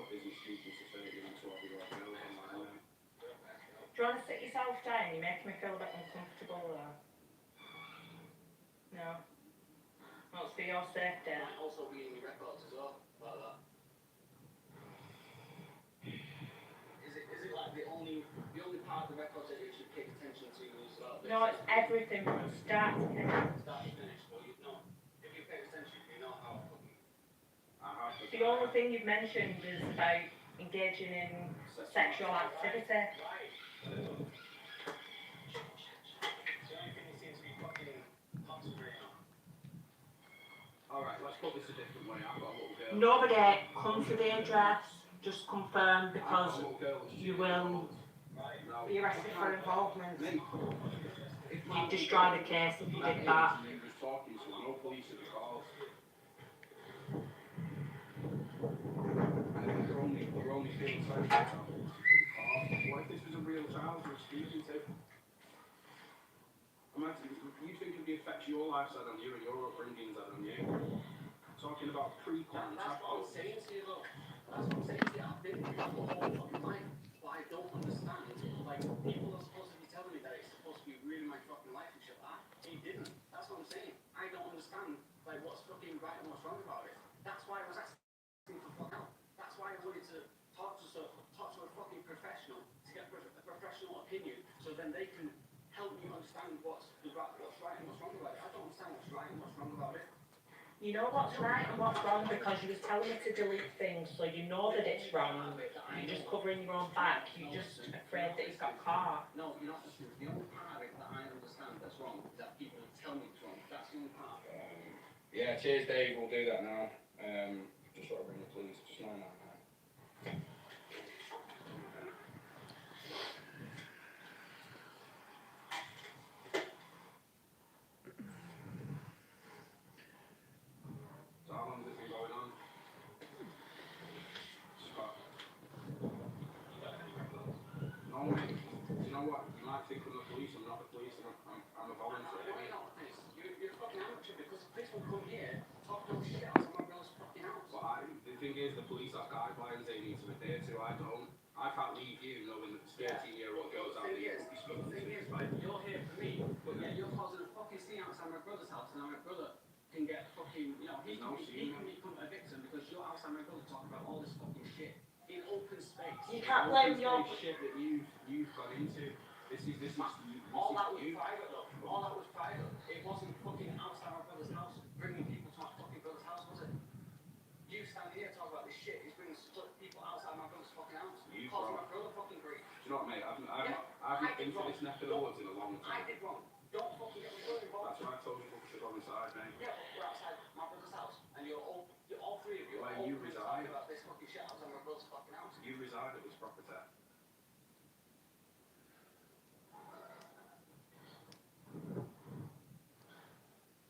help isn't speaking to 30 minutes or whatever else online then. Do you want to sit yourself down? You're making me feel a bit uncomfortable though. No. Well, it's for your safety. Might also be in your records as well, like that. Is it like the only part of the records that you should pay attention to is No, it's everything from start to finish. Start to finish, but you know, if you pay attention, you know how fucking. The only thing you've mentioned is about engaging in sexual activity. Right. The only thing you seem to be fucking concentrating on. Alright, let's put this a different way. I've got a little girl. Nobody come to the address, just confirm because you will be arrested for involvement. You'd destroy the case if you did that. Talking, so no police at the calls. And they're only feeling sorry for themselves. What if this was a real child you were speaking to? Imagine, you think it affects your lifestyle on you and your upbringing on you. Talking about pre-con. That's what I'm saying to you though. That's what I'm saying to you. I've been through that the whole fucking life. But I don't understand. Like, people are supposed to be telling me that it's supposed to be really my fucking life and shit like that. He didn't. That's what I'm saying. I don't understand, like, what's fucking right and what's wrong about it. That's why I was asking for fucking help. That's why I wanted to talk to a fucking professional to get a professional opinion so then they can help me understand what's right and what's wrong about it. I don't understand what's right and what's wrong about it. You know what's right and what's wrong because you was telling me to delete things, so you know that it's wrong. You're just covering your own back. You're just afraid that he's got caught. No, you're not listening. The only part of it that I understand that's wrong is that people tell me it's wrong. That's the only part. Yeah, cheers Dave, we'll do that now. Just sort of ring the police, just 999. So how long has it been going on? Scott. No mate, you know what? You might think I'm the police, I'm not the police, I'm a volunteer. You're fucking amateur because the police will come here, talk no shit out someone else's fucking house. But the thing is, the police have guidelines they need to adhere to, I don't. I can't leave you knowing that this 13-year-old goes out there and be spoken to. The thing is, right, you're here for me, but yet you're causing a fucking scene outside my brother's house, and now my brother can get fucking, you know, he can become a victim because you're outside my brother talking about all this fucking shit in open space. You can't blame your shit that you've gone into. This is all that was private though. All that was private. It wasn't fucking outside my brother's house, bringing people to my fucking brother's house, was it? You stand here talking about this shit. He's bringing people outside my brother's fucking house. Causing my brother fucking grief. Do you know what, mate? I've not been to this neck of the woods in a long time. I did wrong. Don't fucking get me wrong involved. That's why I told you to go inside, mate. Yeah, but we're outside my brother's house, and you're all three of you. Where you reside? Talking about this fucking shit outside my brother's fucking house. You reside at this property.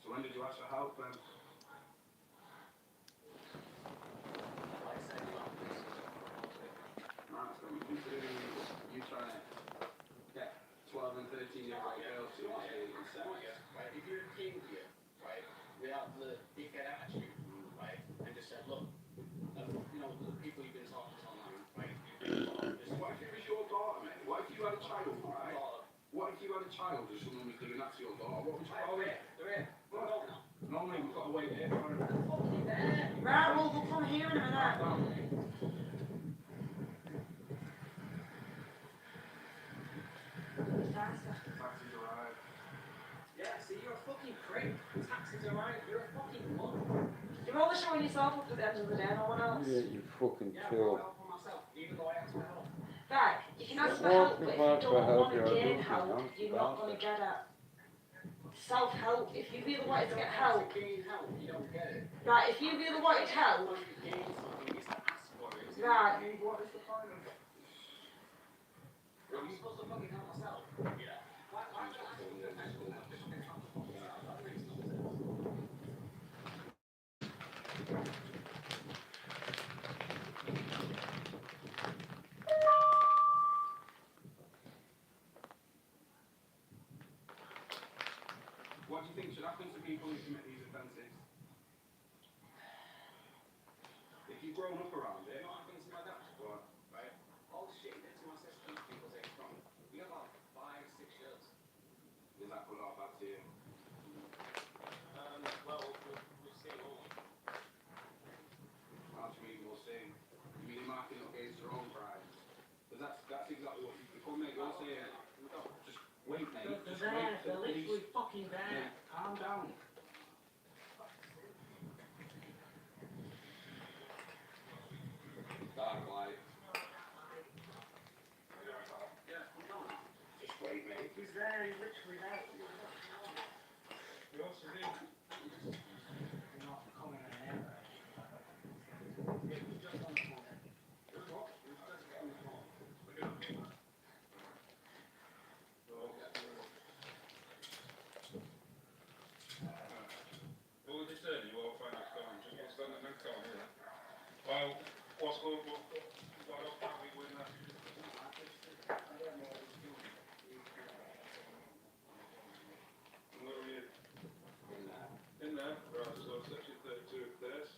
So when did you ask for help then? Like I said, Right, so we consider you trying to get 12 and 13-year-old girls to initiate in sex. right, if you came here, right, without the dickhead attitude, right, and just said, look, you know, the people you've been talking to online, right, What if it was your daughter, mate? What if you had a child, right? What if you had a child and someone was doing that to your daughter? What would you call it? They're here. No, mate, we've got to wait here for it. Right, well, we'll come here in a minute. Taxis arrived. Yeah, see, you're a fucking prick. Taxis arrive, you're a fucking mug. You're only showing yourself up at the end of the day, no one else. Yeah, you fucking Yeah, kill. I'll help myself, even though I asked for help. Right, you can ask for help, but if you don't want to gain help, help, you're not going to get it. Self-help, if you really wanted to get help, Gain help, you don't get it. right, if you really wanted help, Once you gain something, you have to ask for it. right, What is the point of it? I'm supposed to fucking help myself. Yeah. Why can't I ask for professional help? That makes no sense. What do you think should happen to people who commit these offences? If you've grown up around it, You know what happens to my put off that to you? Well, we'll see. How do you mean we'll see? You mean you're marking up against your own prize? Because that's exactly what you come, mate. You're saying, just wait, mate. They're Just there, wait. they're literally fucking there. Mate, calm down. Dark light. Yeah, come on. Just wait, mate. He's there, he's literally there. You also do. You're not coming in here. It was just on the phone. It was what? It was just on the phone. What was he saying? You all find it fun. Just what's done and then come here. Well, what's going on? Why can't we win that? Where are we? In there. Right, so section 32 of this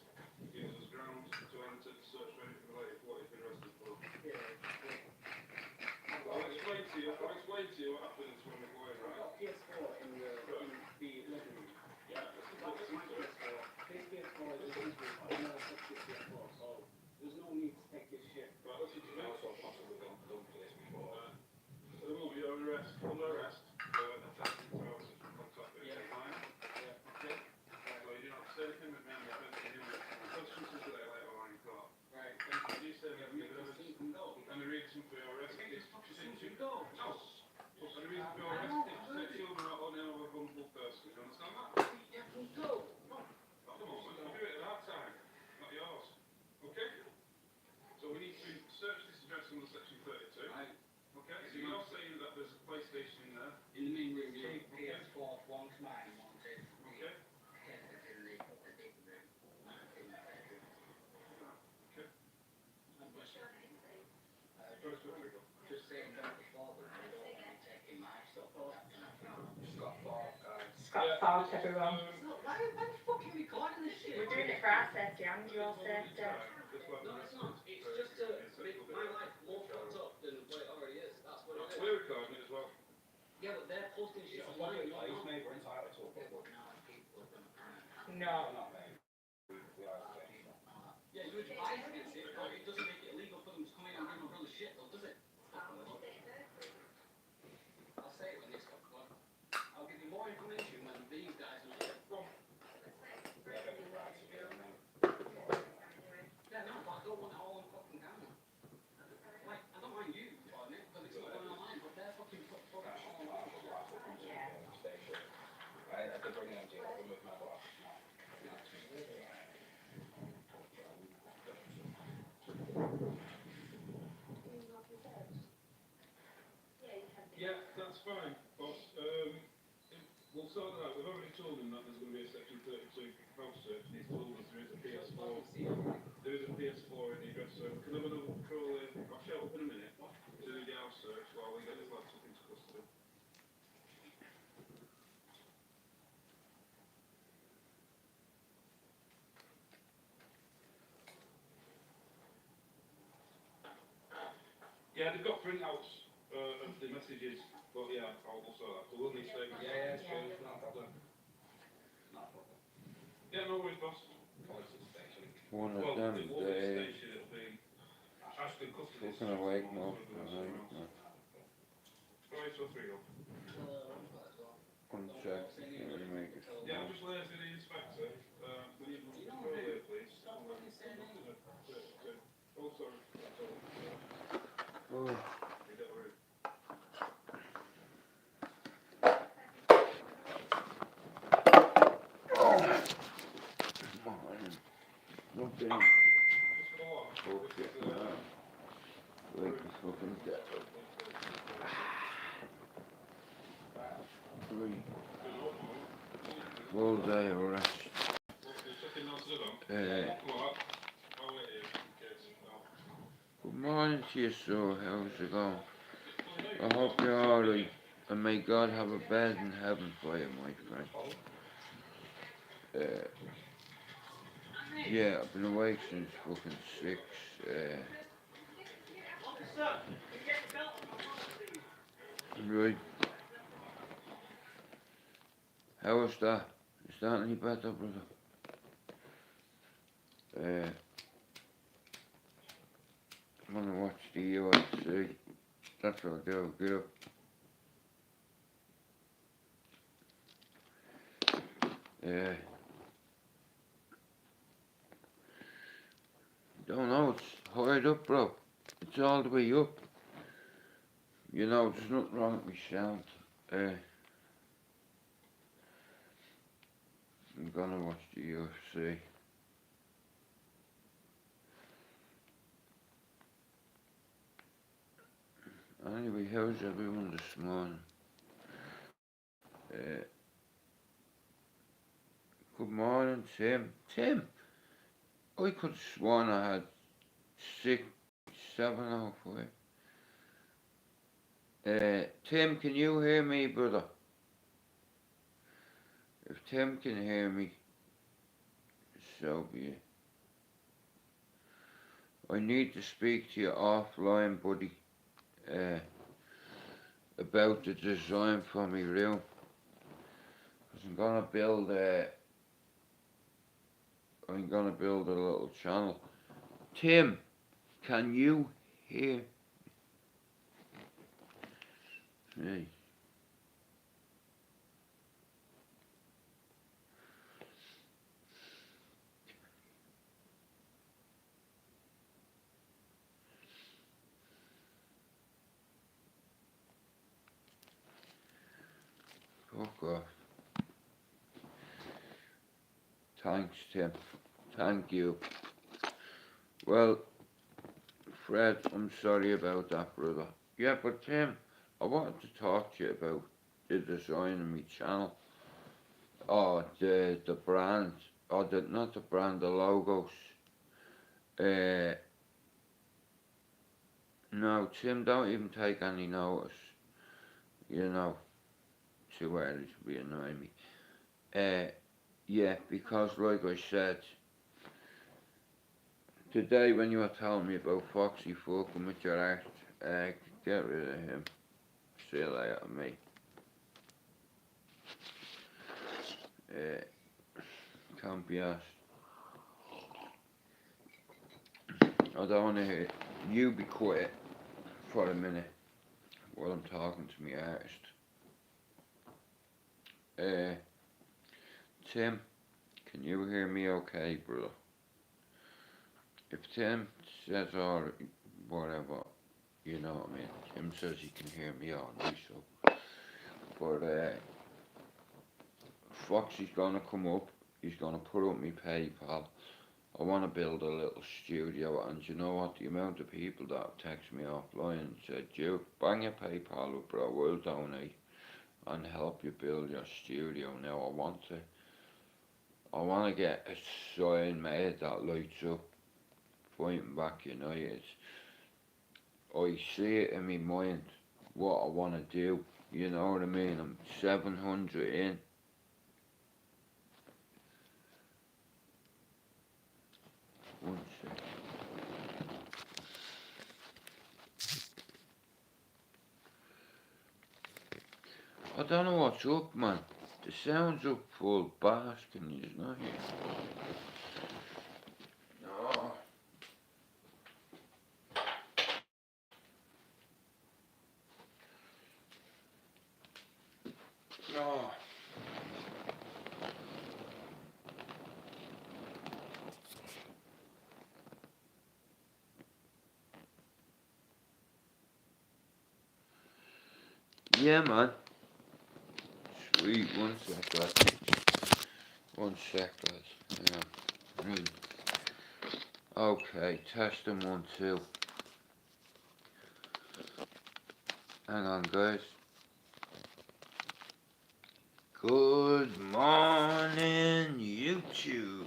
gives us grounds to enter the search for anything related to what he's been arrested for. I'll explain to you what happens when we go in, right? PS4 in the living room. Yeah. That's my PS4. This PS4 is easy. I never touched this PS4, so there's no need to take this shit. Right, listen to me. Also possibly done for this before. So the moment you're under arrest, attempting to have contact with your client. Yeah, okay. So you do not say anything with me on the offence of human questions to the later on in court. Right. And you say that Make the scene can go. and the reason for your arrest Make is the fucking to scene teach can go. No. And the reason for your arrest is to take children out on another vulnerable person. You understand that? Yeah, can go. At the moment, I'll do it at our time, not yours. Okay? So we need to search this address under section 32. Right. Okay? So you're saying that there's a PlayStation in there. In the main room, yeah. PS4, one's mine, one's his. Okay? It's in the big room. In the bedroom. Okay. First one, we go. Just saying, don't be bothered, I don't want to be taking my stuff or that. Scott Falk, guys. Scott Falk, everyone. Look, why are you fucking recording this shit? We're doing it for our safety and your safety. No, it's not. It's just to make my life more fucked up than what it already is. That's what it is. We're recording it as well. Yeah, but they're posting shit It's a online. public place, mate. We're entitled to a public. No. Not mate. We are safe. Yeah, you advise against it, but it doesn't make it illegal for them to come in and give my brother shit, though, does it? I'll say it when this comes on. I'll give you more information when these guys are shit. Yeah, no, but I don't want it all on fucking camera. Like, I don't mind you on it, but it's not going online, but they're fucking fucking all online. I could bring it to you. I'll remove my box. Yeah, that's fine, boss. We'll sort that out. We've already told him that there's going to be a section 32 house search. He's told us there is a PS4. There is a PS4 in the address, so we can have another patrol in. I'll shout up in a minute to do the house search while we get this laptop into custody. Yeah, they've got printouts of the messages, but yeah, I'll sort that. So we'll need statements. Yeah, it's fine. No problem. No problem. Yeah, no worries, boss. Police station. One of Well, them, it won't be a they station, it'll be Ashton custody. fucking awake now. Alright, no. Right, so 3 up. One check, can't really make it. Yeah, I'm just liaising the inspector. We need to go there, please. Oh, sorry. Oh, You get worried. come on. Nothing. Just go on. Okay, like this fucking devil. 3. Full day arrest. Checking notes of them. Uh, Come on. I'll wait here in case. No. good morning to you, sir. How's it going? I hope you're alright. And may God have a bed in heaven for you, my friend. Yeah, I've been awake since fucking 6. Right. How was that? Is that any better, brother? I'm gonna watch the UFC. That's what I'll do. Don't know, it's high up, bro. It's all the way up. You know, there's nothing wrong with my sound. I'm gonna watch the UFC. Anyway, how's everyone this morning? Good morning, Tim. Tim, I could have sworn I had 6, 7 Tim, can you hear me, brother? If Tim can hear me, so be it. I need to speak to you offline, buddy, about the design for my room. Cause I'm gonna build a little channel. Tim, can you hear me? Fuck off. Thanks, Tim. Thank you. Well, Fred, I'm sorry about that, brother. Yeah, but Tim, I wanted to talk to you about the design of my channel. Oh, the brand. Oh, not the brand, the logos. No, Tim, don't even take any notice. You know, too early to be annoying me. Yeah, because like I said, today when you were telling me about Foxy fucking with your art, get rid of him. See you later, mate. Can't be asked. I don't want to hear you be quiet for a minute while I'm talking to my artist. Tim, can you hear me okay, brother? If Tim says all whatever, you know what I mean. Tim says he can hear me all right, so. But Foxy's gonna come up. He's gonna put up my PayPal. I want to build a little studio, and you know what? The amount of people that text me offline and said, "Duke, bang your PayPal up, bro. We'll donate and help you build your studio." Now I want to get a sign made that lights up, Fighting Back United. I see it in my mind what I want to do. You know what I mean? I'm 700 in. One sec. I don't know what's up, man. The sound's up full bass, can you not hear? No. No. Yeah, man. Sweet, one sec, lad. One sec, lad. Yeah. Okay, testing 1, 2. Hang on, guys. Good morning, YouTube.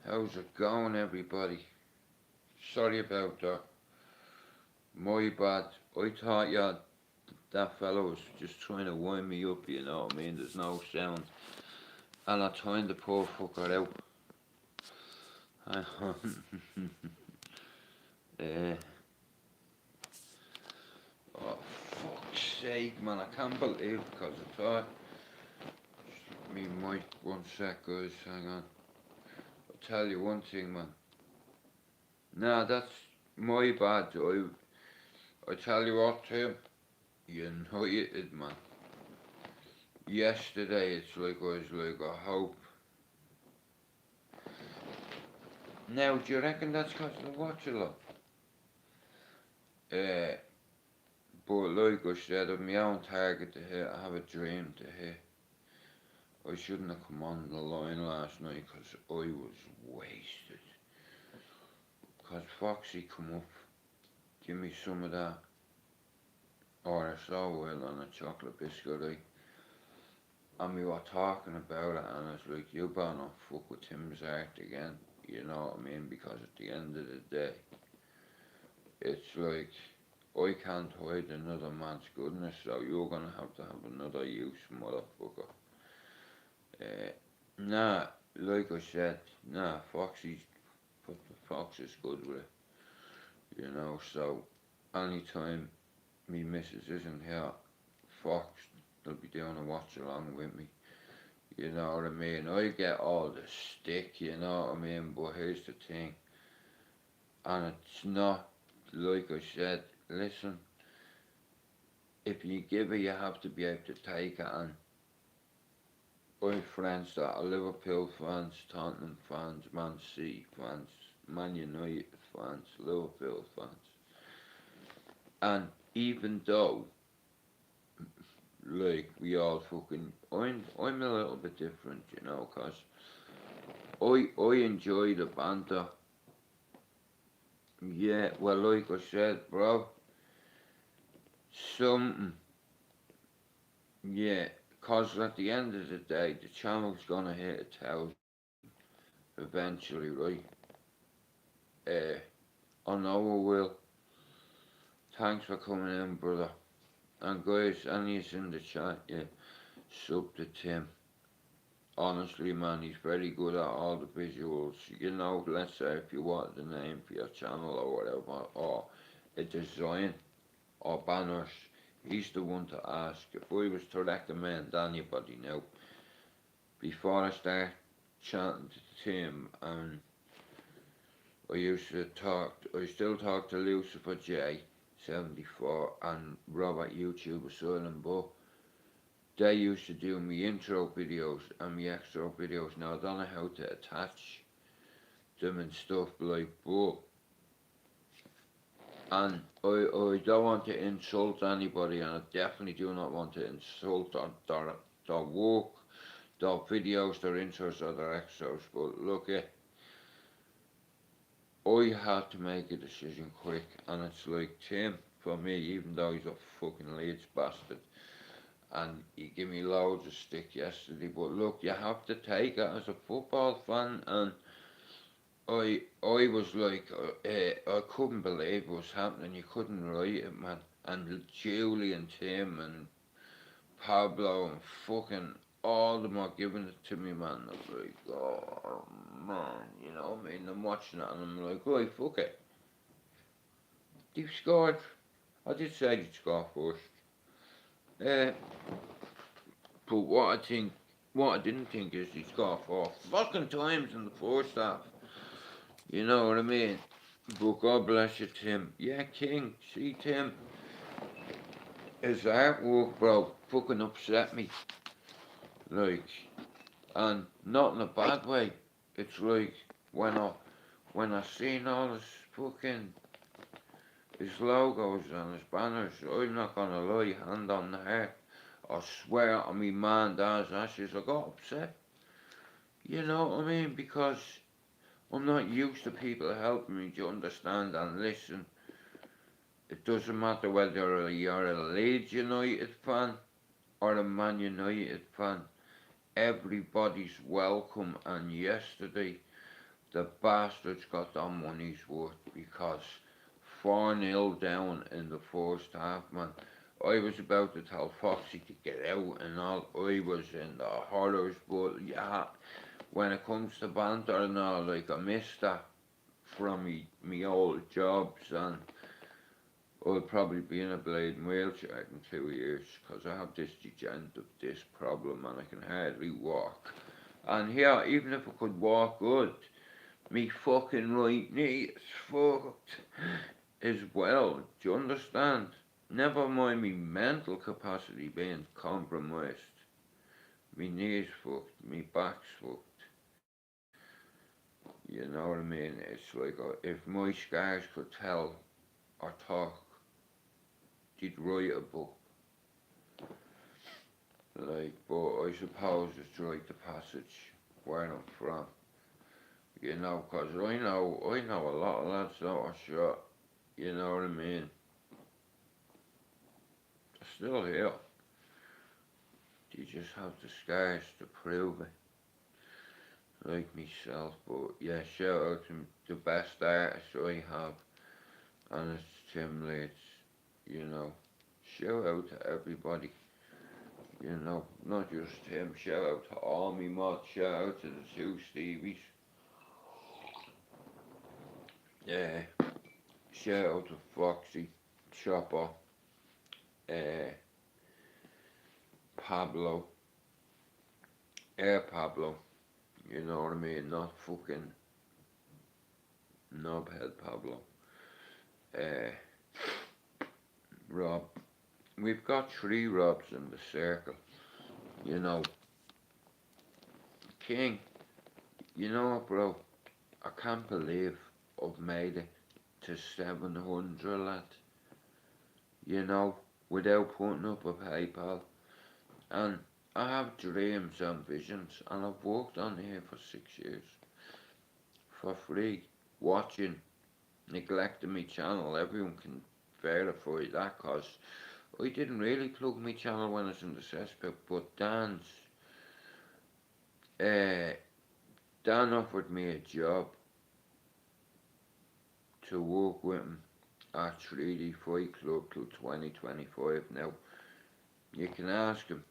How's it going, everybody? Sorry about that. My bad. I thought that fellow was just trying to wind me up, you know what I mean? There's no sound. And I timed the poor fucker out. Oh, fuck's sake, man, I can't believe because I thought, me mic, 1 sec, guys, hang on. I'll tell you one thing, man. Nah, that's my bad. I tell you what, Tim, United, man. Yesterday, it's like I was like, I hope. Now, do you reckon that's because I watch a lot? But like I said, I've my own target to hit. I have a dream to hit. I shouldn't have come on the line last night because I was wasted. Because Foxy come up, give me some of that. Or I saw well on a chocolate biscuit, right? And we were talking about it, and it's like, you better not fuck with Tim's art again. You know what I mean? Because at the end of the day, it's like, I can't hide another man's goodness, so you're gonna have to have another use, motherfucker. Nah, like I said, nah, Fox is good with it. You know, so anytime me missus isn't here, Fox will be doing a watch along with me. You know what I mean? I get all the stick, you know what I mean? But here's the thing, and it's not, like I said, listen, if you give it, you have to be able to take it, and I have friends that are Liverpool fans, Tottenham fans, Man City fans, Man United fans, Liverpool fans. And even though, like, we all fucking, I'm a little bit different, you know, cause I enjoy the banter. Yeah, well, like I said, bro, something, yeah, cause at the end of the day, the channel's gonna hit 1,000 eventually, right? I know I will. Thanks for coming in, brother. And guys, any's in the chat, yeah, sub to Tim. Honestly, man, he's very good at all the visuals. You know, let's say if you want the name for your channel or whatever, or a design, or banners, he's the one to ask. If I was to recommend anybody now, before I start chatting to Tim, and I still talk to Lucifer J, 74, and Robert YouTuber Silent, but they used to do me intro videos and me extra videos. Now I don't know how to attach them and stuff like, but, and I don't want to insult anybody, and I definitely do not want to insult their work, their videos, their intros or their extras, but look I had to make a decision quick, and it's like Tim, for me, even though he's a fucking Leeds bastard, and he gave me loads of stick yesterday, but look, you have to take it as a football fan, and I was like, I couldn't believe what was happening, you couldn't write it, man, and Julie and Tim and Pablo and fucking all of them are giving it to me, man. I was like, oh man, you know what I mean? I'm watching it and I'm like, oh, fuck it. They've scored. I did say they'd score first. But what I didn't think is they'd score 4 fucking times in the first half. You know what I mean? But God bless you, Tim. Yeah, King. See, Tim. His artwork, bro, fucking upset me. Like, and not in a bad way. It's like when I seen all his fucking his logos and his banners, I'm not gonna lie, hand on the heart, I swear on me man dad's ashes, I got upset. You know what I mean? Because I'm not used to people helping me to understand and listen. It doesn't matter whether you're a Leeds United fan or a Man United fan. Everybody's welcome, and yesterday the bastards got their money's worth because 4-0 down in the first half, man. I was about to tell Foxy to get out and all. I was in the horrors, but yeah, when it comes to banter and all, like I miss that from me old jobs, and I'll probably be in a bleeding wheelchair in 2 years because I have this degenerative disc problem and I can hardly walk. And here, even if I could walk good, me fucking right knee is fucked as well. Do you understand? Never mind me mental capacity being compromised. Me knees fucked, me back's fucked. You know what I mean? It's like if my scars could tell or talk, they'd write a book. Like, but I suppose it's rite of passage where I'm from. You know, 'cause I know a lot of lads that were shot. You know what I mean? They're still here. You just have the scars to prove it. Like myself, but yeah, shout out to the best artist I have, and it's Tim Leeds. You know, shout out to everybody. You know, not just him. Shout out to all me mods. Shout out to the two Stevies. Yeah. Shout out to Foxy, Chopper, Pablo, Air Pablo. You know what I mean? Not fucking knobhead Pablo. Rob. We've got 3 Robs in the circle. You know. King. You know what, bro? I can't believe I've made it to 700, lad. You know, without putting up a PayPal. And I have dreams and visions, and I've worked on here for 6 years. For free. Watching, neglecting my channel. Everyone can verify that, cause I didn't really plug my channel when I was in the cesspit, but Dan offered me a job to work with him at 3D Fight Club till 2025. Now, you can ask him,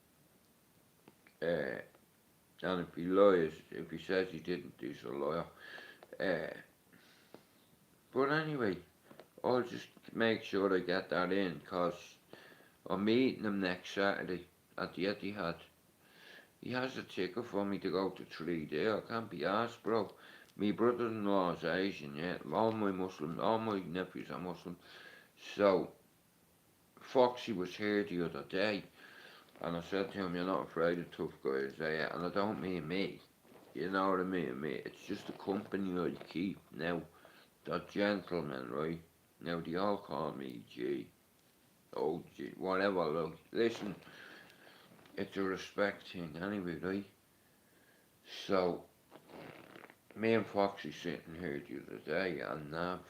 and if he lies, if he says he didn't, he's a liar. But anyway, I'll just make sure I get that in, cause I'm meeting him next Saturday at the Etihad. He has a ticket for me to go to 3D. I can't be asked, bro. My brother-in-law is Asian, yeah. All my nephews are Muslim. So, Foxy was here the other day, and I said to him, "You're not afraid of tough guys, are you?" And I don't mean me. You know what I mean? It's just the company I keep. Now, they're gentlemen, right? Now, they all call me G. Oh, G. Whatever, look. Listen, it's a respect thing anyway, right? So, me and Foxy sitting here the other day, and Nav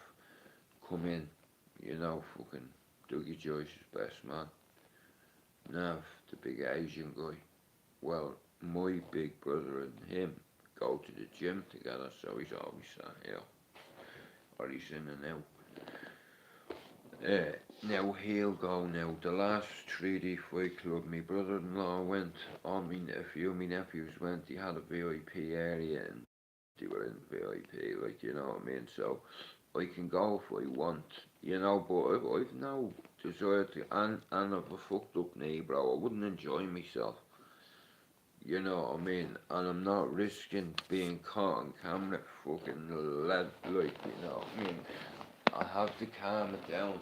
come in, you know, fucking Dougie Joyce's best man. Nav, the big Asian guy. Well, my big brother and him go to the gym together, so he's always sat here. Or he's in and out. Now he'll go now. The last 3D Fight Club, my brother-in-law went, all my nephews went, he had a VIP area and they were in VIP, like, you know what I mean? So I can go if I want, you know, but I've no desire to, and I've a fucked up knee, bro. I wouldn't enjoy myself. You know what I mean? And I'm not risking being caught on camera fucking lead, like, you know what I mean? I have to calm it down.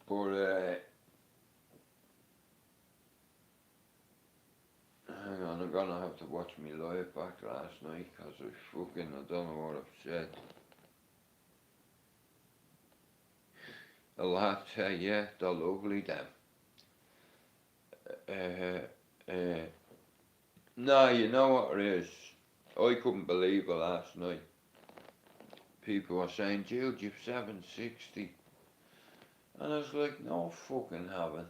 But, hang on, I'm gonna have to watch me live back last night, cause I don't know what I've said. I'll have to, yeah, they're lovely, them. No, you know what it is? I couldn't believe it last night. People were saying, "Dude, you've 760. And I was like, no, fucking haven't.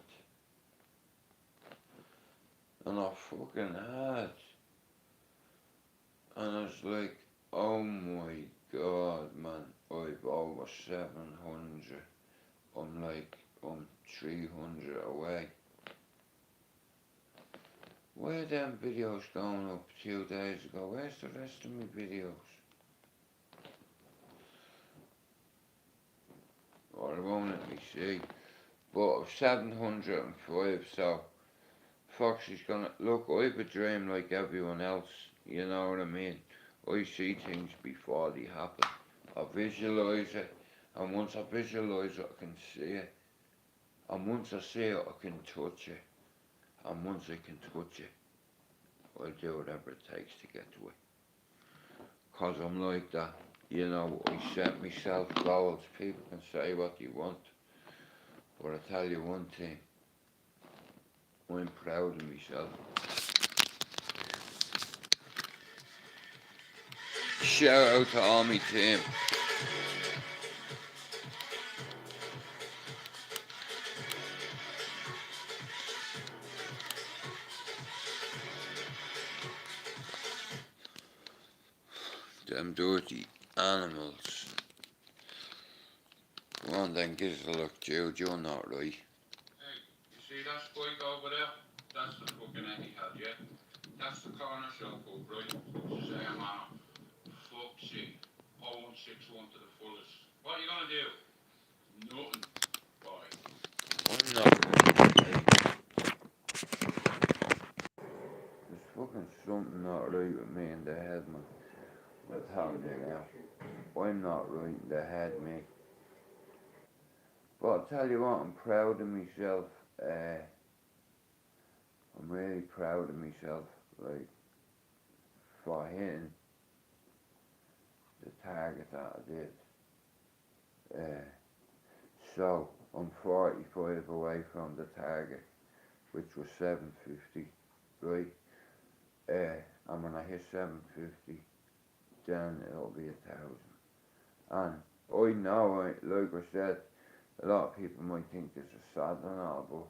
And I fucking had. And I was like, oh my god, man, I've over 700. I'm 300 away. Why are them videos going up 2 days ago? Where's the rest of my videos? or it won't let me see. But 705, so Foxy's gonna look. I've a dream like everyone else, you know what I mean? I see things before they happen. I visualise it, and once I visualise it, I can see it. And once I see it, I can touch it. And once I can touch it, I'll do whatever it takes to get to it. 'Cause I'm like that, you know, I set myself goals. People can say what they want, but I tell you one thing, I'm proud of myself. Shout out to all my team. Them dirty animals. Come on then, give us a look, Jude, you're not right. Hey, you see that spike over there? That's the fucking Etihad, yeah? That's the corner shop up, right? Say, man, fuck's sake. 0161 to the fullest. What are you gonna do? Nothing. Bye. I'm not right. There's fucking something not right with me in the head, man. I'm telling you now. I'm not right in the head, mate. But I'll tell you what, I'm proud of myself. I'm really proud of myself, like, for hitting the target that I did. So, I'm 45 away from the target, which was 750, right? And when I hit 750, then it'll be 1,000. And I know, like I said, a lot of people might think this is sad and all, but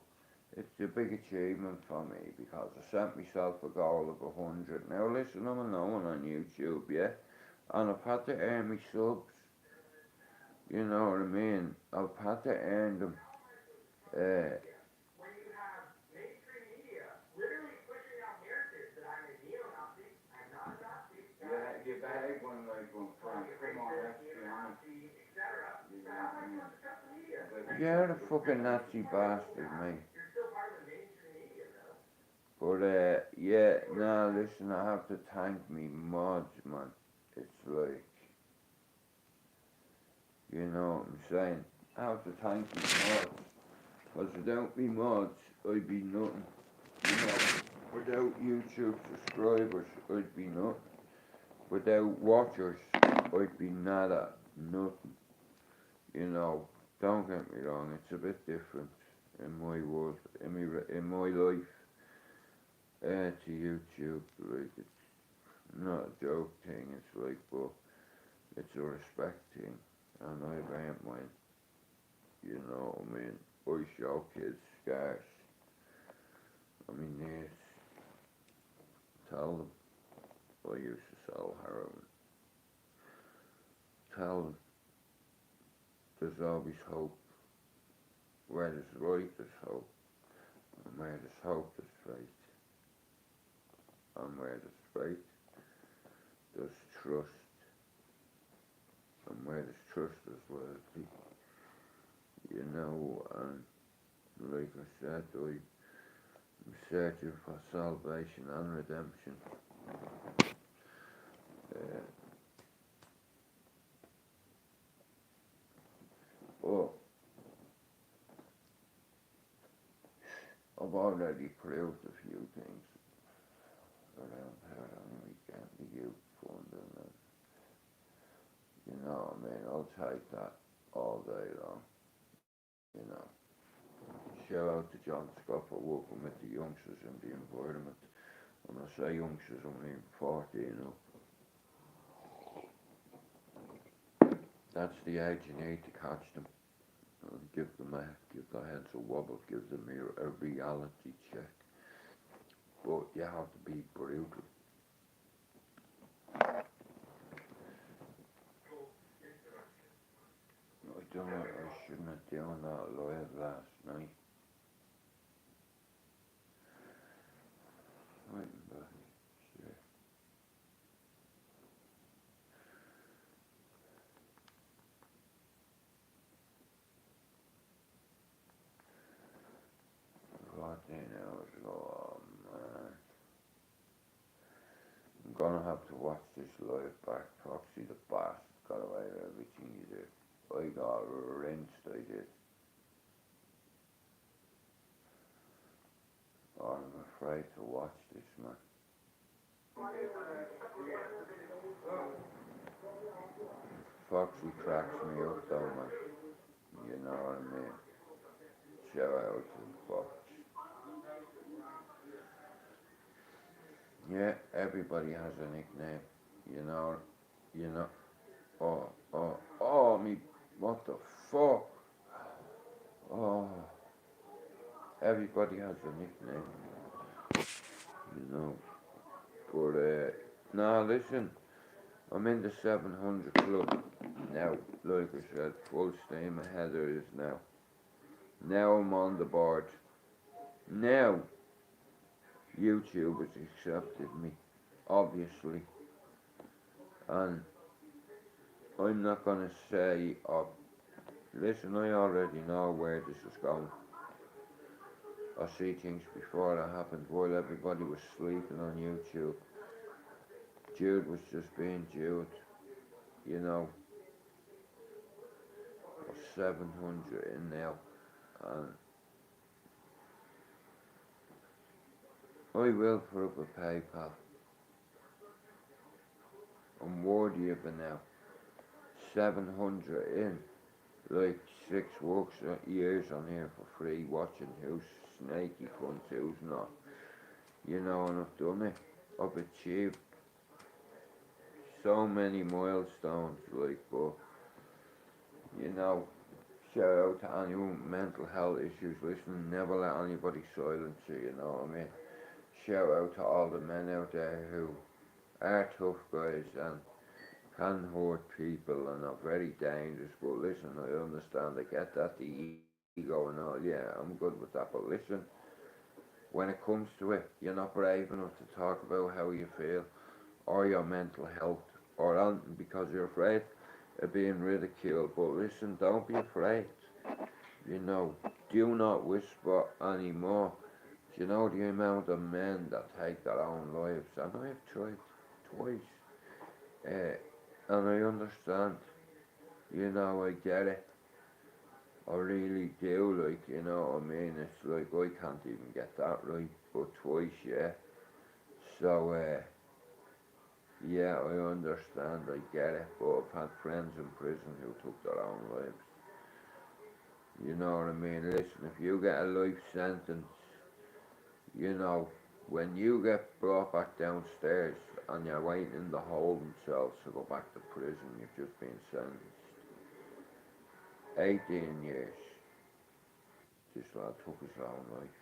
it's a big achievement for me because I set myself a goal of 100. Now listen, I'm a known on YouTube, yeah? And I've had to earn my subs. You know what I mean? I've had to earn them. When you have mainstream media literally pushing out narratives that I'm a neo-Nazi, I'm not a Nazi. Yeah, you bag one like one from, come on, let's be honest. Etc. How am I supposed to trust the media? You're a fucking Nazi bastard, mate. You're still part of the mainstream media, though. But, yeah, now listen, I have to thank me mods, man. It's like, you know what I'm saying? I have to thank me mods. Because without me mods, I'd be nothing. You know, without YouTube subscribers, I'd be nothing. Without watchers, I'd be nada, nothing. You know, don't get me wrong, it's a bit different in my world, in my life, to YouTube. Like, it's not a joke thing, it's like, but it's a respect thing, and I've earned mine. You know what I mean? I show kids scars. I mean, yes, tell them I used to sell heroin. Tell them there's always hope. Where there's right, there's hope. And where there's hope, there's faith. And where there's faith, there's trust. And where there's trust, there's loyalty. You know, and like I said, I'm searching for salvation and redemption. But I've already proved a few things around here on the weekend, the youth funding, and you know what I mean, I'll take that all day long, you know. Shout out to John Scott for working with the youngsters in the environment. When I say youngsters, I mean 40 and up. That's the age you need to catch them. Give their heads a wobble, give them a reality check. But you have to be brutal. I don't know, I shouldn't have done that live last night. Waiting back, shit. 16 hours ago. Oh man. I'm gonna have to watch this live back. Proxy the bastard got away with everything he did. I got rinsed, I did. Oh, I'm afraid to watch this, man. Foxy cracks me up though, man. You know what I mean? Shout out to the Fox. Yeah, everybody has a nickname. You know, you know. Oh, me, what the fuck? Oh, everybody has a nickname, you know. But, nah, listen, I'm in the 700 club now. Like I said, full steam ahead there is now. Now I'm on the board. Now, YouTube has accepted me, obviously. And I'm not gonna say, oh, listen, I already know where this is going. I see things before that happened while everybody was sleeping on YouTube. Jude was just being Jude, you know. 700 in now, and I will put up a PayPal. I'm worthy of it now. 700 in, like 6 years on here for free, watching who's snaky cunts, who's not. You know, and I've done it. I've achieved so many milestones, like, but, you know, shout out to anyone with mental health issues. Listen, never let anybody silence you, you know what I mean? Shout out to all the men out there who are tough guys and can hurt people and are very dangerous, but listen, I understand, I get that, the ego and all, yeah, I'm good with that, but listen, when it comes to it, you're not brave enough to talk about how you feel, or your mental health, or anything, because you're afraid of being ridiculed. But listen, don't be afraid, you know, do not whisper anymore. Do you know the amount of men that take their own lives? And I have tried twice, and I understand, you know, I get it, I really do, like, you know what I mean, it's like, I can't even get that right, but twice, yeah, so, yeah, I understand, I get it, but I've had friends in prison who took their own lives, you know what I mean. Listen, if you get a life sentence, you know, when you get brought back downstairs and you're waiting in the holding cells to go back to prison, you've just been sentenced 18 years. This lad took his own life.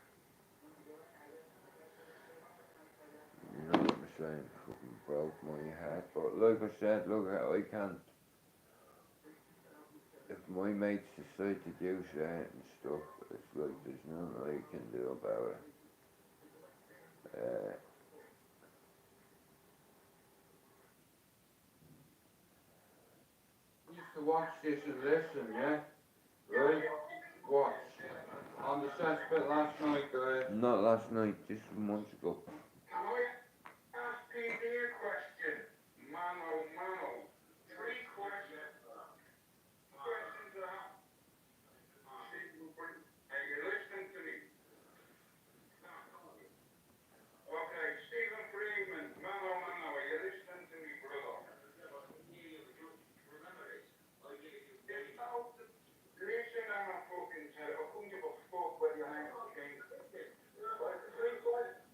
You know what I'm saying? Fucking broke my heart. But like I said, look, I can't. If my mates decide to do certain stuff, it's like there's nothing I can do about it. Used to watch this and listen, yeah? Right? Watch. On the cesspit last night, guys. Not last night, just months ago. Can I ask PD a question? Mano, mano. 3 questions. Questions are, are you listening to me? Okay, Stephen Freeman, mano, mano, are you listening to me, brother? Listen, I'm a fucking tell. I couldn't give a fuck whether your name's King. Right, 3 questions.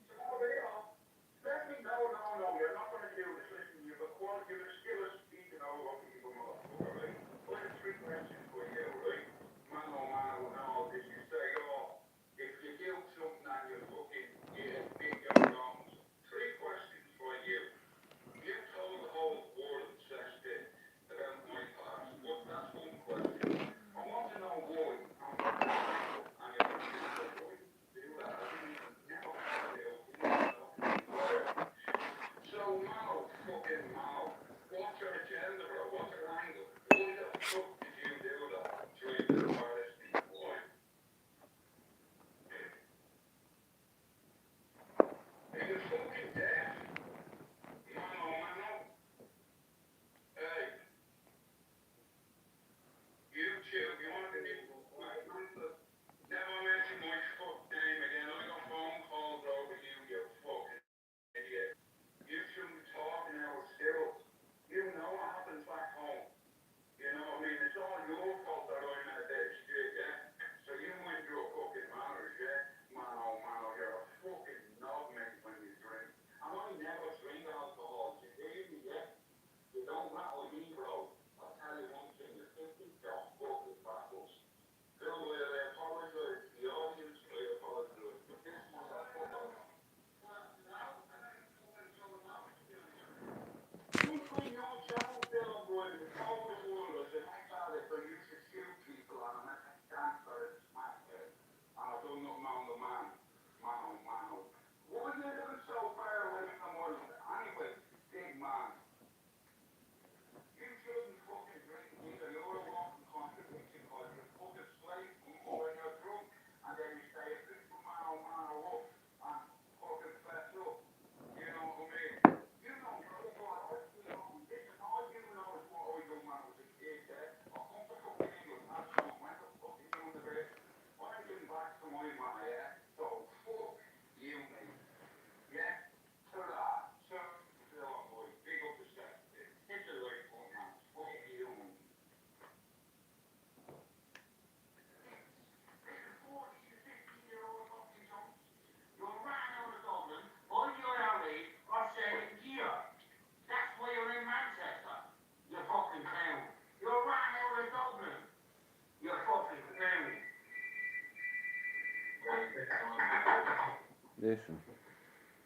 Listen,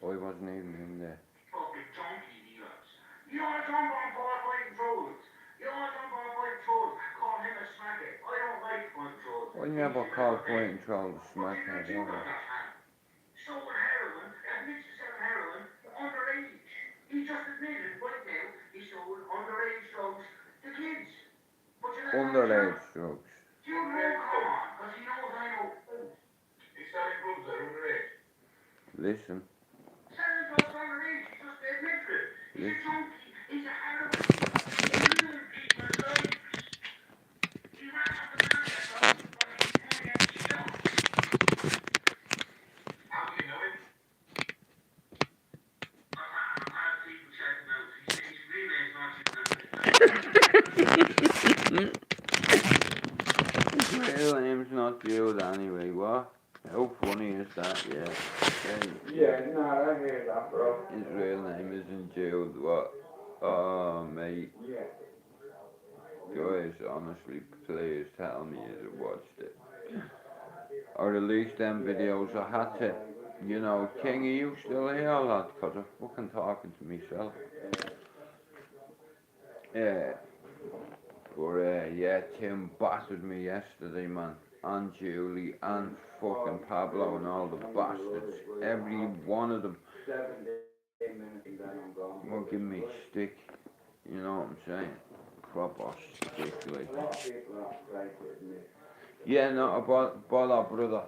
I wasn't even in there. Fucking donkey dealers. You all jump on board fighting trolls. You all jump on fighting trolls. Call him a smackhead. I don't like fighting trolls. I never called fighting trolls a What smackhead did you do ever. that time? Sold heroin, admits to selling heroin, underage. He just admitted right now he sold underage drugs to kids. But you know Underage drugs. you know, come on, because he knows I know. He's selling drugs that are underage. Listen, Selling drugs underage, he just admitted it. He's a listen. junkie, he's a heroin dealer. He ruined people's lives. He ran up the Manchester, but he's going to get shot. How do you know it? I've had people check him out. He's really not His real name's not Jude anyway, what? How funny is that, yeah? Yeah, no, I hear that, bro. His real name isn't Jude, what? Oh, mate. Yeah. Guys, honestly, please tell me you watched it. Or at least them videos I had to, you know, King, are you still here, lad? Because I'm fucking talking to myself. Yeah. But, yeah, Tim battered me yesterday, man. And Julie, and fucking Pablo, and all the bastards. Every one of them will give me stick. You know what I'm saying? Proper stick, like. Yeah, no, bother, brother.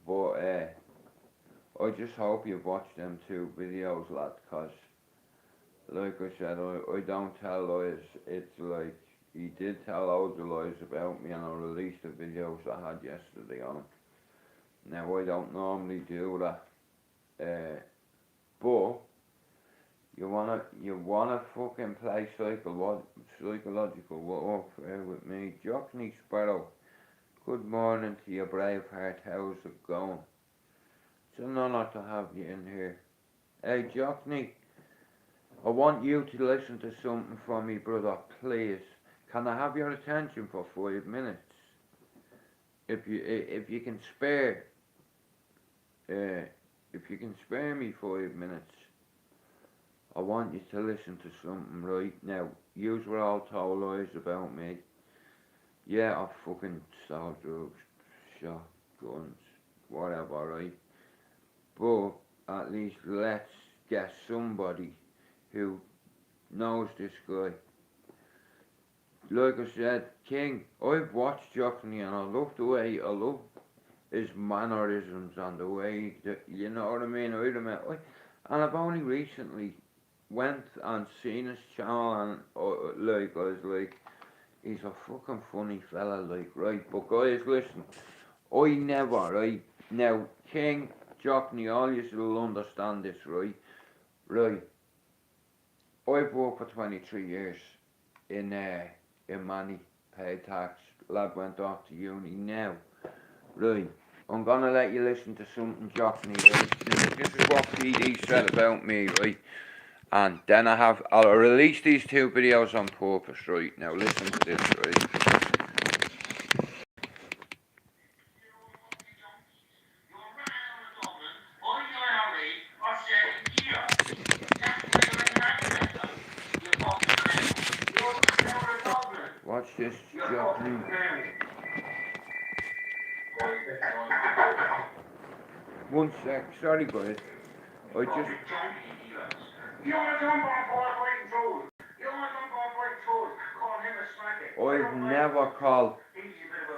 But, I just hope you've watched them two videos, lad, because, like I said, I don't tell lies. It's like, he did tell loads of lies about me, and I released the videos I had yesterday on him. Now, I don't normally do that. But you wanna fucking play psychological warfare with me, Jockney Sparrow. Good morning to you, Braveheart. How's it going? It's an honour to have you in here. Hey, Jockney, I want you to listen to something from me, brother. Please, can I have your attention for 5 minutes? If you can spare. If you can spare me 5 minutes, I want you to listen to something right now. Yous were all told lies about me. Yeah, I fucking sold drugs, shot guns, whatever, right? But at least let's get somebody who knows this guy. Like I said, King, I've watched Jockney and I love his mannerisms and the way that, you know what I mean? And I've only recently went and seen his channel, and like I was like, he's a fucking funny fella, like, right? But guys, listen, I never, right? Now, King, Jockney, all you will understand this, right? Right. I've worked for 23 years in Manny, paid tax. Lad went off to uni now. Right, I'm gonna let you listen to something Jockney, right? This is what PD said about me, right? And then I'll release these two videos on purpose, right? Now listen to this, right? Watch this, Jockney. One sec, sorry guys. I just... You want to jump on board fighting trolls? You want to jump on fighting trolls? Call him a smackhead. I've never called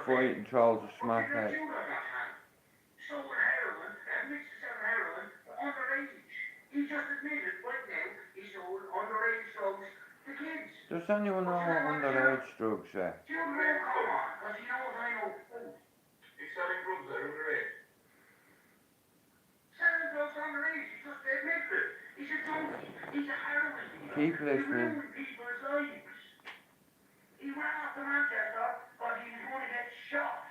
fighting trolls a smackhead. Sold heroin, admits to selling heroin, underage. He just admitted right now he sold underage drugs to kids. Does anyone know what underage drugs are? You know, come on, because he knows I know. He's selling drugs that are underage. Selling drugs underage, he just admitted it. He's a junkie. He's a heroin dealer. Keep listening. He ruined people's lives. He ran up to Manchester, but he was going to get shot.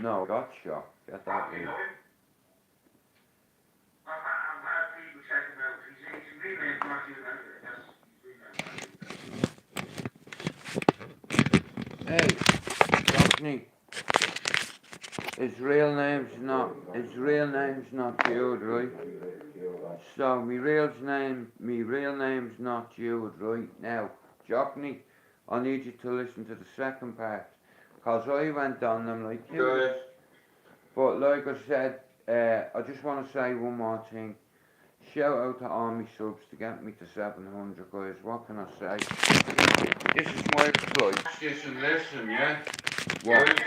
No, got shot. Get that How do you right. know him? I've had people check him out. He's really not doing anything. That's he's really not doing anything. Hey, Jockney. his real name's not Jude, right? So me real name's not Jude, right? Now, Jockney, I need you to listen to the second part, cause I went on them like you. But like I said, I just want to say one more thing. Shout out to all my subs to get me to 700, guys. What can I say? This is my reply. Just listen, yeah? What?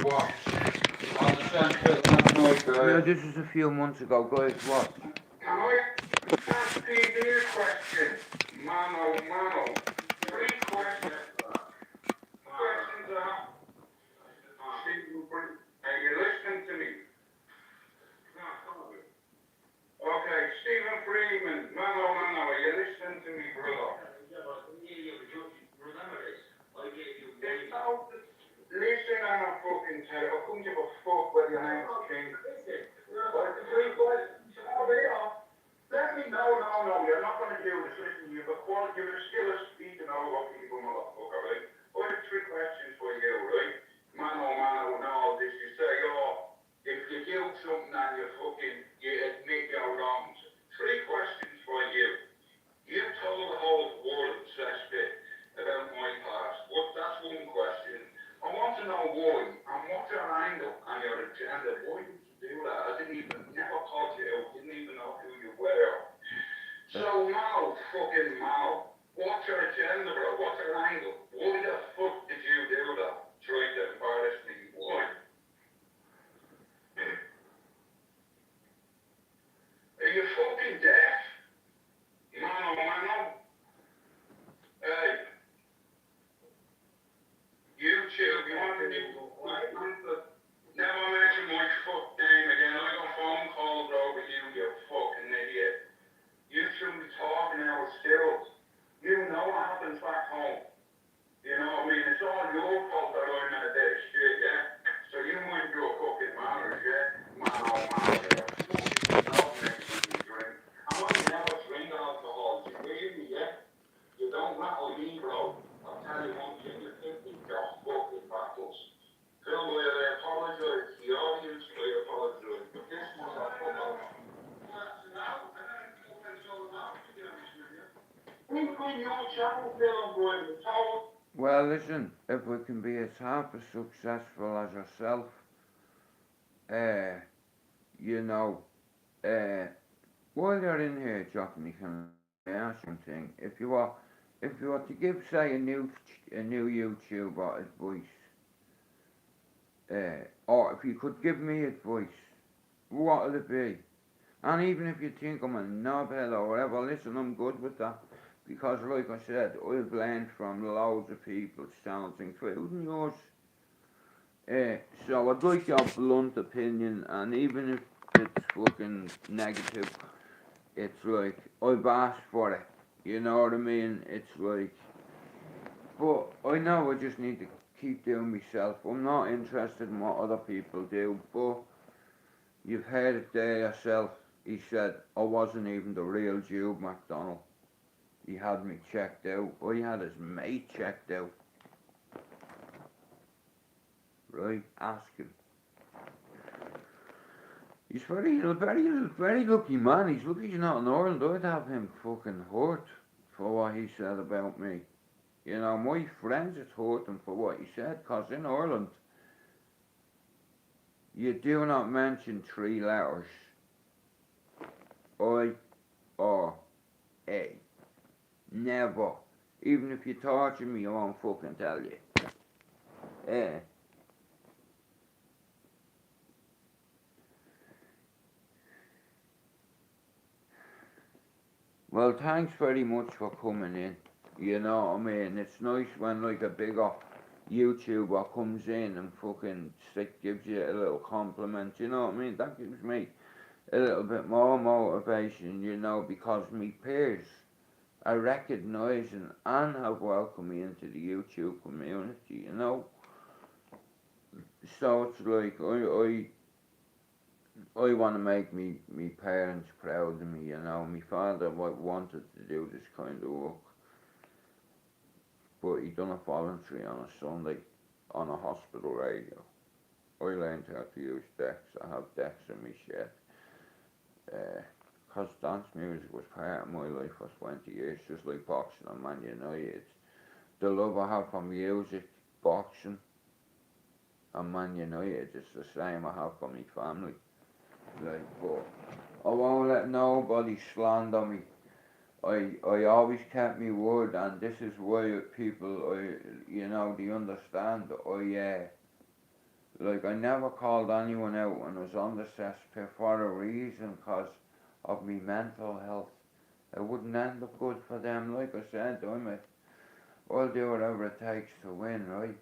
What? On the centre last night, No, guys. this is a few months ago, guys. What? Can I ask you a question? Mano, mano. 3 questions. Questions are, are you listening to me? Okay, Stephen Freeman, mano, mano, are you listening to me, brother? Remember this, I gave you There's no, listen, I'm not fucking tell you, I couldn't give a fuck whether your name's King. But the 3 questions, let me know, no, you're not gonna do this, listen, you're a skill of speaking over people, motherfucker, right? I have 3 questions for you, right? Mano, mano, no, this you say, oh, if you do something and you admit your wrongs. 3 questions for you. You told the whole world, cesspit, about my past. That's 1 question. I want to know why, and what's your angle and your agenda. Why did you do that? I never called you out, didn't even know who you were. So Mao, fucking Mao, what's your agenda, bro? What's your angle? Why the fuck did you do that? Try to embarrass me. Why? Are you fucking deaf? Mano. Hey. YouTube, you want to do... Never mention my fuck name again. I got phone calls over you fucking idiot. You shouldn't be talking out of skills. You know what happens back home. You know what I mean? It's all your fault that I'm in a bit of shit, yeah? So you mind your fucking manners, yeah? Mano, you're fucking not making me drink. I might never drink alcohol. You hear me, yeah? You don't rattle me, bro. I'll tell you one thing, you think you've got fucking battles. Phil, I apologize to the audience, I apologize. But this was a fucking... Well, listen, if we can be as half as successful as yourself, you know, while you're in here, Jockney, can I ask something? If you were to give, say, a new YouTuber advice, or if you could give me advice, what would it be? And even if you think I'm a knobhead or whatever, listen, I'm good with that. Because like I said, I've learned from loads of people's channels, including yours. So I'd like your blunt opinion, and even if it's fucking negative, it's like, I've asked for it. You know what I mean? It's like, but I know I just need to keep doing myself. I'm not interested in what other people do, but you've heard it there yourself. He said, I wasn't even the real Jude McDonald. He had me checked out. I had his mate checked out. Right? Ask him. He's very lucky man. He's lucky he's not in Ireland. I'd have him fucking hurt for what he said about me. You know, my friends had hurt him for what he said, because in Ireland, you do not mention 3 letters. I or A. Never. Even if you torture me, I won't fucking tell you. Well, thanks very much for coming in. You know what I mean? It's nice when like a bigger YouTuber comes in and fucking gives you a little compliment. You know what I mean? That gives me a little bit more motivation, you know, because me peers are recognising and have welcomed me into the YouTube community, you know. So it's like I want to make me parents proud of me, you know. My father wanted to do this kind of work, but he done it voluntary on a Sunday on a hospital radio. I learned how to use decks. I have decks in my shed. Cause dance music was part of my life for 20 years, just like boxing and Man United. The love I have for music, boxing, and Man United is the same I have for my family. Like, but I won't let nobody slander me. I always kept my word, and this is why people, they understand. Like, I never called anyone out when I was on the cesspit for a reason, cause of me mental health. It wouldn't end up good for them. Like I said, I'll do whatever it takes to win, right?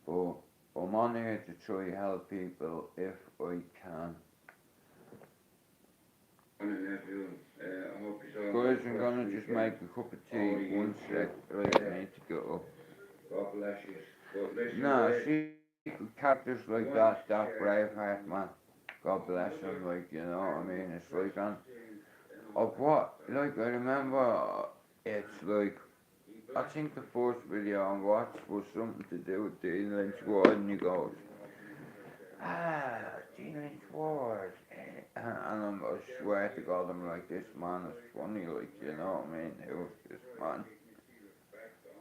But I'm on here to try to help people if I can. Guys, I'm gonna just make a cup of tea. One sec. Right, I need to get up. God bless you. Nah, see, characters like that Braveheart, man. God bless him, like, you know what I mean? It's like, of what? Like, I remember, it's like, I think the first video I watched was something to do with Dean Lynch Ward, and he goes, Dean Lynch Ward. And I swear to God, I'm like, this man is funny, like, you know what I mean? Who's this man?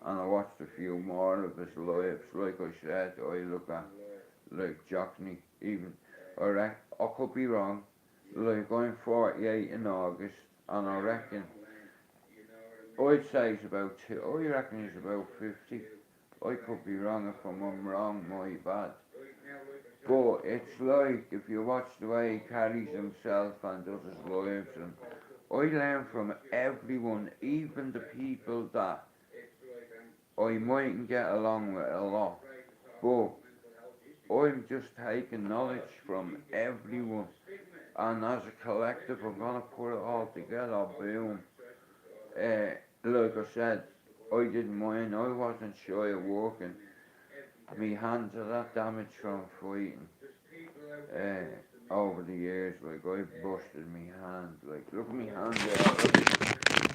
And I watched a few more of his lives, like I said, I look at, like, Jockney, even, I could be wrong, like, I'm 48 in August, and I reckon, I'd say he's about I reckon he's about 50. I could be wrong. If I'm wrong, my bad. But it's like, if you watch the way he carries himself and does his lives, and I learn from everyone, even the people that I mightn't get along with a lot, but I'm just taking knowledge from everyone, and as a collective I'm gonna put it all together, boom. Like I said, I didn't mind, I wasn't shy of working. My hands are that damaged from fighting over the years, like I busted my hand, like look at my hand there,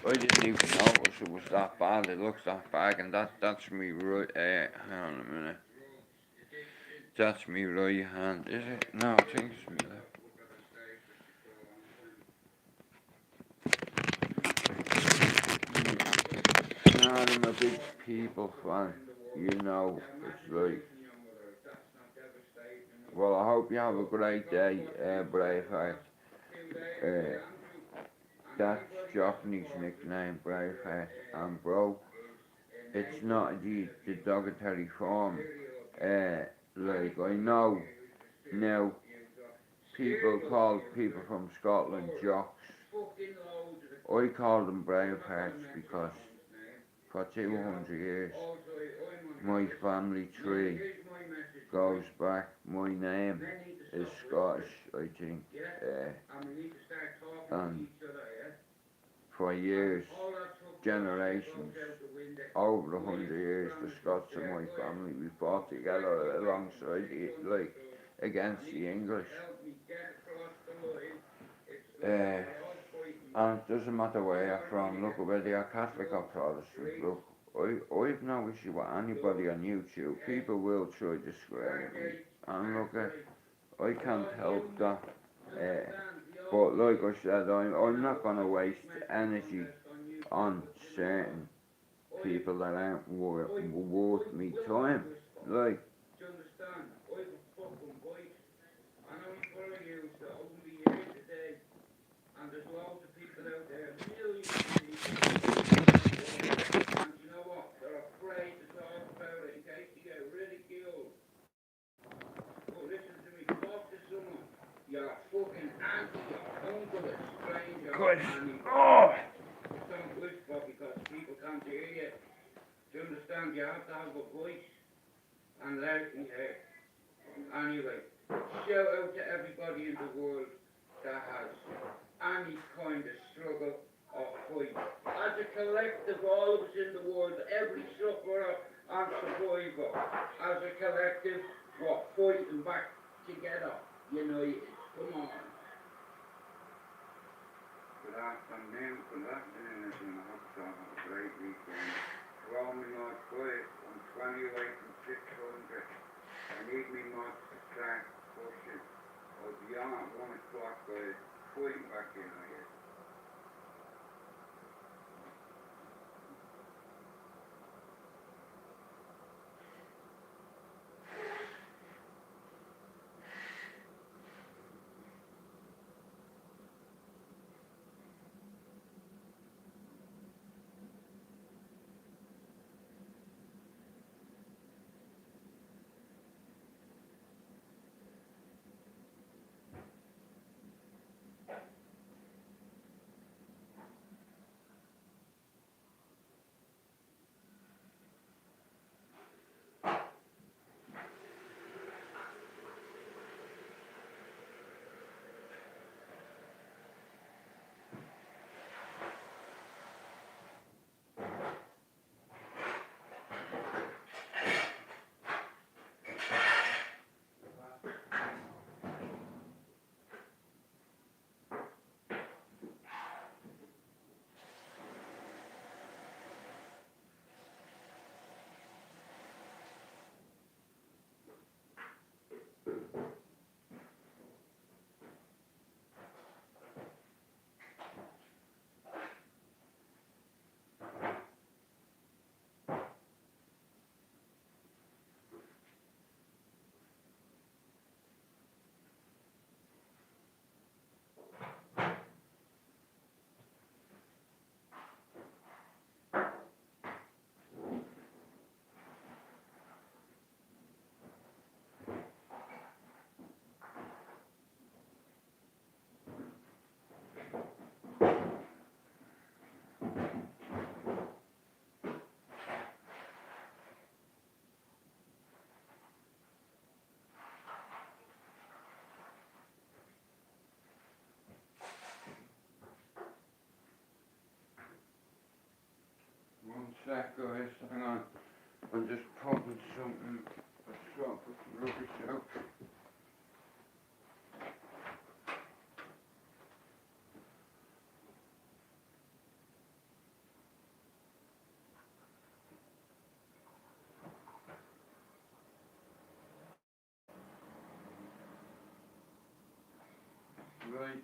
I didn't even notice it was that bad, it looks that bad, and that's me right, hang on a minute, that's me right hand, is it? No, I think it's me left. I'm a big people fan, you know, it's like, well, I hope you have a great day, Braveheart. That's Jockney's nickname, Braveheart, and bro, it's not the derogatory form, like, I know, now, people call people from Scotland jocks, I call them Bravehearts because for 200 years, my family tree goes back, my name is Scottish, I think, and for years, generations, over 100 years, the Scots in my family, we fought together alongside, like, against the English. And it doesn't matter where you're from, look, whether you're Catholic or Protestant, look, I've no issue with anybody on YouTube. People will try to swear at me, and look, I can't help that. But like I said, I'm not going to waste energy on certain people that aren't worth me time. Like, and there's loads of people out there, millions of people, and you know what, they're afraid to talk about it in case they get ridiculed. But listen to me, talk to someone, you're fucking auntie, your uncle, a stranger, and just don't whisper because people can't hear you. Do you understand? You have to have a voice and loud and heard. Anyway, shout out to everybody in the world that has any kind of struggle or fight. As a collective, all of us in the world, every sufferer and survivor, as a collective, we're fighting back together, united. Come on. Good afternoon, everyone. I hope you have a great weekend. To all my Lord, I'm valuation 600. I need me mods to start pushing. I'll be on at 1 o'clock, but putting back in here. One sec, guys, hang on. I'm just popping something. Let's go and put the rubbish out. Right.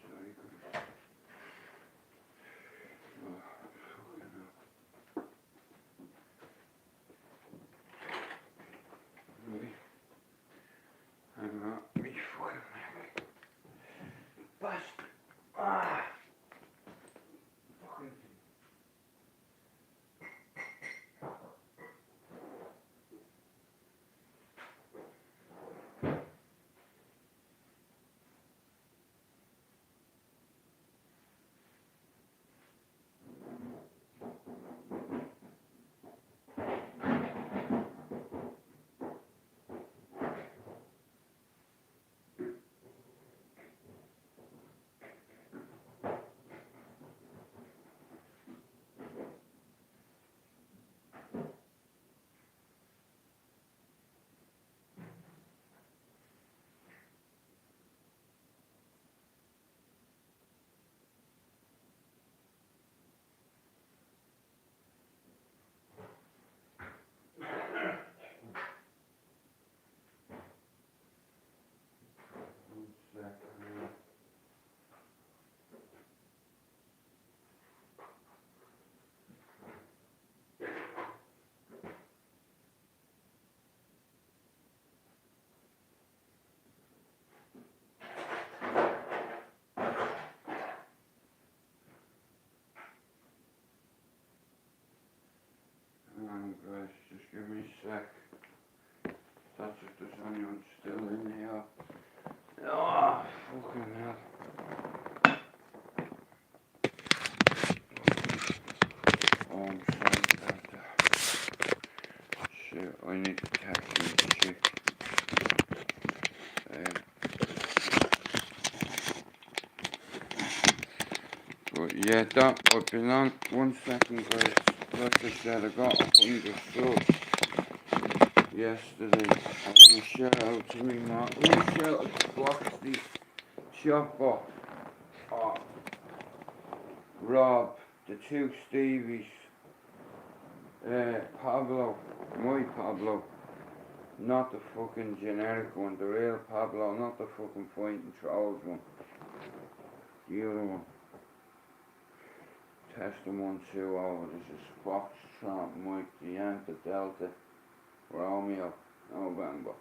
Sorry, guys. Oh, fucking hell. Right. Hang on. Me fucking neck. Bastard. Ah. Fucking. One sec, hang on. Hang on, guys, just give me a sec. That's if there's anyone still in here. Oh, fucking hell. Oh, I'm sorry about that. Shit, I need to text this chick. But yeah, that I've been on. 1 second, guys. Like I said, I got 100 subs yesterday. I want to shout out to me, man. I want to shout out to Boxty, Chopper, Rob, the two Stevies, Pablo, my Pablo, not the fucking generic one, the real Pablo, not the fucking fighting trolls one, the other one. Testing 1, 2, over, this is Foxtrot Mike, the Yankee Delta, Romeo, November.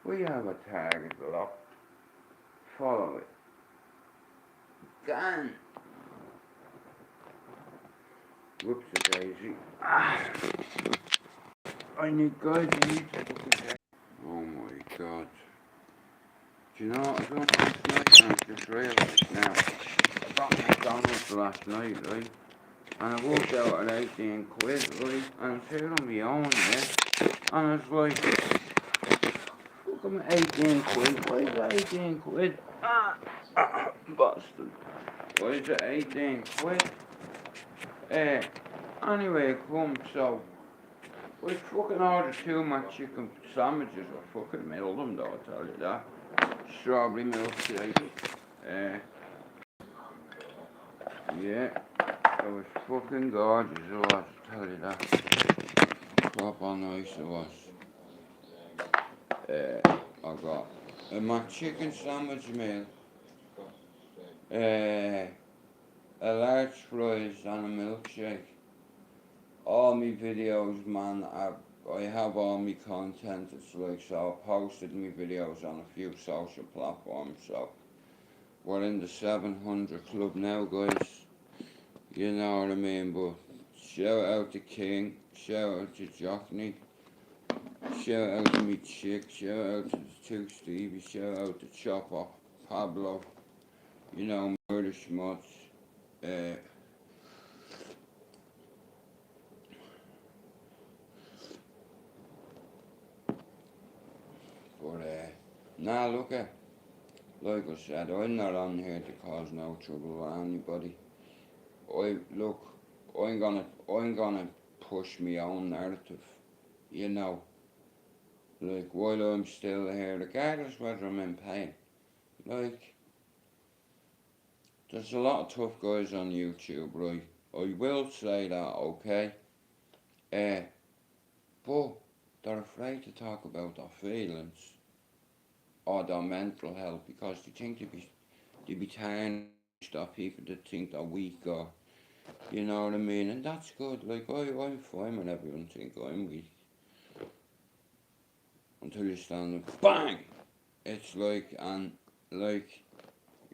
We have a target locked. Follow it. Gone. Whoops a daisy. I need guys, I need to fucking check. Oh my god. Do you know what I got last night? And I just realised now. I got McDonald's last night, right? And I walked out at 18 quid, right? And it's here on my own, yeah? And it's like, fucking 18 quid, why is it 18 quid? Bastard. Why is it 18 quid? Anyway, it comes, so we fucking ordered 2 McChicken sandwiches. I fucking milled them though, I tell you that. Strawberry milkshake. Yeah, it was fucking gorgeous, it was, I tell you that. Proper nice it was. I got a McChicken sandwich meal, a large fries and a milkshake. All my videos, man, I have all my content, it's like, so I posted my videos on a few social platforms, so we're in the 700 club now, guys, you know what I mean, but shout out to King, shout out to Jockney, shout out to me chick, shout out to the 2 Stevie, shout out to Chopper, Pablo, you know, Murder Schmutz, but nah, look at, like I said, I'm not on here to cause no trouble with anybody. I'm gonna push my own narrative, you know. Like, while I'm still here, regardless whether I'm in pain. Like, there's a lot of tough guys on YouTube, right? I will say that, okay? But they're afraid to talk about their feelings or their mental health because they think they be tarnished, or people that think they're weak, or, you know what I mean? And that's good. Like, I'm fine when everyone think I'm weak. Until you stand up, bang! It's like, and like,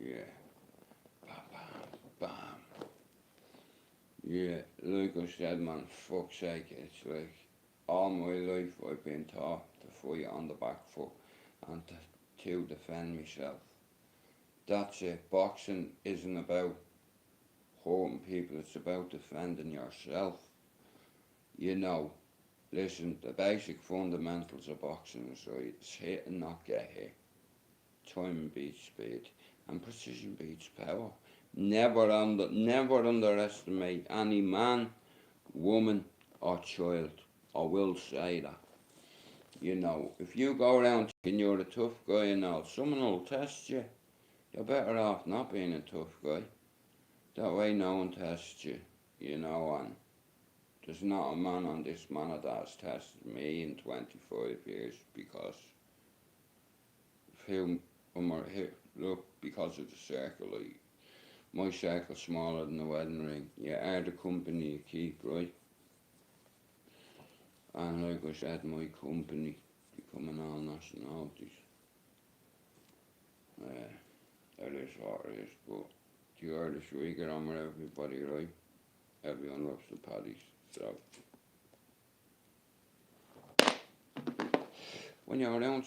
yeah, bam, bam, bam. Yeah, like I said, man, fuck's sake, it's like, all my life I've been taught to fight on the back foot and to defend myself. That's it. Boxing isn't about hurting people, it's about defending yourself. You know, listen, the basic fundamentals of boxing is right, it's hit and not get hit. Time beats speed, and precision beats power. Never underestimate any man, woman, or child. I will say that. You know, if you go around thinking you're a tough guy and all, someone will test you. You're better off not being a tough guy. That way no one tests you, you know, and there's not a man on this planet that has tested me in 25 years because of who look, because of the circle, like, my circle's smaller than the wedding ring. You are the company you keep, right? And like I said, my company becoming all nationalities. That is what it is, but the Irish, we get on with everybody, right? Everyone loves the paddies, so. When you're around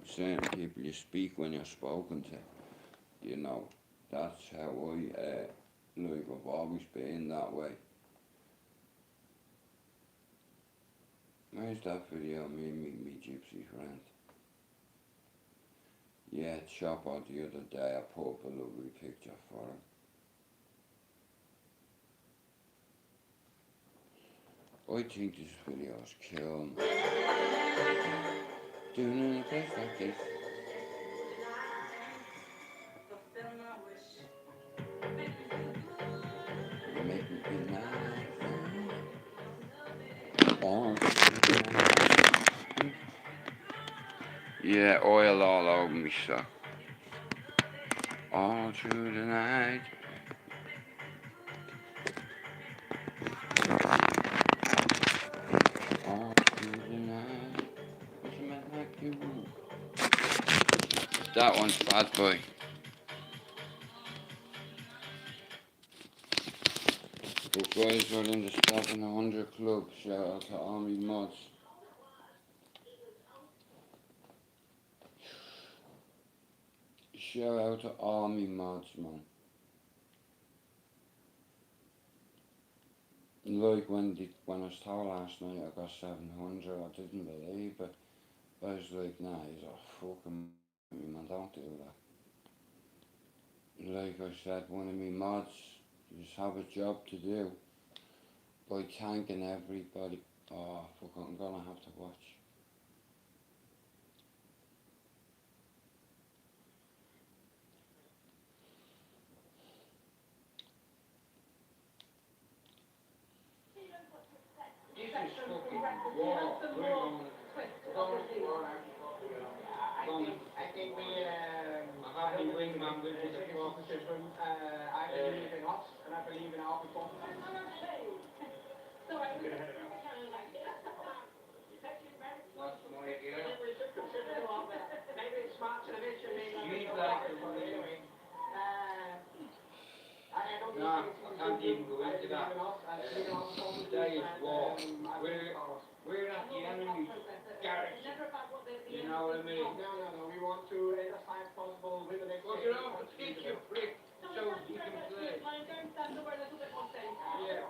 certain people, you speak when you're spoken to, you know. That's how like, I've always been that way. Where's that video of me gypsy friend? Yeah, Chopper the other day, I put up a lovely picture for him. I think this video is cool. Doing it in a place like this. Make me all yeah, oil all over me, so all through the night. All through the night. What's the matter like you? That one's Bad Boy. But guys, we're in the 700 club. Shout out to all me mods. Shout out to all me mods, man. Like when I was told last night I got 700, I didn't believe it. I was like, nah, he's a fucking man, don't do that. Like I said, one of me mods just have a job to do by thanking everybody. Oh, fuck, I'm gonna have to watch. This is fucking war. I think we have been doing man with the focus system. I believe in us and I believe in our people. That's my idea. Maybe it's smart television, maybe You'd like to anyway. I don't No, I can't even go into that. Today is war. We're at the enemy's garage. You know what I mean? No, we want to, as high as possible, win the next Well, game. you know, teach your prick so you can play. Yeah,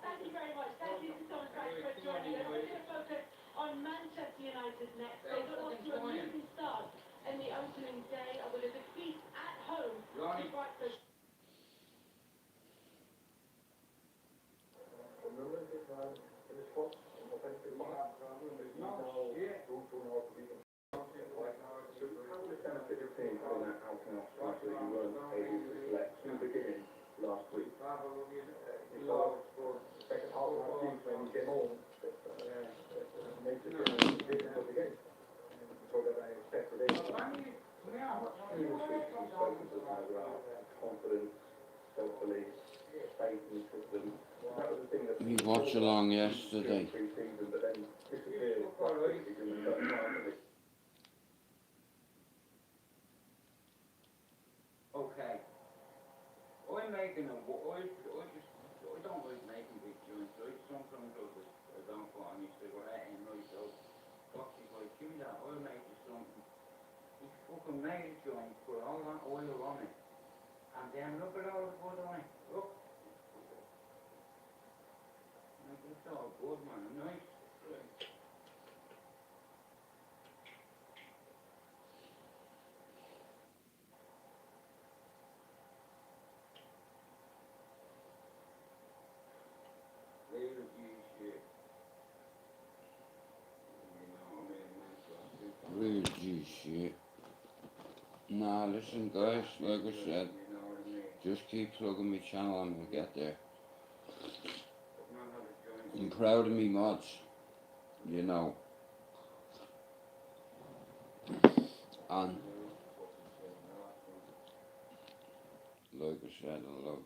Thank you very much. Thank you so much for joining us. We're going to focus on Manchester United next. They got off to a losing start in the opening day with a defeat at home. Ronnie. Last week. Second half of the season when he came home, makes it difficult again. So that I expect today. Confidence, self-belief, faith in the system. That was the thing that We watched along yesterday. pre-season, but then disappeared quite quickly during that time. Okay. I'm making a, I don't like making big joints, right? Sometimes I don't put on my cigarette in, right? So, Foxy's like, give me that, I'll make you something. He fucking made a joint, put all that oil on it, and then look at all the good on it. Look. Like, it's all good, man, nice. Right. Real G shit. Nah, listen guys, like I said, just keep plugging me channel and we'll get there. I'm proud of me mods, you know. And like I said, I love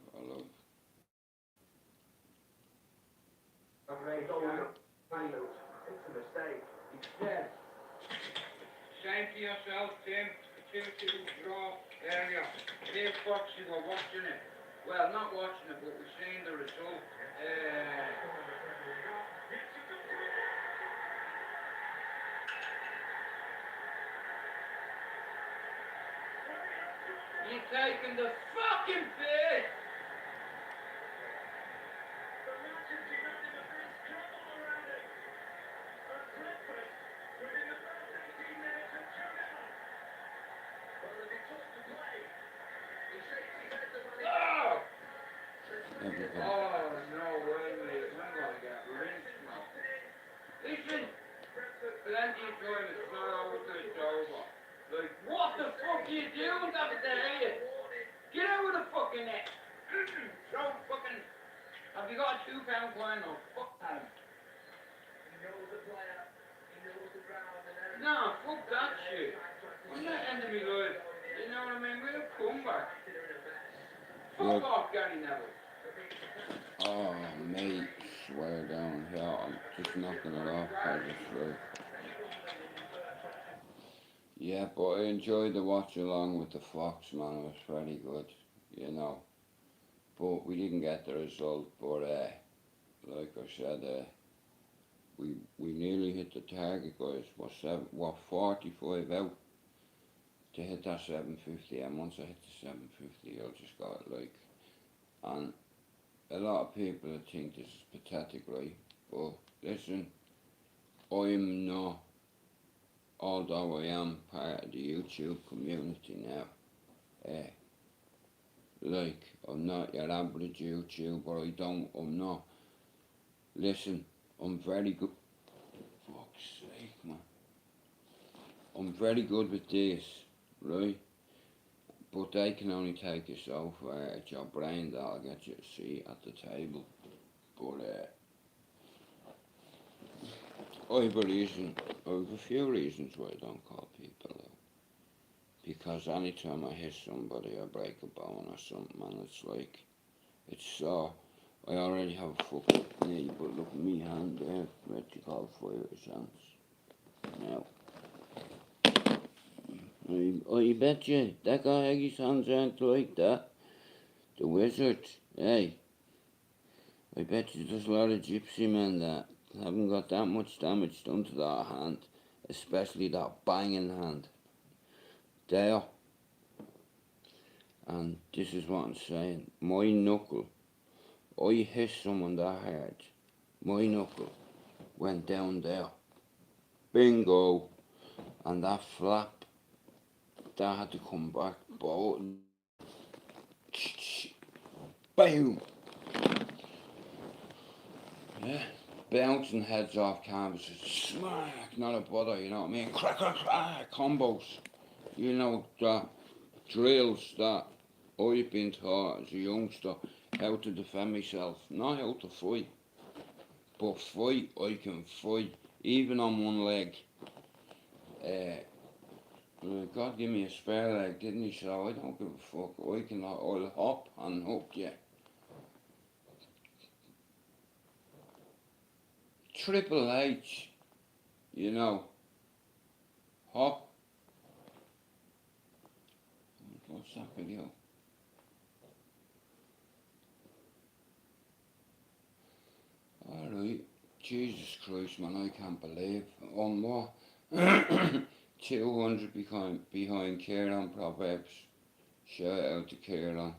It's a mistake. Yeah. Same to yourself, Tim. 2-2 draw earlier. Dave Foxy were watching it. Well, not watching it, but we've seen the result. You're taking the fucking piss! everybody. Oh, no way, mate. I'm gonna get rinsed, man. Listen, plenty of time, it's not over till it's over. Like, what the fuck are you doing over there? Get out of the fucking net. Throw £2 coin, no, fuck that. No, fuck that shit. I'm not ending me life. You know what I mean? We'll come back. Look. Fuck off, Gary Neville. Oh, mate, swear down here. I'm just knocking it off by the throat. Yeah, but I enjoyed the watch along with the Fox, man. It was very good, you know. But we didn't get the result. But like I said, we nearly hit the target, guys. What 45 out to hit that 750. And once I hit the 750, I just got it like. And a lot of people think this is pathetic, right? But listen, I'm not, although I am part of the YouTube community now, like, I'm not your average YouTuber, I'm not. Listen, I'm very good, fuck's sake, man. I'm very good with this, right? But they can only take you so far. It's your brain that'll get you a seat at the table. But I have a few reasons why I don't call people out. Because anytime I hit somebody, I break a bone or something, and it's like, it's so. I already have a fucking knee, but look at me hand there, what you call fire chance. Now. I bet you that guy had his hands aren't like that. The wizard, hey. I bet you there's a lot of gypsy men that haven't got that much damage done to their hand, especially that banging hand. There. And this is what I'm saying. My knuckle, I hit someone that hard. My knuckle went down there. Bingo. And that flap, that had to come back. Boom. Boom. Yeah. Bouncing heads off canvases. Smack. Not a bother, you know what I mean? Crack, crack, crack. Combos. You know, that drills that I've been taught as a youngster how to defend myself. Not how to fight. But fight, I can fight. Even on one leg. God gave me a spare leg, didn't he? So I don't give a fuck. I'll hop and hook you. Triple H, you know. Hop. What's that video? Alright. Jesus Christ, man, I can't believe. On what? 200 behind Kieran Proverbs. Shout out to Kieran.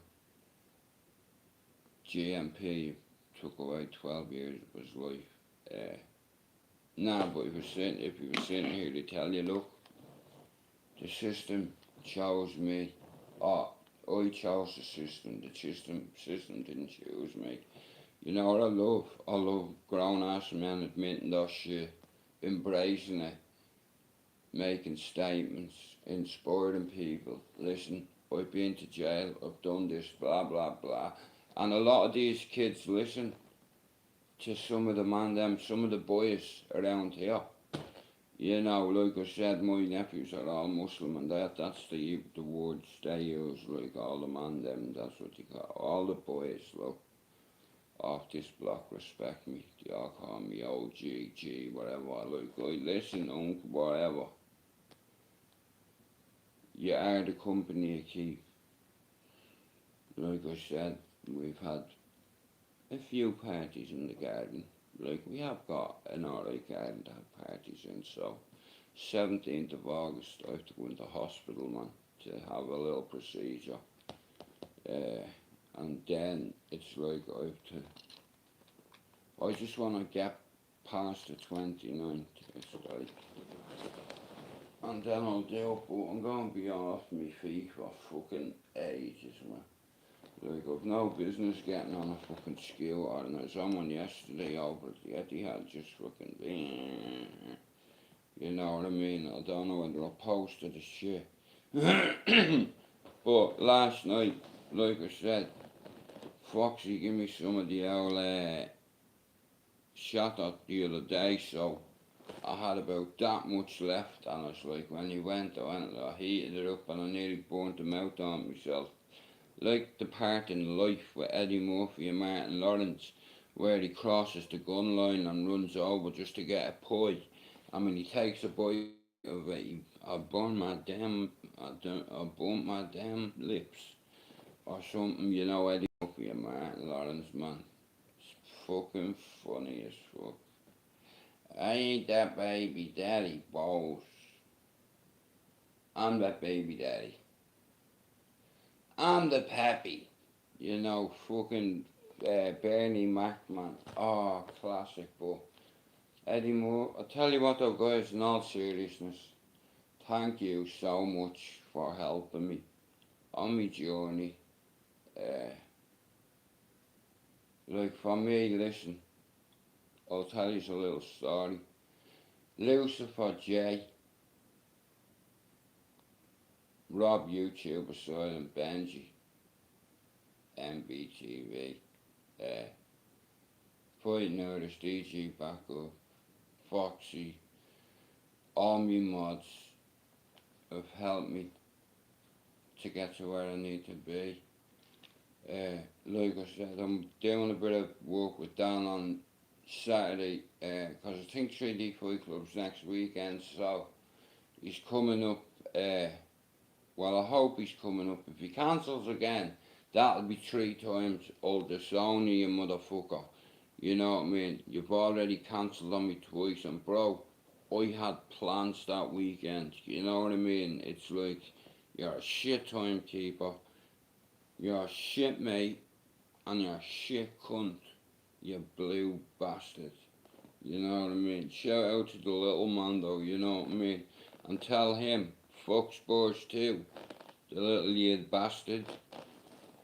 GMP took away 12 years of his life. Nah, but if he was sitting here to tell you, look, the system chose me. Oh, I chose the system. The system didn't choose me. You know what I love grown ass men admitting that shit, embracing it, making statements, inspiring people. Listen, I've been to jail, I've done this, blah blah blah. And a lot of these kids listen to some of the boys around here. You know, like I said, my nephews are all Muslim, and that's the words they use, like all the that's what they call all the boys, look. Off this block respect me, they all call me OGG, whatever, like, I listen, uncle, whatever. You are the company you keep. Like I said, we've had a few parties in the garden. Like, we have got an alright garden to have parties in, so 17th of August I have to go into hospital, man, to have a little procedure. And then it's like I just want to get past the 29th, it's like, and then I'll do it, but I'm going to be off my feet for fucking ages, man. Like, I've no business getting on a fucking scooter, and there's someone yesterday over at the Etihad just fucking, you know what I mean? I don't know whether I posted the shit. But last night, like I said, Foxy give me some of the old shot at the other day, so I had about that much left, and it's like when he went, I heated it up and I nearly burnt the mouth on myself. Like the part in Life with Eddie Murphy and Martin Lawrence, where he crosses the gun line and runs over just to get a pie. I mean, he takes a bite of it, I burnt my damn lips, or something, you know, Eddie Murphy and Martin Lawrence, man. It's fucking funny as fuck. I ain't that baby daddy, boss. I'm that baby daddy. I'm the pappy. You know, fucking Bernie Mac, man. Oh, classic, but Eddie Moore. I tell you what though, guys, in all seriousness, thank you so much for helping me on my journey. Like for me, listen, I'll tell you a little story. Lucifer J, Rob YouTuber, Silent Benji, MBTV, Fighting Notice, DG Backup, Foxy, all me mods have helped me to get to where I need to be. Like I said, I'm doing a bit of work with Dan on Saturday, because I think 3D Fight Club's next weekend, so he's coming up, well I hope he's coming up. If he cancels again, that'll be 3 times older Sony, you motherfucker. You know what I mean? You've already cancelled on me twice, and bro, I had plans that weekend, you know what I mean? It's like, you're a shit timekeeper, you're a shit mate, and you're a shit cunt, you blue bastard. You know what I mean? Shout out to the little man though, you know what I mean? And tell him, fuck Spurs too, the little yid bastard.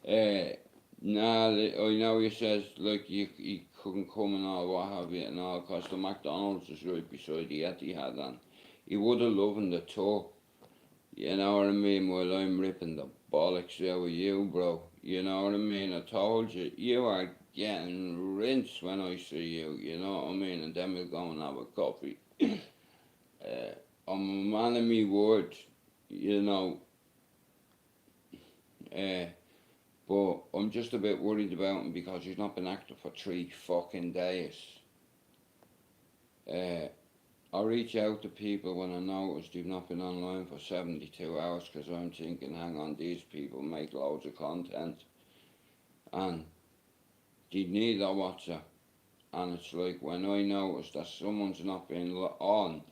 Nah, I know he says, like, he couldn't come and all, what have you, and all, cause the McDonald's is right beside the Etihad, and he would have loved the tour. You know what I mean? While I'm ripping the bollocks out of you, bro. You know what I mean? I told you, you are getting rinsed when I see you, you know what I mean? And then we'll go and have a coffee. I'm a man of me word, you know. But I'm just a bit worried about him because he's not been active for 3 fucking days. I reach out to people when I notice they've not been online for 72 hours, because I'm thinking, hang on, these people make loads of content and they need a WhatsApp. And it's like, when I notice that someone's not been on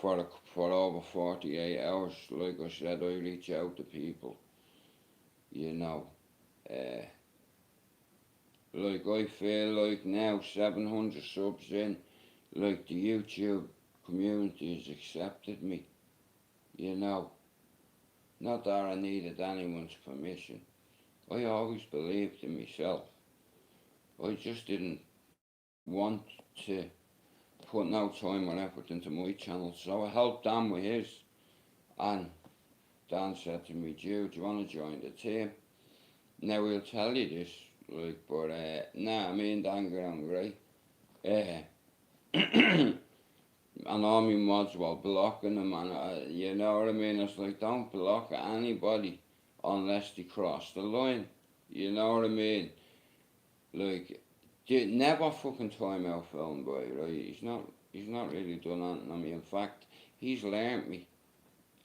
for over 48 hours, like I said, I reach out to people, you know. Like I feel like now 700 subs in, like the YouTube community has accepted me, you know. Not that I needed anyone's permission. I always believed in myself. I just didn't want to put no time or effort into my channel, so I helped Dan with his, and Dan said to me, Jude, do you want to join the team? Now he'll tell you this, like, but nah, me and Dan get on great. And all my mods were blocking them, and you know what I mean? It's like, don't block anybody unless they cross the line. You know what I mean? Like, never fucking time out film boy, right? He's not really done anything on me. In fact, he's learnt me.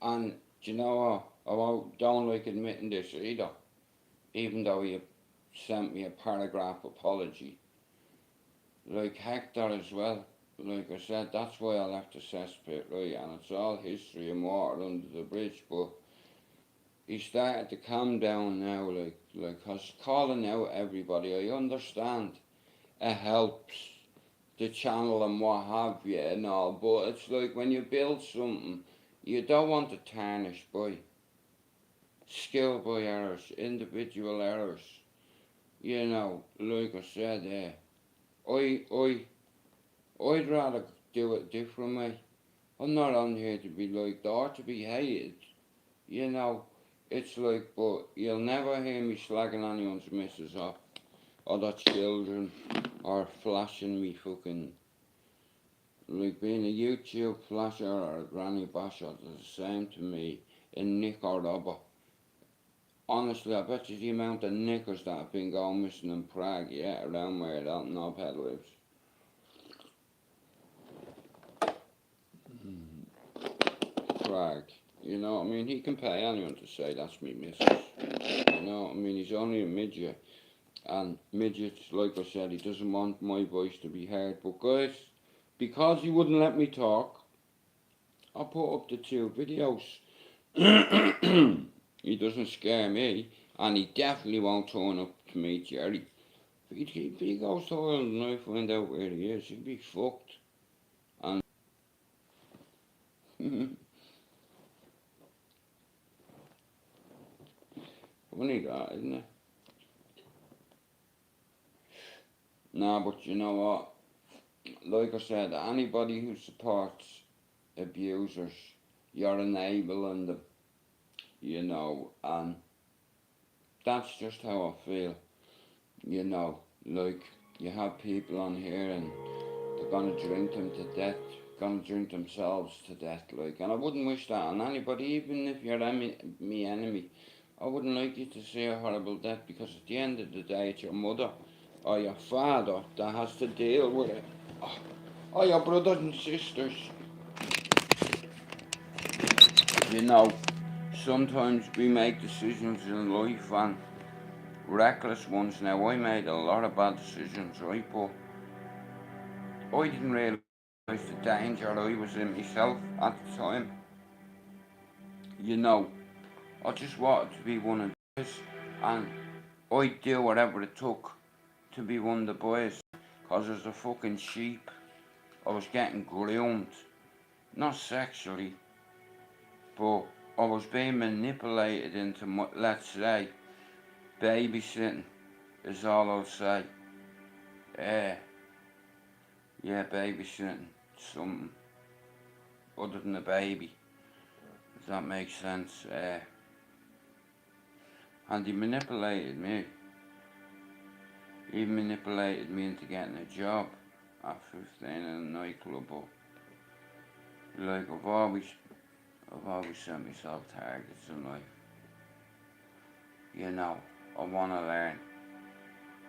And do you know what? I don't like admitting this either. Even though he sent me a paragraph apology. Like Hector as well. Like I said, that's why I left the cesspit, right? And it's all history and water under the bridge. But he started to calm down now, like, cause calling out everybody, I understand. It helps the channel and what have you and all, but it's like when you build something, you don't want to tarnish by skill by errors, individual errors. You know, like I said, I'd rather do it different way. I'm not on here to be liked or to be hated. You know, it's like, but you'll never hear me slagging anyone's missus off. other children or flashing me fucking, like being a YouTube flasher or a granny basher, they're the same to me in nick or robber. Honestly, I bet you the amount of knickers that have been going missing in Prague, yeah, around where that knobhead lives. Prague, you know what I mean? He can pay anyone to say that's me missus. You know what I mean? He's only a midget. And midgets, like I said, he doesn't want my voice to be heard. But guys, because he wouldn't let me talk, I put up the 2 videos. He doesn't scare me, and he definitely won't turn up to meet Jerry. If he goes to Ireland and I find out where he is, he'll be fucked. And funny that, isn't it? Nah, but you know what? Like I said, anybody who supports abusers, you're enabling them, you know, and that's just how I feel, you know, like, you have people on here and they're gonna drink them to death, gonna drink themselves to death, like, and I wouldn't wish that on anybody, even if you're me enemy. I wouldn't like you to see a horrible death, because at the end of the day, it's your mother or your father that has to deal with it. Or your brothers and sisters. You know, sometimes we make decisions in life, and reckless ones. Now, I made a lot of bad decisions, right, but I didn't realise the danger I was in myself at the time. You know, I just wanted to be one of these, and I'd do whatever it took to be one of the boys, because as a fucking sheep, I was getting groomed, not sexually, but I was being manipulated into, let's say, babysitting is all I'll say. Yeah, babysitting, something other than a baby, if that makes sense. And he manipulated me. He manipulated me into getting a job at 15 in a nightclub. But like, I've always set myself targets in life. You know, I want to learn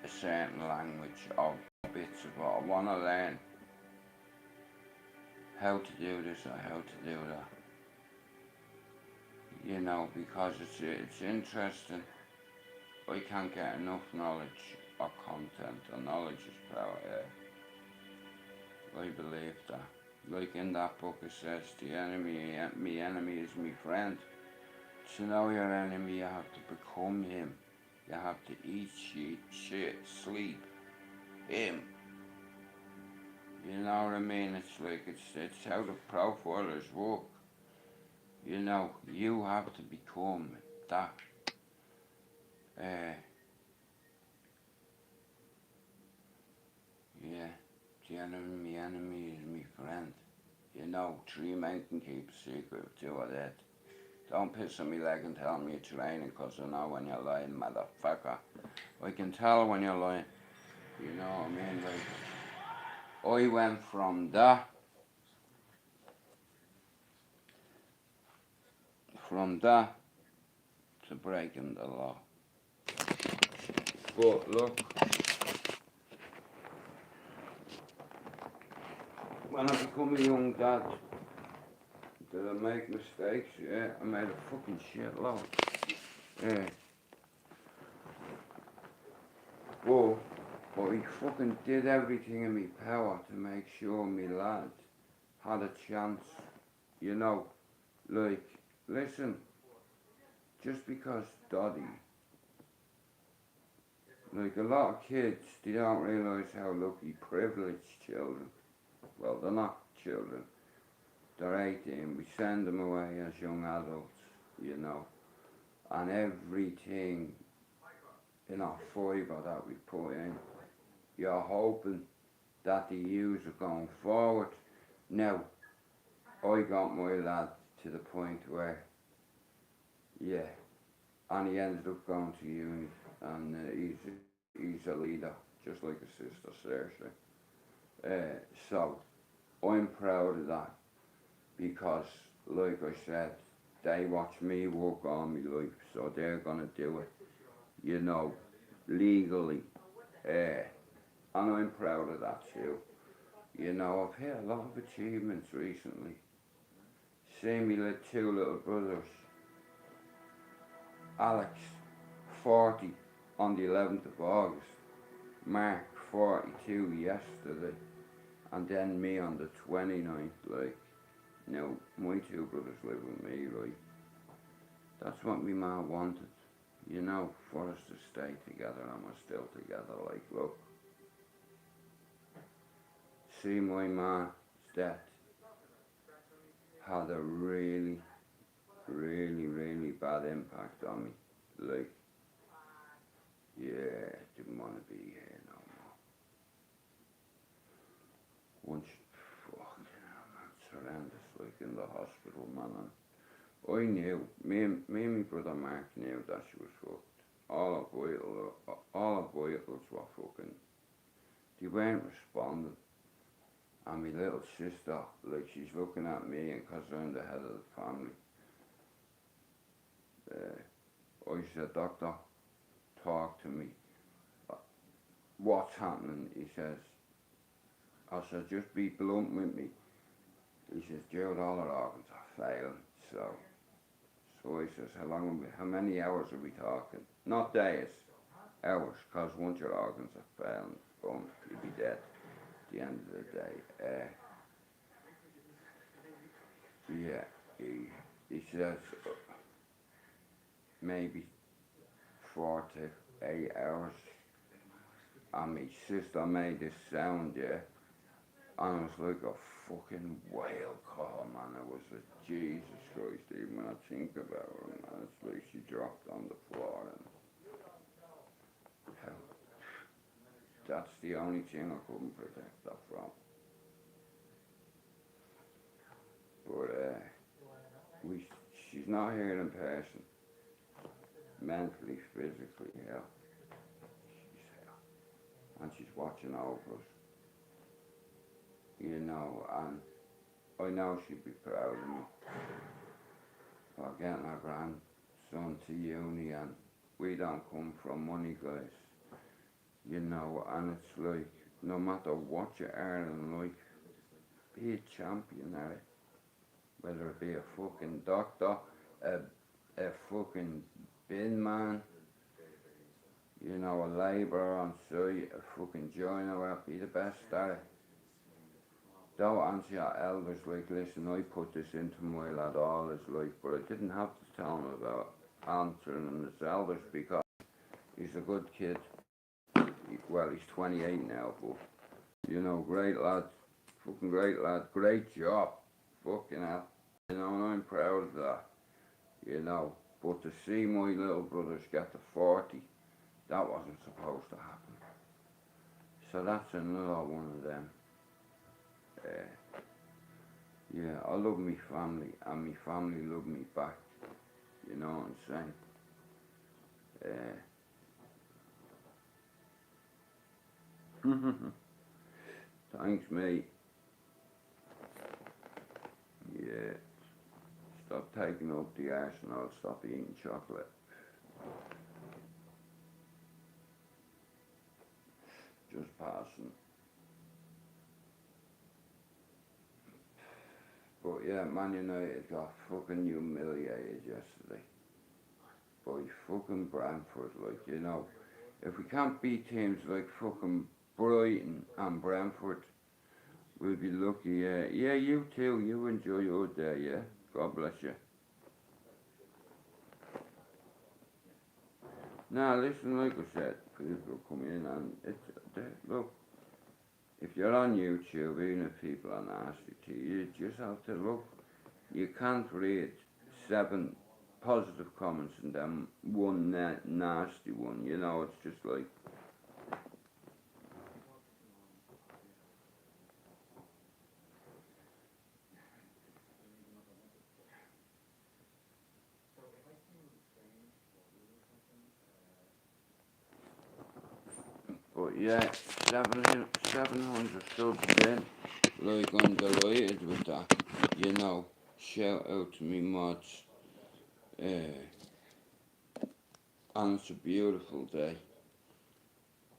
a certain language or bits of it. I want to learn how to do this or how to do that. You know, because it's interesting. I can't get enough knowledge or content, and knowledge is power. I believe that. Like in that book it says, the enemy, me enemy is my friend. To know your enemy, you have to become him. You have to eat, shit, sleep him. You know what I mean? It's like, it's how the profilers work. You know, you have to become that. Yeah, the enemy is my friend. You know, 3 men can keep a secret if 2 are dead. Don't piss on me leg and tell me you're training, cause I know when you're lying, motherfucker. I can tell when you're lying. You know what I mean? Like, I went from that to breaking the law. But look, when I become a young dad, did I make mistakes? Yeah, I made a fucking shitload. Yeah. But I fucking did everything in my power to make sure my lad had a chance. You know, like, listen, just because Doddy, like a lot of kids, they don't realise how lucky privileged children, well, they're not children, they're 18, we send them away as young adults, you know, and everything in our fibre that we put in, you're hoping that the youth are going forward. Now, I got my lad to the point where, yeah, and he ended up going to uni, and he's he's a leader, just like his sister Saoirse. So I'm proud of that because, like I said, they watch me work all my life, so they're gonna do it, you know, legally. And I'm proud of that too. You know, I've had a lot of achievements recently. See me two little brothers, Alex, 40 on the 11th of August, Mark, 42 yesterday, and then me on the 29th, like, you know, my two brothers live with me, right? That's what my ma wanted, you know, for us to stay together, and we're still together, like, look. See, my ma's death had a really, really bad impact on me. Like, yeah, didn't want to be here no more. Once, fucking hell, man, it's horrendous, like in the hospital, man. And I knew, me and my brother Mark knew that she was fucked. All her vitals were fucking, they weren't responding. And my little sister, like, she's looking at me, and because I'm the head of the family, I said, doctor, talk to me. What's happening? He says, I said, just be blunt with me. He says, Gerald, all our organs are failing. So he says, how many hours are we talking? Not days, hours, because once your organs are failing, boom, you'll be dead at the end of the day. Yeah, he says, maybe 4 to 8 hours. And my sister made this sound, yeah, and it was like a fucking whale call, man. It was a Jesus Christ, even when I think about it, man. It's like she dropped on the floor, and hell, that's the only thing I couldn't protect her from. But she's not here in person, mentally, physically, hell. And she's watching over us, you know, and I know she'd be proud of me for getting her grandson to uni, and we don't come from money, guys, you know, and it's like, no matter what you are in life, be a champion at it, whether it be a fucking doctor, a fucking bin man, you know, a labourer on site, a fucking joiner, be the best at it. Don't answer your elders like, listen, I put this into my lad all his life, but I didn't have to tell him about answering him his elders because he's a good kid. Well, he's 28 now, but, you know, great lad, fucking great lad, great job, fucking hell. You know, and I'm proud of that, you know, but to see my little brothers get to 40, that wasn't supposed to happen. So that's another one of them. Yeah, I love my family, and my family love me back. You know what I'm saying? Thanks, mate. Yeah. Stop taking up the arse and I'll stop eating chocolate. Just passing. But yeah, Man United got fucking humiliated yesterday by fucking Brentford, like, you know. If we can't beat teams like fucking Brighton and Brentford, we'll be lucky, yeah. Yeah, you too, you enjoy your day, yeah. God bless you. Now listen, like I said, people come in and look, if you're on YouTube, even if people are nasty to you, you just have to look. You can't read 7 positive comments and then one nasty one, you know, it's just like, yeah, 700 subs then. Like, I'm delighted with that. You know, shout out to me mods. And it's a beautiful day.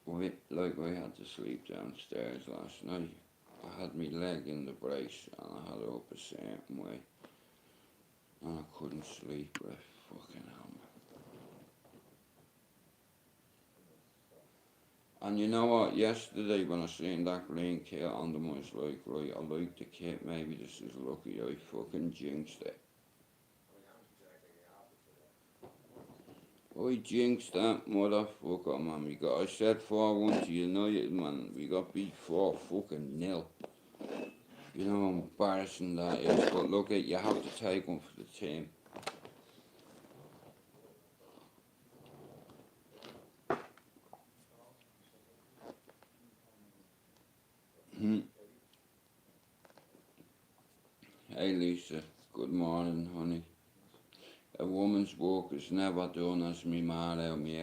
Like, I had to sleep downstairs last night. I had my leg in the brace and I had it up a certain way. And I couldn't sleep, right? Fucking hell, man. And you know what? Yesterday when I seen that green kit on them, I was like, right, I like the kit. Maybe this is lucky. I fucking jinxed it. I jinxed that motherfucker, man. I said 4-1 to United, man. We got beat 4-0. You know how embarrassing that is. But look, you have to take one for the team. Hey Lisa, good morning, honey. A woman's work is never done, as me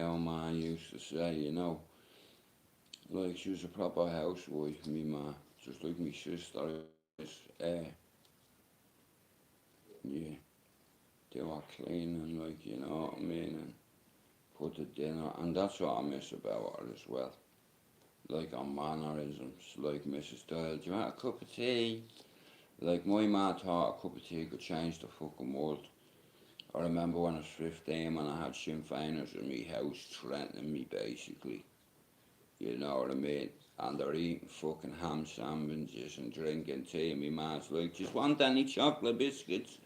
old man used to say, you know. Like, she was a proper housewife, me ma, just like me sister is. Yeah, they were cleaning, like, you know what I mean, and put the dinner, and that's what I miss about her as well. Like, her mannerisms, like Mrs. Doyle, do you want a cup of tea? Like, my ma thought a cup of tea could change the fucking world. I remember when I was 15 and I had Sinn Féiners in my house threatening me, basically. You know what I mean? And they're eating fucking ham sandwiches and drinking tea, and my ma's like, just want any chocolate biscuits?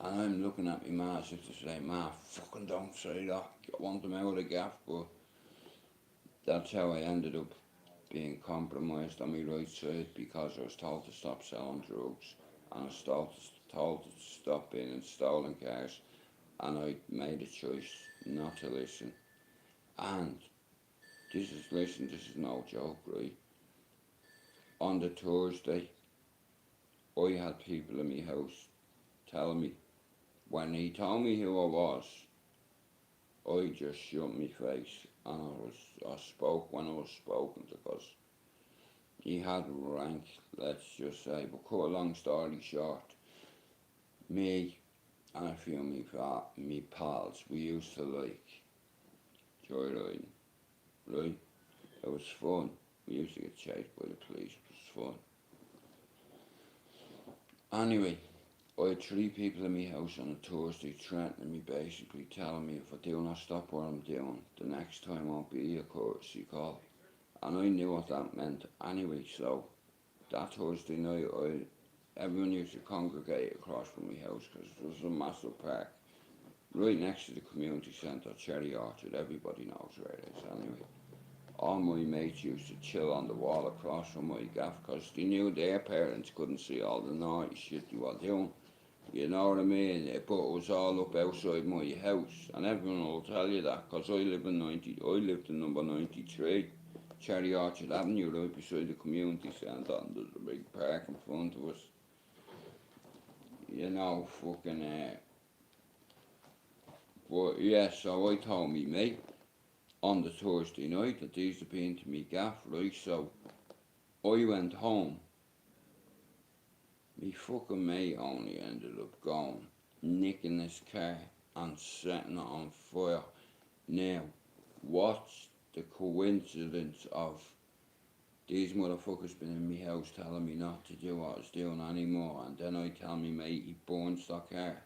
And I'm looking at my ma as if to say, Ma, fucking don't say that. I want them out of the gaff, but that's how I ended up being compromised on my right side, because I was told to stop selling drugs and I was told to stop being in stolen cars, and I made a choice not to listen. And this is no joke, right? On the Thursday, I had people in my house telling me, when he told me who I was, I just shut my face, and I spoke when I was spoken to, because he had rank, let's just say. But cut a long story short, me and a few of me pals, we used to like joyriding, right? It was fun. We used to get chased by the police. It was fun. Anyway, I had 3 people in my house on a Thursday threatening me, basically telling me if I do not stop what I'm doing, the next time won't be a courtesy call. And I knew what that meant anyway, so that Thursday night, everyone used to congregate across from my house, because it was a massive park right next to the community centre, Cherry Orchard. Everybody knows where it is anyway. All my mates used to chill on the wall across from my gaff, because they knew their parents couldn't see all the naughty shit they were doing. You know what I mean? But it was all up outside my house, and everyone will tell you that, because I lived in number 93, Cherry Orchard Avenue, right beside the community centre, and there's a big park in front of us. You know, fucking, but yeah, so I told me mate on the Thursday night that these had been to me gaff, right? So I went home. Me fucking mate only ended up going, nicking this car and setting it on fire. Now, what's the coincidence of these motherfuckers been in me house telling me not to do what I was doing anymore, and then I tell me mate he burns the car,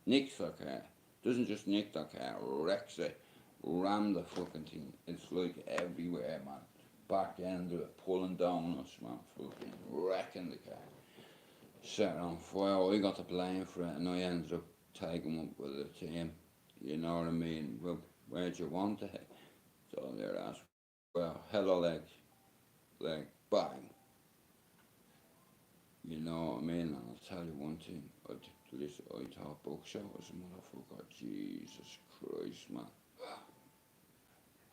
nicks the car, doesn't just nick the car, wrecks it, ram the fucking thing. It's like everywhere, man. Back end of it, pulling down us, man, fucking wrecking the car. Set it on fire. I got the blame for it, and I ended up taking up with the team. You know what I mean? Well, where'd you want it? So they're asking, well, hello leg, bang. You know what I mean? And I'll tell you one thing. I thought Buckshot was a motherfucker. Jesus Christ, man.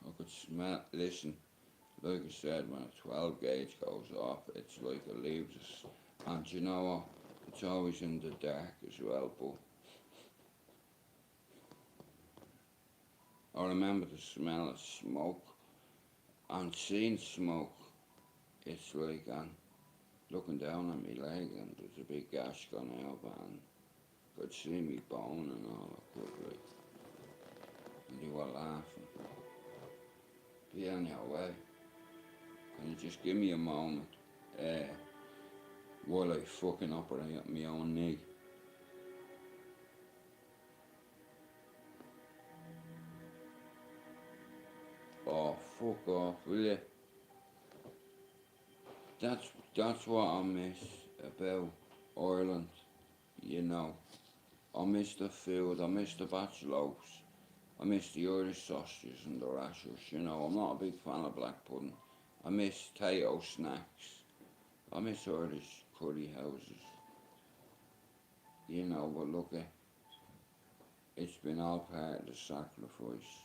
I could smell, listen, like I said, when a 12 gauge goes off, it's like it leaves us. And you know what? It's always in the dark as well, but I remember the smell of smoke and seeing smoke, it's like, and looking down at my leg, and there's a big gash gone out, and could see me bone and all, I could, like, and they were laughing. Be on your way. Can you just give me a moment, while I fucking operate my own knee? Oh, fuck off, will you? That's what I miss about Ireland, you know. I miss the food, I miss the bachelors, I miss the Irish sausages and the rashers, you know. I'm not a big fan of black pudding. I miss potato snacks. I miss Irish curry houses. You know, but look, it's been all part of the sacrifice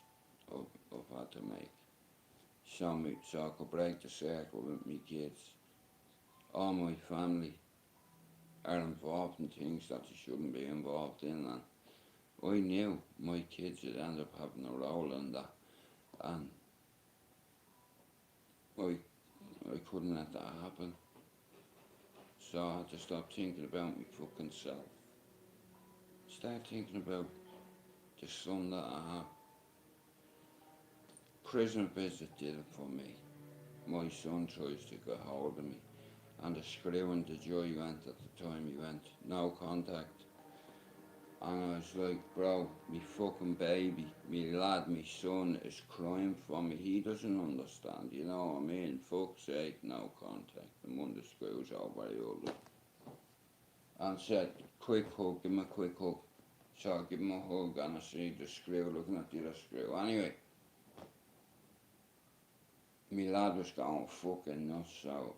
I've had to make. So I could break the circle with me kids. All my family are involved in things that they shouldn't be involved in, and I knew my kids would end up having a role in that, and I couldn't let that happen. So I had to stop thinking about me fucking self. Start thinking about the son that I have. Prison visit did it for me. My son tries to get hold of me, and the screw and the joy went at the time he went. No contact. And I was like, bro, me fucking baby, me lad, me son is crying for me. He doesn't understand, you know what I mean? Fuck's sake, no contact. And one of the screws over the other. And said, quick hug, give him a quick hug. So I give him a hug and I see the screw looking at the other screw. Anyway, me lad was going fucking nuts, so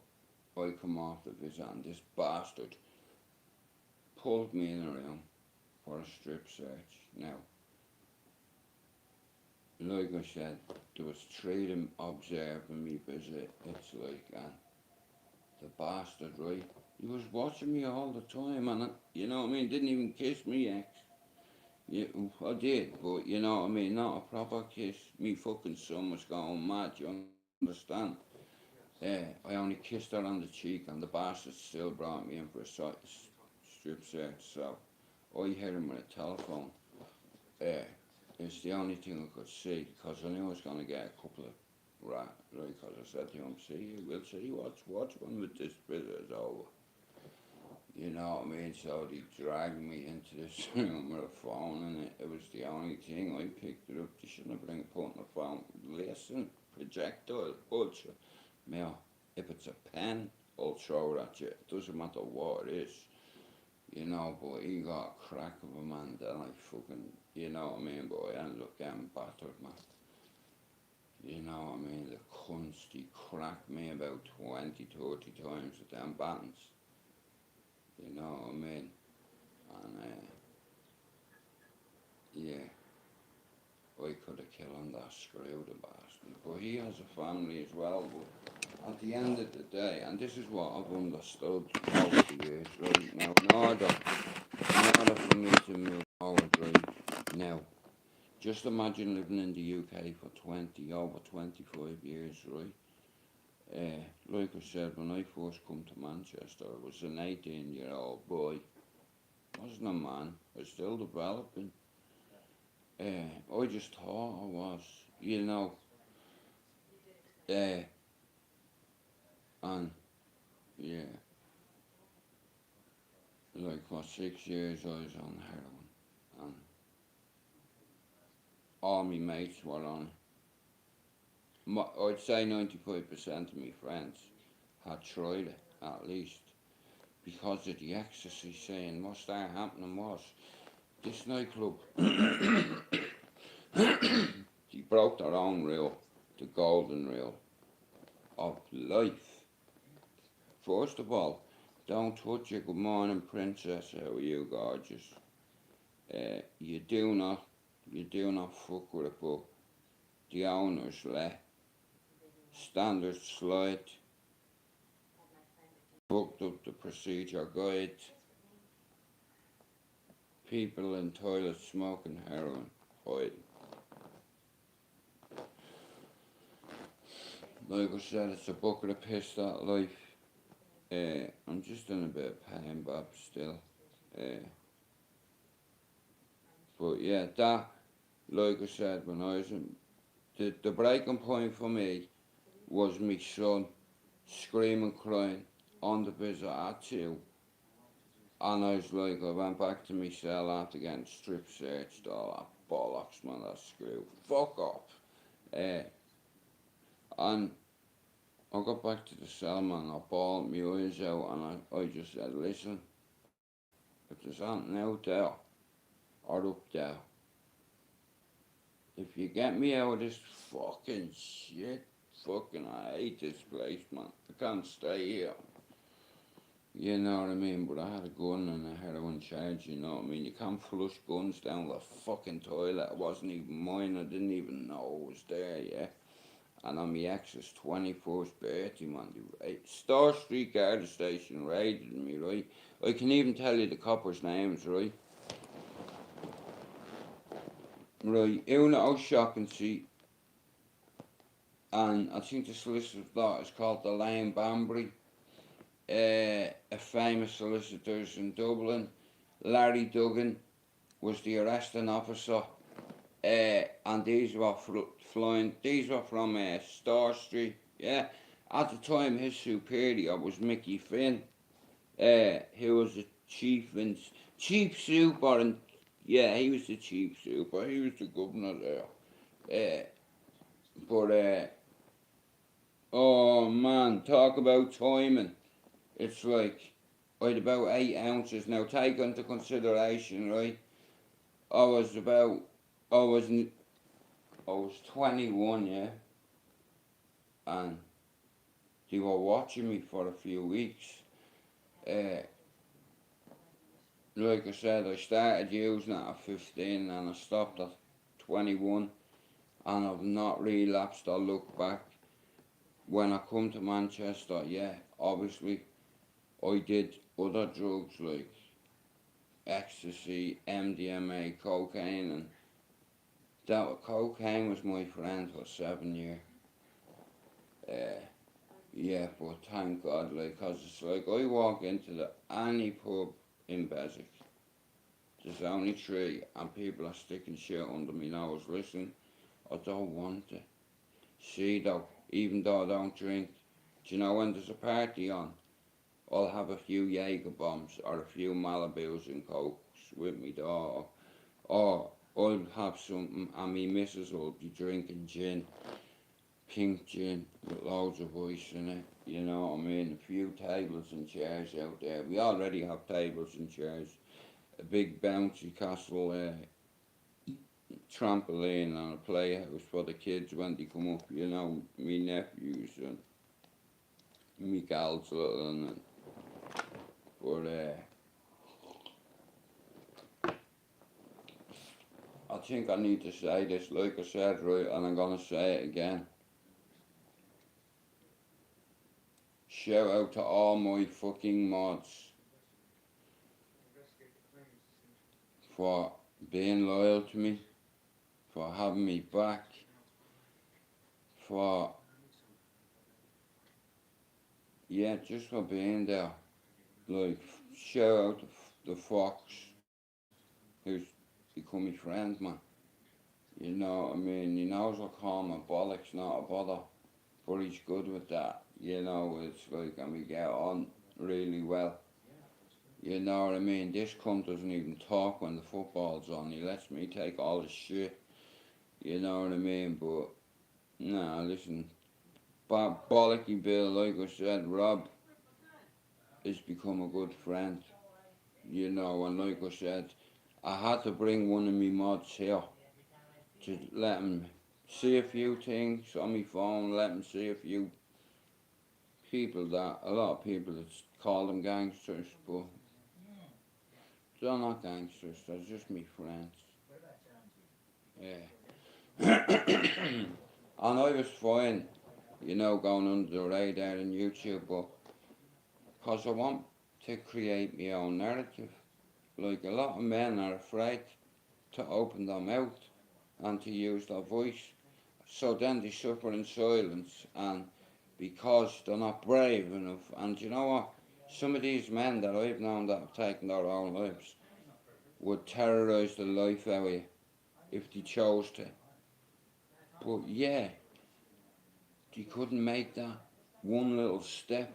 I come off the visit and this bastard pulled me in a room for a strip search. Now, like I said, there was 3 of them observing me visit. It's like, and the bastard, right, he was watching me all the time, and you know what I mean, didn't even kiss me ex. Yeah, I did, but you know what I mean, not a proper kiss. Me fucking son was going mad, you understand? I only kissed her on the cheek, and the bastard still brought me in for a strip search, so I hit him with a telephone. It's the only thing I could see, because I knew I was going to get a couple of right, because I said to him, see, we'll see what's when with this visit is over. You know what I mean? So they dragged me into this room with a phone in it. It was the only thing. I picked it up. They shouldn't have been putting the phone. Listen, projectile, ultra. Now, if it's a pen, I'll throw it at you. It doesn't matter what it is. You know, but he got a crack of a man, then I fucking, you know what I mean? But I ended up getting battered, man. You know what I mean? The cunts, he cracked me about 20, 30 times with them battens. You know what I mean? And, yeah, I could have killed him, that screw, the bastard. But he has a family as well, but at the end of the day, and this is what I've understood over the years, right now, in order for me to move forward, right now, just imagine living in the UK for over 25 years, right? Like I said, when I first come to Manchester, I was an 18-year-old boy. I wasn't a man, I was still developing. I just thought I was, you know. And, yeah, like for 6 years I was on heroin, and all my mates were on it. I'd say 95% of my friends had tried it, at least, because of the ecstasy saying what started happening was, this nightclub, they broke their own rule, the golden rule of life. First of all, don't touch your good morning princess, how are you gorgeous. You do not fuck with a book. The owners let standard slide, booked up the procedure guide, people in toilets smoking heroin, hiding. like I said, it's a bucket of piss, that life. I'm just in a bit of pain, Bob, still. But yeah, that, like I said, when I was in, the breaking point for me was my son screaming, crying on the visit at 2. And I was like, I went back to my cell after getting strip searched, all that bollocks, man, that screw. Fuck off. And I got back to the cell, man, I bawled my eyes out, and I just said, listen, if there's something out there, or up there, if you get me out of this fucking shit, fucking, I hate this place, man. I can't stay here. You know what I mean? But I had a gun and a heroin charge, you know what I mean? You can't flush guns down the fucking toilet. It wasn't even mine. I didn't even know it was there, yeah? And on my ex's 21st birthday, man, Star Street Garda Station raided me, right? I can even tell you the coppers' names, right? Right, Una O'Shaughnessy, and I think the solicitor's lot is called the Lane Banbury. A famous solicitors in Dublin. Larry Duggan was the arresting officer, and these were these were from Star Street, yeah. At the time, his superior was Mickey Finn, he was the chief super, and yeah, he was the chief super, he was the governor there. Oh man, talk about timing. It's like, I had about 8 ounces. Now take into consideration, right, I was 21, yeah, and they were watching me for a few weeks. Like I said, I started using it at 15 and I stopped at 21, and I've not relapsed or looked back. When I come to Manchester, yeah, obviously I did other drugs like ecstasy, MDMA, cocaine, and that cocaine was my friend for 7 years. Yeah, but thank God, like, 'cause it's like I walk into any pub in Beswick, there's only 3, and people are sticking shit under my nose. Listen, I don't want it. See though, even though I don't drink, do you know when there's a party on, I'll have a few Jaeger bombs or a few Malibus and Cokes with me daughter, or I'll have something and me missus will be drinking gin, pink gin with loads of ice in it, you know what I mean? A few tables and chairs out there. We already have tables and chairs. A big bouncy castle, trampoline and a playhouse for the kids when they come up, you know, me nephews and me gals little and that. But I think I need to say this, like I said, right, and I'm gonna say it again. Shout out to all my fucking mods for being loyal to me, for having me back, for, yeah, just for being there. Like, shout out to the Fox, who's become my friend, man. You know what I mean? He knows I call him a bollocks, not a bother, but he's good with that. You know, it's like, and we get on really well. You know what I mean? This cunt doesn't even talk when the football's on. He lets me take all the shit. You know what I mean? But, nah, listen. Bollocky Bill, like I said, Rob has become a good friend. You know, and like I said, I had to bring one of my mods here to let him see a few things on my phone, let him see a few people that, a lot of people that call them gangsters, but they're not gangsters, they're just me friends. Yeah. And I was fine, you know, going under the radar on YouTube, but because I want to create my own narrative. Like, a lot of men are afraid to open their mouth and to use their voice. So then they suffer in silence, and because they're not brave enough. And you know what? Some of these men that I've known that have taken their own lives would terrorise the life out of you if they chose to. But yeah, they couldn't make that one little step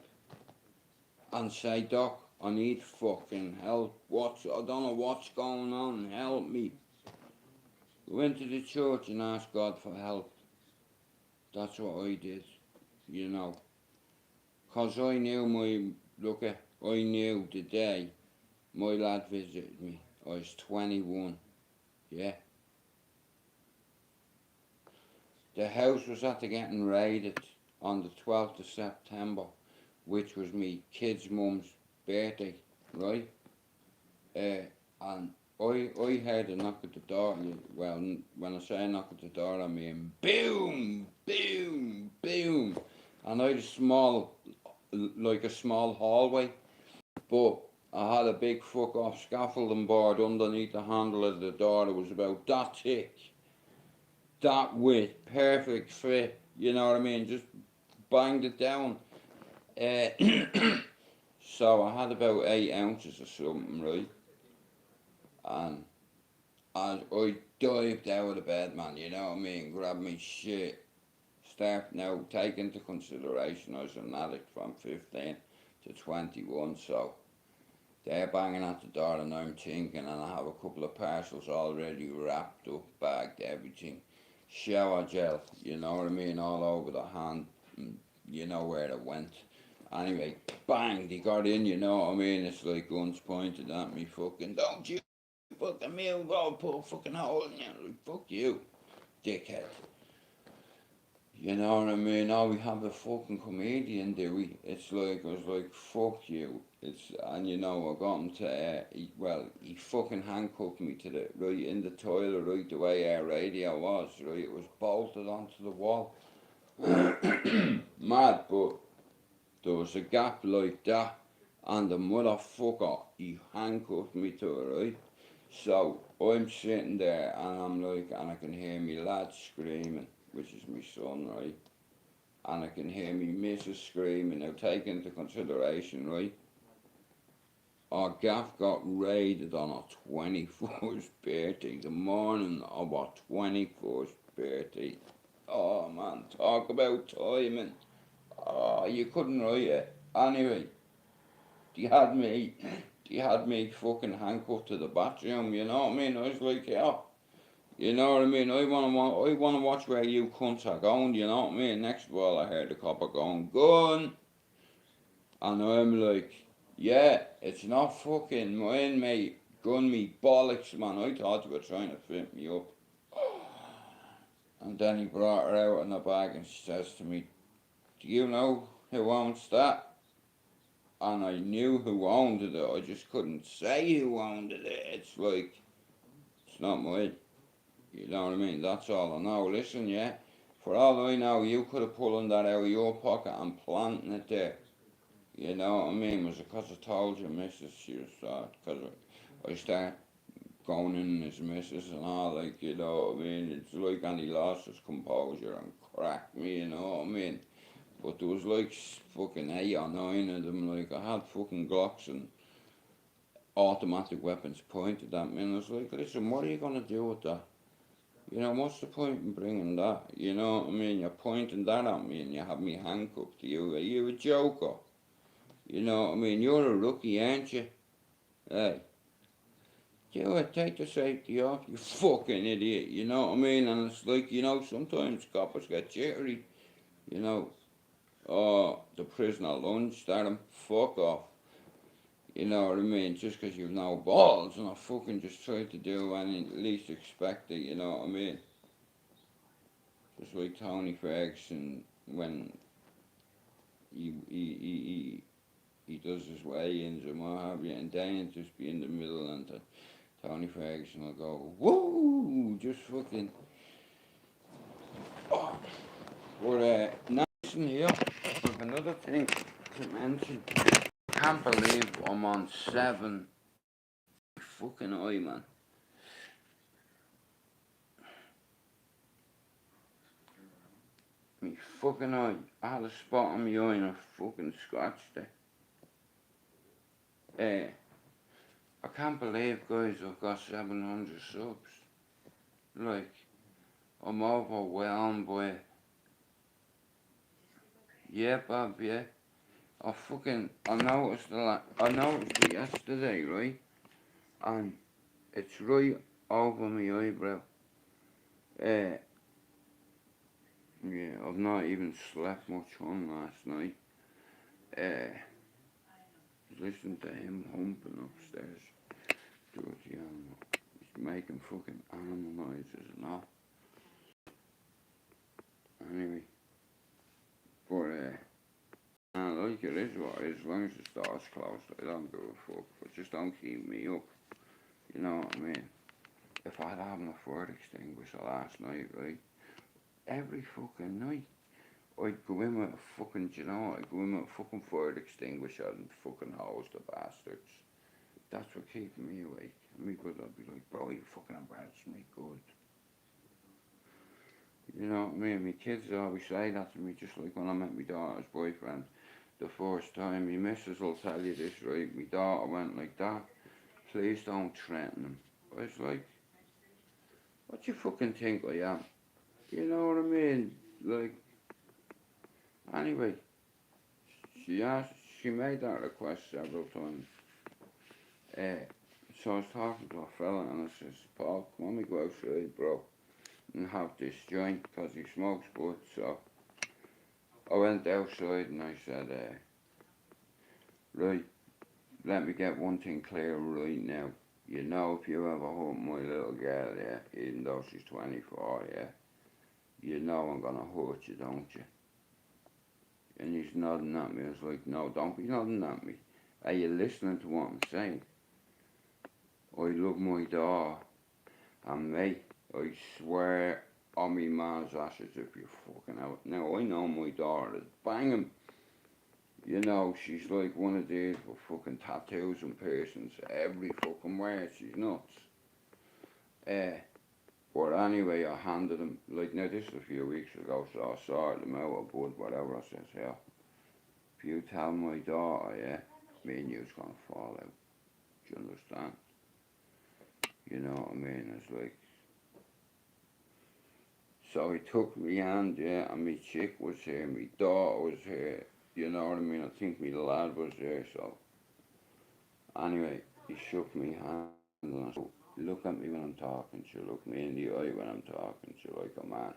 and say, Doc, I need fucking help. I don't know what's going on. Help me. Went to the church and asked God for help. That's what I did, you know. 'Cause I knew I knew the day my lad visited me. I was 21, yeah. The house was after getting raided on the 12th of September, which was me kid's mum's birthday, right? And I heard a knock at the door. Well, when I say a knock at the door, I mean boom, boom, boom. And I had like a small hallway, but I had a big fuck off scaffolding board underneath the handle of the door. It was about that thick, that width, perfect fit, you know what I mean? Just banged it down. So I had about 8 ounces or something, right? And I dived out of the bed, man, you know what I mean? Grabbed me shit. Start now, take into consideration I was an addict from 15 to 21, so they're banging at the door and I'm thinking, and I have a couple of parcels already wrapped up, bagged, everything. Shower gel, you know what I mean, all over the hand, you know where it went. Anyway, bang, they got in, you know what I mean, it's like guns pointed at me, fucking, don't you fucking move, I'll put a fucking hole in you, like, fuck you, dickhead. You know what I mean? Oh, we have a fucking comedian, do we? It's like, I was like, fuck you. And you know, I got him to, he fucking handcuffed me to right in the toilet, right, the way our radio was, right? It was bolted onto the wall. Mad, but there was a gap like that, and the motherfucker, he handcuffed me to it, right? So, I'm sitting there, and I'm like, and I can hear me lad screaming, which is my son, right? And I can hear me missus screaming. Now take into consideration, right? Our gaff got raided on our 21st birthday, the morning of our 21st birthday. Oh man, talk about timing. Oh, you couldn't write it. Anyway, they had me fucking handcuffed to the bathroom, you know what I mean? I was like, yeah. You know what I mean? I wanna watch where you cunts are going, you know what I mean? Next of all, I heard the copper going, gun! And I'm like, yeah, it's not fucking mine, mate. Gun me bollocks, man. I thought you were trying to fit me up. And then he brought her out in a bag and she says to me, do you know who owns that? And I knew who owned it, I just couldn't say who owned it. It's like, it's not mine. You know what I mean? That's all I know. Listen, yeah, for all I know, you could have pulled that out of your pocket and planting it there. You know what I mean? Was it because I told you, missus, she was because I start going in his missus and all, like, you know what I mean? It's like, and he lost his composure and cracked me, you know what I mean? But there was like fucking 8 or 9 of them, like, I had fucking Glocks and automatic weapons pointed at me, and I was like, listen, what are you going to do with that? You know, what's the point in bringing that? You know what I mean? You're pointing that at me and you have me handcuffed to you. Are you a joker? You know what I mean? You're a rookie, aren't you? Hey. Do it, take the safety off, you fucking idiot. You know what I mean? And it's like, you know, sometimes coppers get jittery. You know, oh, the prisoner lunged at him, fuck off. You know what I mean? Just because you've no balls and I fucking just try to do any least expect it, you know what I mean? Just like Tony Ferguson when he does his weigh-ins and what have you, and Dane just be in the middle and Tony Ferguson will go, woo, just fucking, oh. But nice in here, with another thing to mention. Can't believe I'm on 7 fucking eye, man. Me fucking eye. I had a spot on me eye and I fucking scratched it. I can't believe, guys, I've got 700 subs. Like, I'm overwhelmed by it. Yeah, Bob, yeah. I noticed it yesterday, right? And it's right over my eyebrow. Yeah, I've not even slept much on last night. Listen to him humping upstairs. Dirty animal. He's making fucking animal noises and all. Anyway, but like it is what it is. As long as the door's closed, I don't give a fuck. But just don't keep me up. You know what I mean? If I'd had my fire extinguisher last night, right? Every fucking night, I'd go in with a fucking, you know, I'd go in with a fucking fire extinguisher and fucking hose the bastards. That's what keeping me awake. Me brother would be like, bro, you fucking embarrass me good. You know what I mean? My kids always say that to me, just like when I met my daughter's boyfriend the first time. My missus will tell you this, right? My daughter went like that. Please don't threaten him. I was like, what you fucking think I am? You know what I mean? Like, anyway, she made that request several times. So I was talking to a fella and I says, Paul, come on, we go outside, bro, and have this joint, because he smokes bud. So I went outside and I said, right, let me get one thing clear right now. You know, if you ever hurt my little girl, yeah, even though she's 24, yeah, you know I'm gonna hurt you, don't you? And he's nodding at me. I was like, no, don't be nodding at me. Are you listening to what I'm saying? I love my daughter, and mate, I swear on me ma's ashes if you fucking out. Now, I know my daughter is banging. You know, she's like one of these with fucking tattoos and piercings every fucking where. She's nuts. But anyway, I handed him, like, now this was a few weeks ago, so I sorted him out of bud, whatever. I says, yeah, if you tell my daughter, yeah, me and you's gonna fall out. Do you understand? You know what I mean? It's like, so he took me hand, yeah, and me chick was here, me daughter was here, you know what I mean? I think me lad was there, so. Anyway, he shook me hand and I said, look at me when I'm talking to you, look me in the eye when I'm talking to you like a man.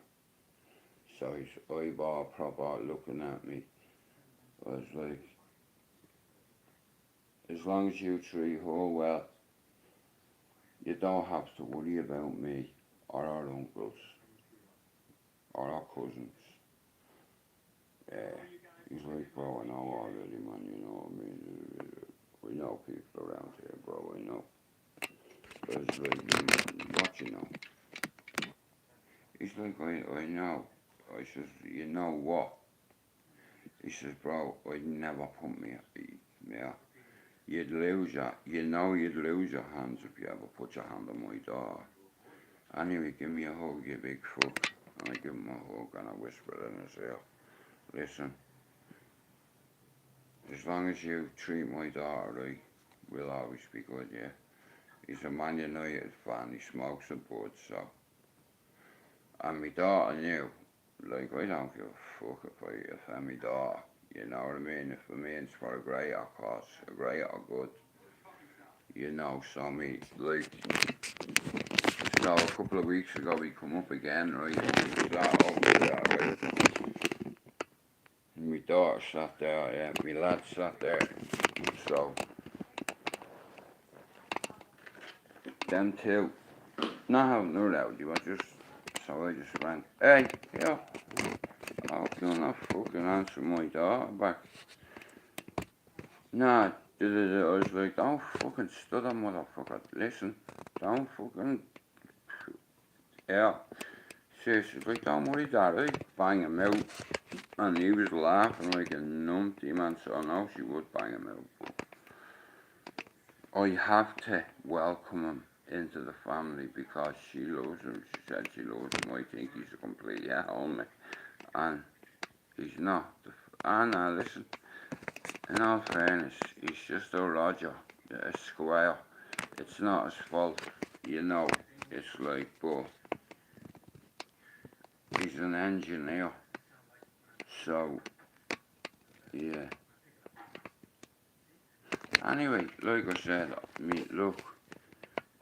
So his eyeball proper looking at me. I was like, as long as you treat her well, you don't have to worry about me or our uncles or our cousins. He's like, bro, I know already, man, you know what I mean? We know people around here, bro, I know. I was like, what you know? He's like, I know. I says, you know what? He says, bro, I'd never put me, yeah. You'd lose your hands if you ever put your hand on my daughter. Anyway, give me a hug, you big fuck. And I give him a hug and I whisper in his ear, listen, as long as you treat my daughter right, we'll always be good, yeah? He's a Man United fan, he smokes a bud, so. And my daughter knew, like, I don't give a fuck if I offend my daughter, you know what I mean? If it means for a greater cause, a greater good, you know, so me, like, so a couple of weeks ago we come up again, right, and we sat over there, right, and my daughter sat there, yeah, my lad sat there, so, them two, not having no doubt, you were just, so I just went, hey, yeah, I hope you're not fucking answering my daughter back. Nah, I was like, don't fucking stutter, motherfucker, listen, don't fucking, yeah. She's like, don't worry, Daddy, bang him out. And he was laughing like a numpty man, so I know she would bang him out. I have to welcome him into the family because she loves him. She said she loves him. I think he's a complete homie. And He's not. Now listen, in all fairness, he's just a Roger, a squire. It's not his fault, you know. It's like, but he's an engineer. So, yeah. Anyway, like I said, look,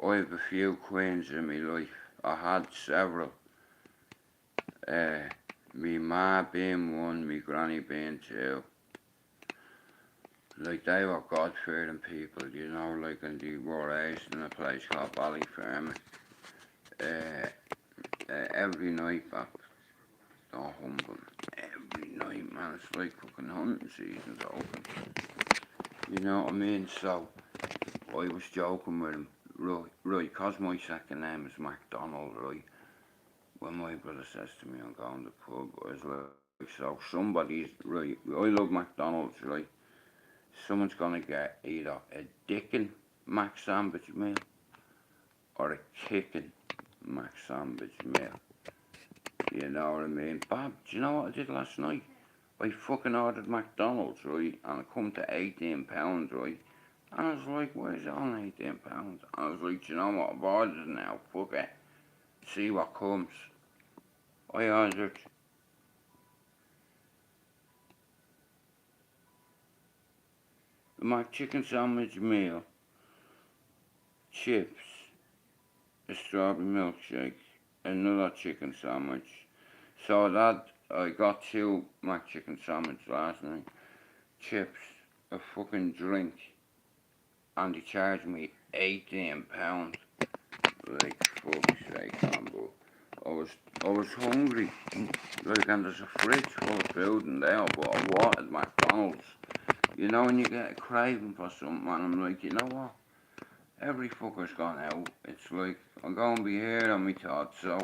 I have a few queens in my life. I had several. Me ma being one, me granny being two. Like, they were God-fearing people, you know, like, and they were raised in a place called Ballyfermot. Every night back, oh, humble. Every night, man, it's like fucking hunting season's open. You know what I mean? So, I was joking with him, right, cause my second name is MacDonald, right? When my brother says to me I'm going to the pub, I was like, so somebody's, right, I love McDonald's, right? Someone's gonna get either a dickin' Mac sandwich meal or a kickin' Mac sandwich meal. You know what I mean? Bob, do you know what I did last night? I fucking ordered McDonald's, right? And it come to £18, right? And I was like, why is it on £18? And I was like, do you know what? I've ordered it now. Fuck it. See what comes. I ordered the McChicken sandwich meal, chips, a strawberry milkshake, another chicken sandwich. So that I got two McChicken sandwiches last night, chips, a fucking drink, and they charged me £18. Like, fuck's sake, man, but I was hungry. Like, and there's a fridge full of food in there, but I wanted McDonald's. You know, when you get a craving for something, and I'm like, you know what? Every fucker's gone out. It's like, I'm gonna be here on my thoughts, so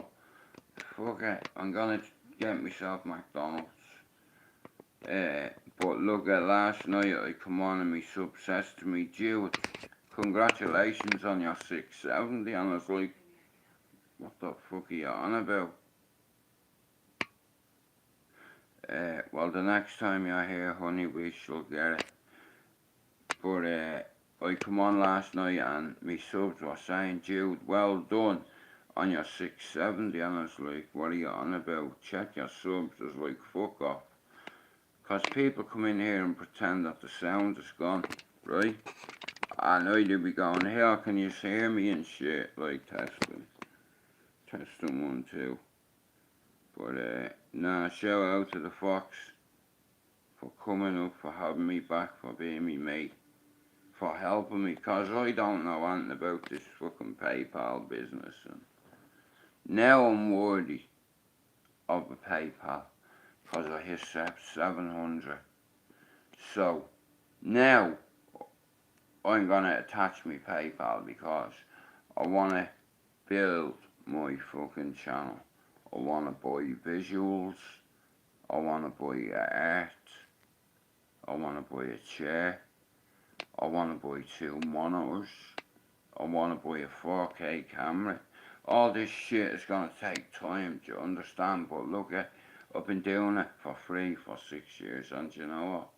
fuck it. I'm gonna get myself McDonald's. But look at last night, I come on and my sub says to me, Jude, congratulations on your 670. And I was like, what the fuck are you on about? Well, the next time you're here, honey, we shall get it. But I come on last night and my subs were saying, Jude, well done on your 670. And I was like, what are you on about? Check your subs. I was like, fuck off. Because people come in here and pretend that the sound is gone, right? And I'd be going, here, can you hear me and shit? Like, testing 1, 2. But, nah, shout out to the Fox for coming up, for having me back, for being me mate, for helping me, because I don't know anything about this fucking PayPal business. And now I'm worthy of a PayPal, because I hit 700. So, now, I'm going to attach my PayPal, because I want to build my fucking channel. I want to buy visuals, I want to buy art, I want to buy a chair, I want to buy 2 monitors, I want to buy a 4K camera. All this shit is going to take time, do you understand? But look, I've been doing it for free for 6 years, and you know what?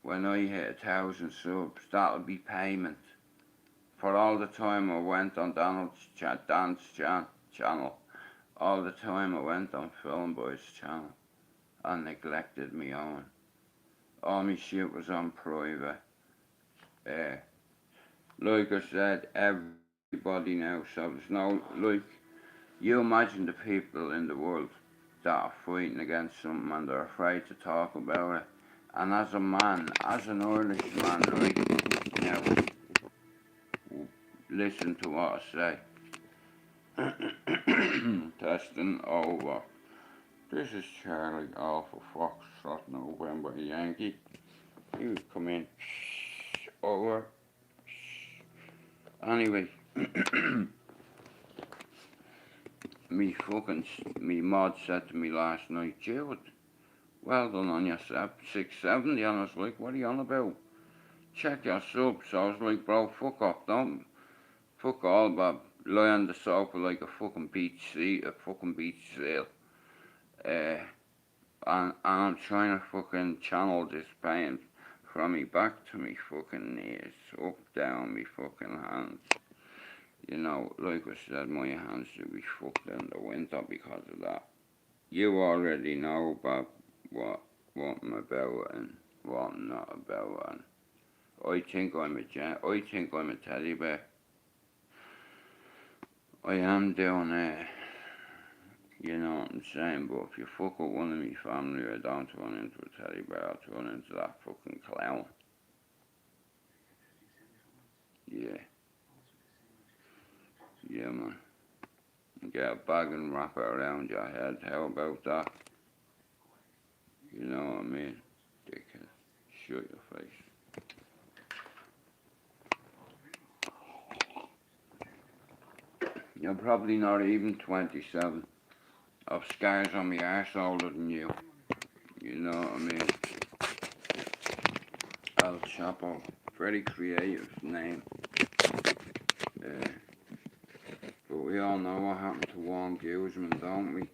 When I hit 1,000 subs, that'll be payment for all the time I went on Donald's Dance channel, all the time I went on Film Boy's channel and neglected me own. All my shit was on private. Like I said, everybody now, so there's no, like, you imagine the people in the world that are fighting against something and they're afraid to talk about it. And as a man, as an Irish man, right, now, listen to what I say. Testing over. This is Charlie Alpha Foxtrot November Yankee. He would come in. Over. Anyway, me mod said to me last night, Jude, well done on your 670. And I was like, what are you on about? Check your subs. So I was like, bro, fuck off, don't. Fuck all, Bob. Lie on the sofa like a fucking beach seal. And I'm trying to fucking channel this pain from me back to me fucking knees, up, down me fucking hands. You know, like I said, my hands will be fucked in the winter because of that. You already know about what I'm about and what I'm not about, and I think I'm a teddy bear. I am down there, you know what I'm saying, but if you fuck with one of me family, I don't run into a teddy bear, I'll run into that fucking clown. Yeah. Yeah, man. Get a bag and wrap it around your head, how about that? You know what I mean? Dickhead. Shut your face. You're probably not even 27. I've scars on my arse older than you. You know what I mean? El Chapo. Very creative name. But we all know what happened to Warren Guzman, don't we?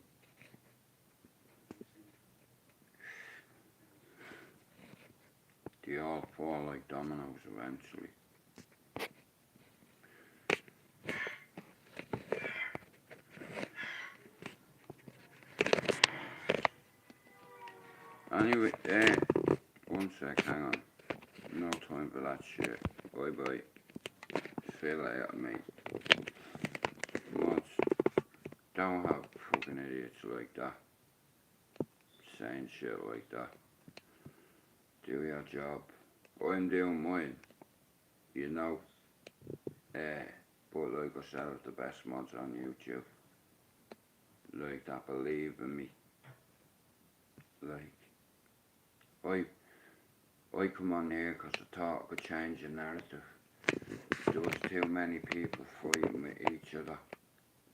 They all fall like dominoes eventually. Anyway, one sec, hang on. No time for that shit. Bye bye. See you later, mate. Mods, don't have fucking idiots like that. Saying shit like that. Do your job. I'm doing mine. You know. But like I said, the best mods on YouTube. Like that believe in me. Like, I come on here because I thought I could change the narrative. There was too many people fighting with each other.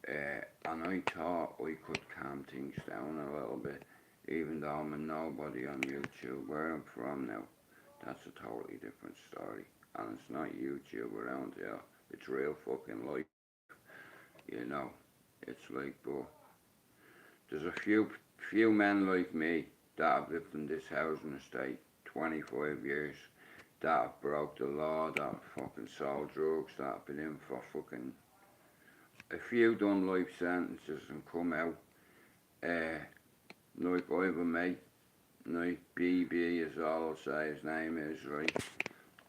And I thought I could calm things down a little bit, even though I'm a nobody on YouTube. Where I'm from now, that's a totally different story. And it's not YouTube around here, it's real fucking life. You know, it's like, but there's a few men like me that have lived in this housing estate 25 years, that have broke the law, that have fucking sold drugs, that have been in for fucking, a few done life sentences and come out. Like I have a mate, like BB is all I'll say his name is, right?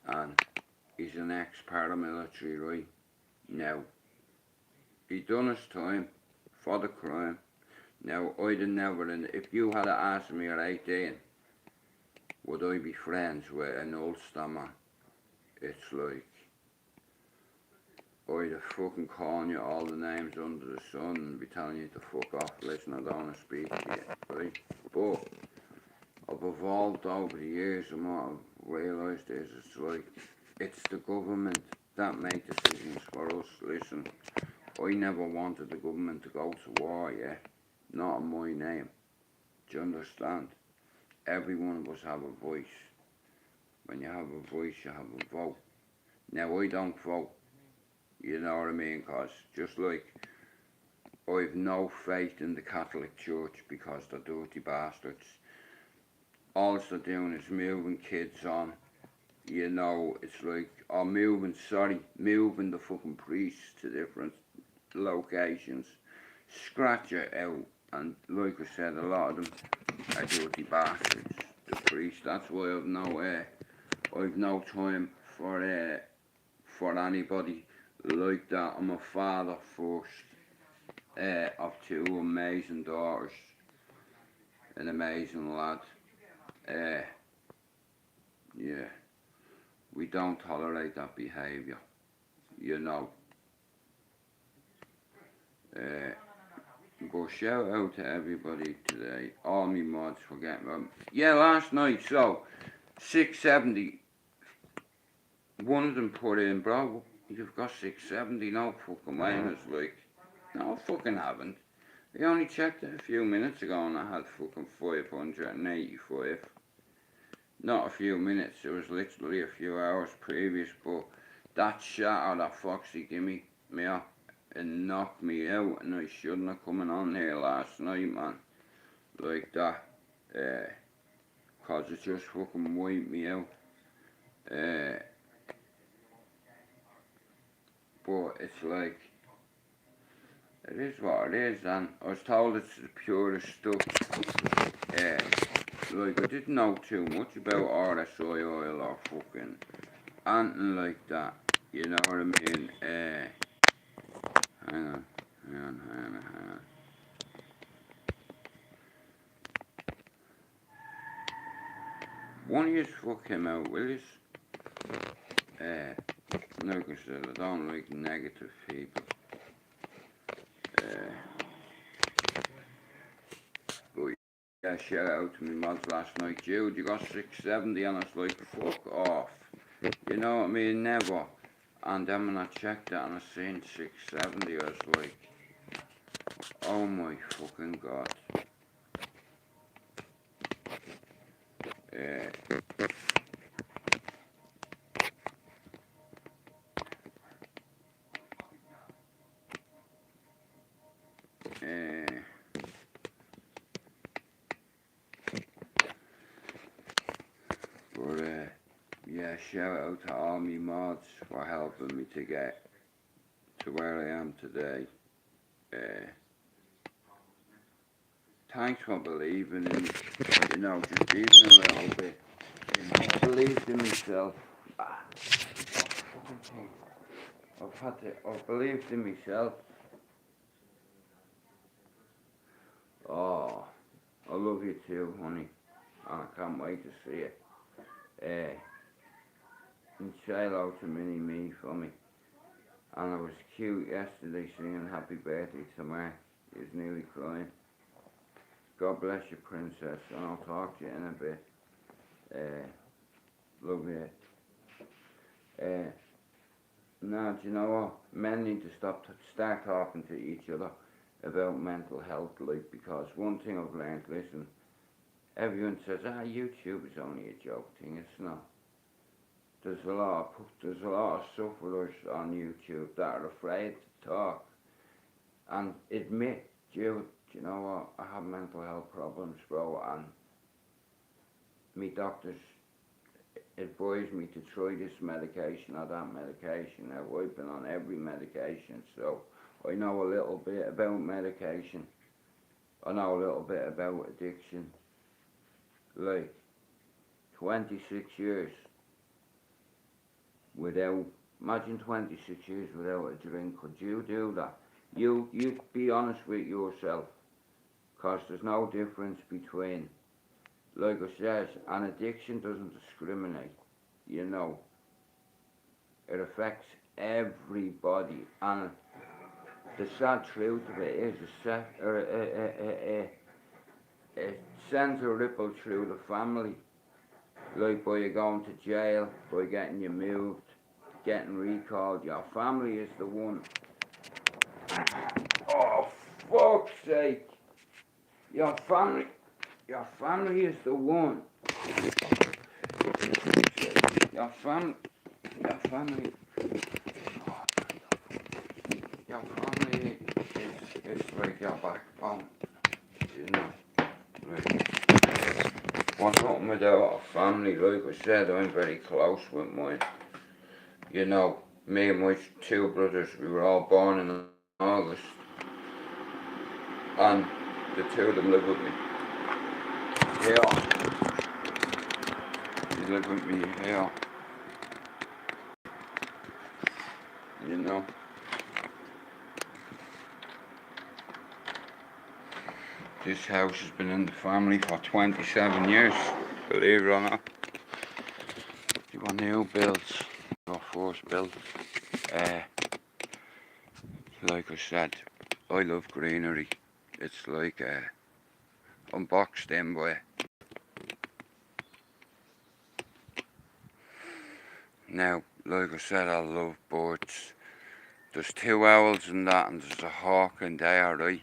And he's an ex-paramilitary, right? Now, he done his time for the crime. Now, I'd have never, if you had asked me at 18, would I be friends with an Ulster man? It's like, I'd have fucking calling you all the names under the sun and be telling you to fuck off, listen, I don't want to speak to you, right? But I've evolved over the years, and what I've realised is it's like, it's the government that make decisions for us. Listen, I never wanted the government to go to war, yeah? Not in my name. Do you understand? Every one of us have a voice. When you have a voice, you have a vote. Now, I don't vote. You know what I mean? Because just like I've no faith in the Catholic Church because they're dirty bastards. All they're doing is moving kids on. You know, it's like, or moving the fucking priests to different locations. Scratch it out. And like I said, a lot of them are dirty bastards. The priests. That's why I've no time for anybody like that. I'm a father first, of two amazing daughters, an amazing lad. Yeah, we don't tolerate that behaviour, you know. But shout out to everybody today, all me mods for getting yeah, last night, so 670, one of them put in, bro, you've got 670, no fucking way. And it's like, no, I fucking haven't. I only checked it a few minutes ago and I had fucking 585. Not a few minutes, it was literally a few hours previous, but that shot of that Foxy gimme me up and knocked me out, and I shouldn't have come on here last night, man. like that, cause it just fucking wiped me out. But it's like, it is what it is, and I was told it's the purest stuff. Like, I didn't know too much about RSI oil or fucking anything like that, you know what I mean? Hang on. One of yous fuck him out, will yous? Like I said, I don't like negative people. But yeah, shout out to me mods last night. Jude, you got 670, and I was like, fuck off. You know what I mean? Never. And then when I checked that and I seen 670, I was like, oh my fucking god. Yeah, shout out to all me mods for helping me to get to where I am today. Thanks for believing in me, you know, just even a little bit. You know, I believed in myself. I believed in myself. Oh, I love you too, honey. And I can't wait to see it. And say hello to Mini Me for me. And I was cute yesterday singing happy birthday to Mark. He was nearly crying. God bless you, princess, and I'll talk to you in a bit. Love you. Now, do you know what? Men need to start talking to each other about mental health, like, because one thing I've learned, listen, everyone says, YouTube is only a joke thing. It's not. There's a lot of sufferers on YouTube that are afraid to talk and admit, Jude, you know what, I have mental health problems, bro, and me doctors advised me to try this medication or that medication. Now, I've been on every medication, so I know a little bit about medication. I know a little bit about addiction. Like, 26 years without, imagine 26 years without a drink. Could you do that? You be honest with yourself, because there's no difference between, like I said, an addiction doesn't discriminate, you know. It affects everybody, and the sad truth of it is it sends a ripple through the family, like by you going to jail, by getting you moved, getting recalled. Your family is the one. Oh, fuck's sake. Your family is the one. Your family is like your backbone, you know. Like, want something without a family, like I said, I'm very close with mine. You know, me and my two brothers, we were all born in August, and the two of them live with me here. They live with me here, you know. This house has been in the family for 27 years, believe it or not. You want new builds, or first built. Like I said, I love greenery. It's like I'm boxed in by it. Now, like I said, I love birds. There's two owls in that, and there's a hawk in there, right?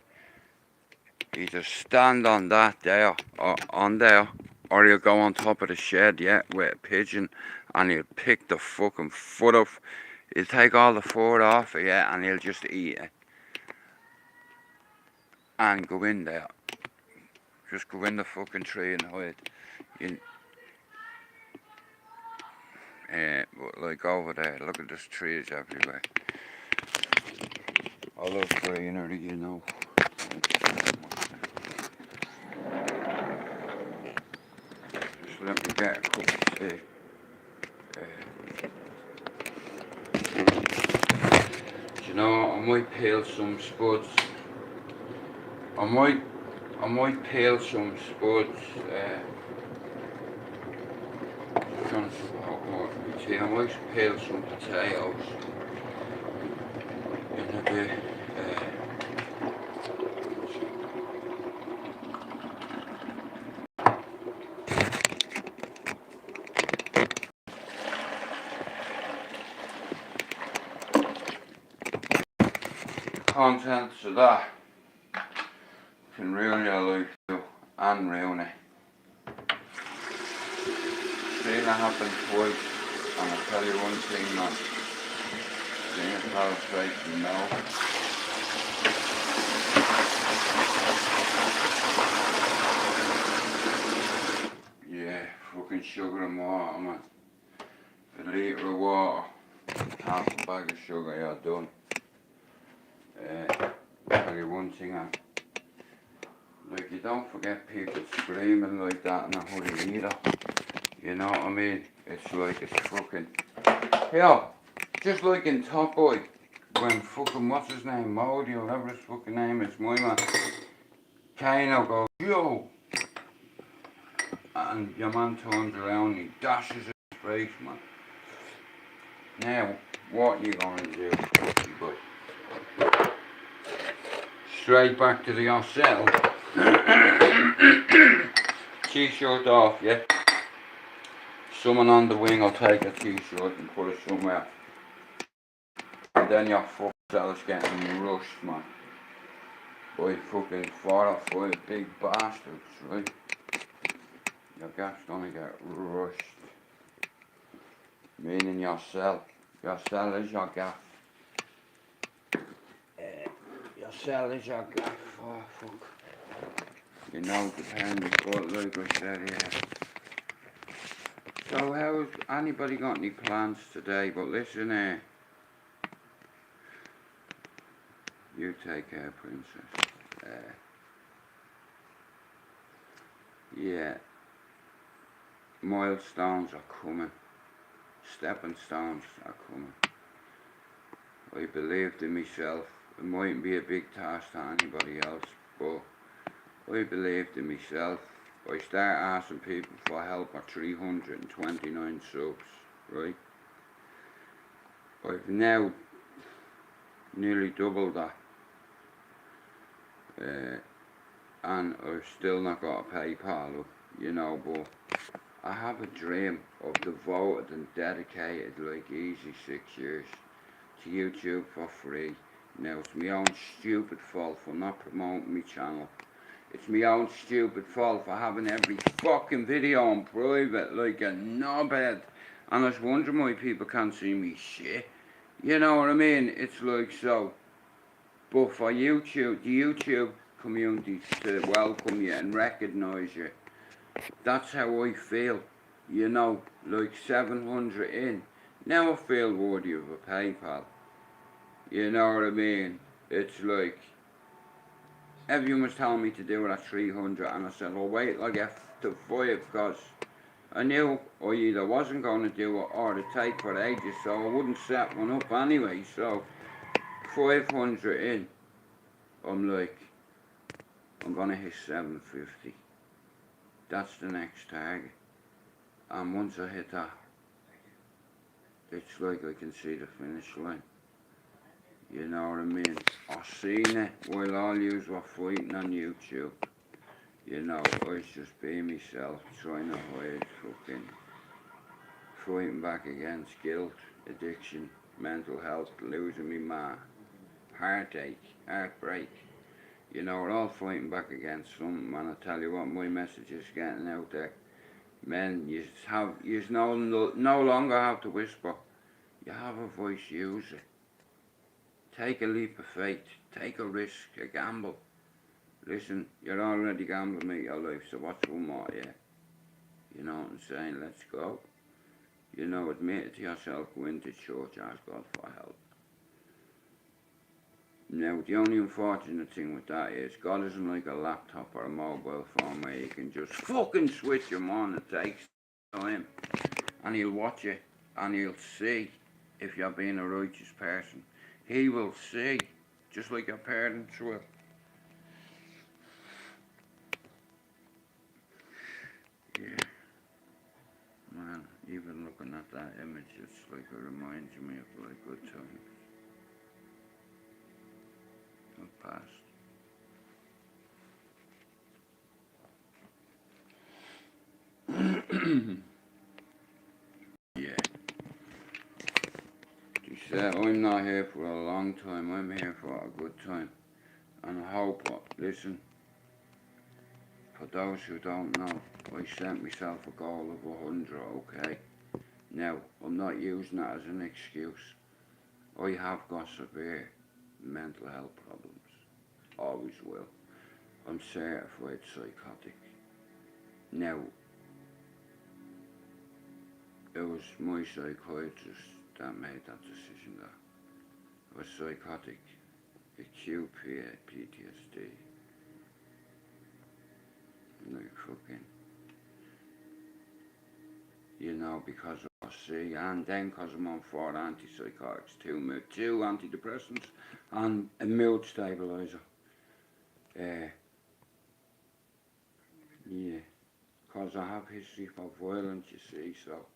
You just stand on that there, or on there, or you'll go on top of the shed, yeah, with a pigeon, and you'll pick the fucking foot off. He'll take all the food off of you, and he'll just eat it. And go in there. just go in the fucking tree and hide. You, but like over there, look at there's trees everywhere. I love greenery, you know. Just let me get a cup of tea. Do you know, I might peel some spuds. I might peel some spuds. I might peel some potatoes in a bit. Contents of that can ruin your life too, and ruin it. Seen it happen twice, and I'll tell you one thing, man. Seen it fell straight to the mouth. Yeah, fucking sugar and water, man. A litre of water, half a bag of sugar, you're done. Tell you one thing, like, you don't forget people screaming like that in a hurry either. You know what I mean? It's like it's fucking... Yeah, just like in Top Boy, when fucking, what's his name, Modi or whatever his fucking name is, my man, Kano goes, yo! And your man turns around and he dashes his face, man. Now, what you gonna do, fucking boy? Straight back to the yourself. T-shirt off, yeah? Someone on the wing will take a t-shirt and put it somewhere. And then your fucking self's getting rushed, man. By fucking 4 or 5 big bastards, right? Your gaff's gonna get rushed. Meaning your cell. Your cell is your gaff. Your cell is your gaff. Oh, fuck. You know, depends, but like I said, yeah. So how's anybody got any plans today? But listen, you take care, princess. Yeah, milestones are coming. Stepping stones are coming. I believed in myself. It mightn't be a big task to anybody else, but I believed in myself. I start asking people for help at 329 subs, right? I've now nearly doubled that. And I've still not got a PayPal up, you know, but I have a dream. I've devoted and dedicated like easy 6 years to YouTube for free. Now it's my own stupid fault for not promoting my channel. It's my own stupid fault for having every fucking video on private like a knobhead. And I was wondering why people can't see me shit. You know what I mean? It's like so. But for YouTube, the YouTube community to welcome you and recognise you, that's how I feel. You know, like 700 in. Now I feel worthy of a PayPal. You know what I mean? It's like, everyone was telling me to do it at 300 and I said, well wait till I get to 5 because I knew I either wasn't going to do it or it'd take for ages, so I wouldn't set one up anyway. So 500 in, I'm like, I'm going to hit 750. That's the next target. And once I hit that, it's like I can see the finish line. You know what I mean? I seen it while all yous were fighting on YouTube. You know, I was just being myself, trying to hide fucking fighting back against guilt, addiction, mental health, losing me ma, heartache, heartbreak. You know, we're all fighting back against something, man. I tell you what, my message is getting out there. Men, you no longer have to whisper. You have a voice, use it. Take a leap of faith, take a risk, a gamble. listen, you're already gambling with your life, so what's one more, yeah? You know what I'm saying? Let's go. You know, admit it to yourself, go into church, ask God for help. Now, the only unfortunate thing with that is God isn't like a laptop or a mobile phone where you can just fucking switch him on. It takes time. And he'll watch it and he'll see if you're being a righteous person. He will see, just like your parents will. Yeah. Man, even looking at that image, it's like it reminds me of like good times. Of past. Yeah. He said, I'm not here for a long time, I'm here for a good time. And I hope, listen, for those who don't know, I set myself a goal of 100, okay? Now, I'm not using that as an excuse. I have got severe mental health problems. Always will. I'm certified psychotic. Now, it was my psychiatrist that made that decision that I was psychotic, acute PTSD. Like fucking, you know, because of C, and then because I'm on 4 antipsychotics, 2 antidepressants, and a mood stabilizer. Yeah, because I have history of violence, you see, so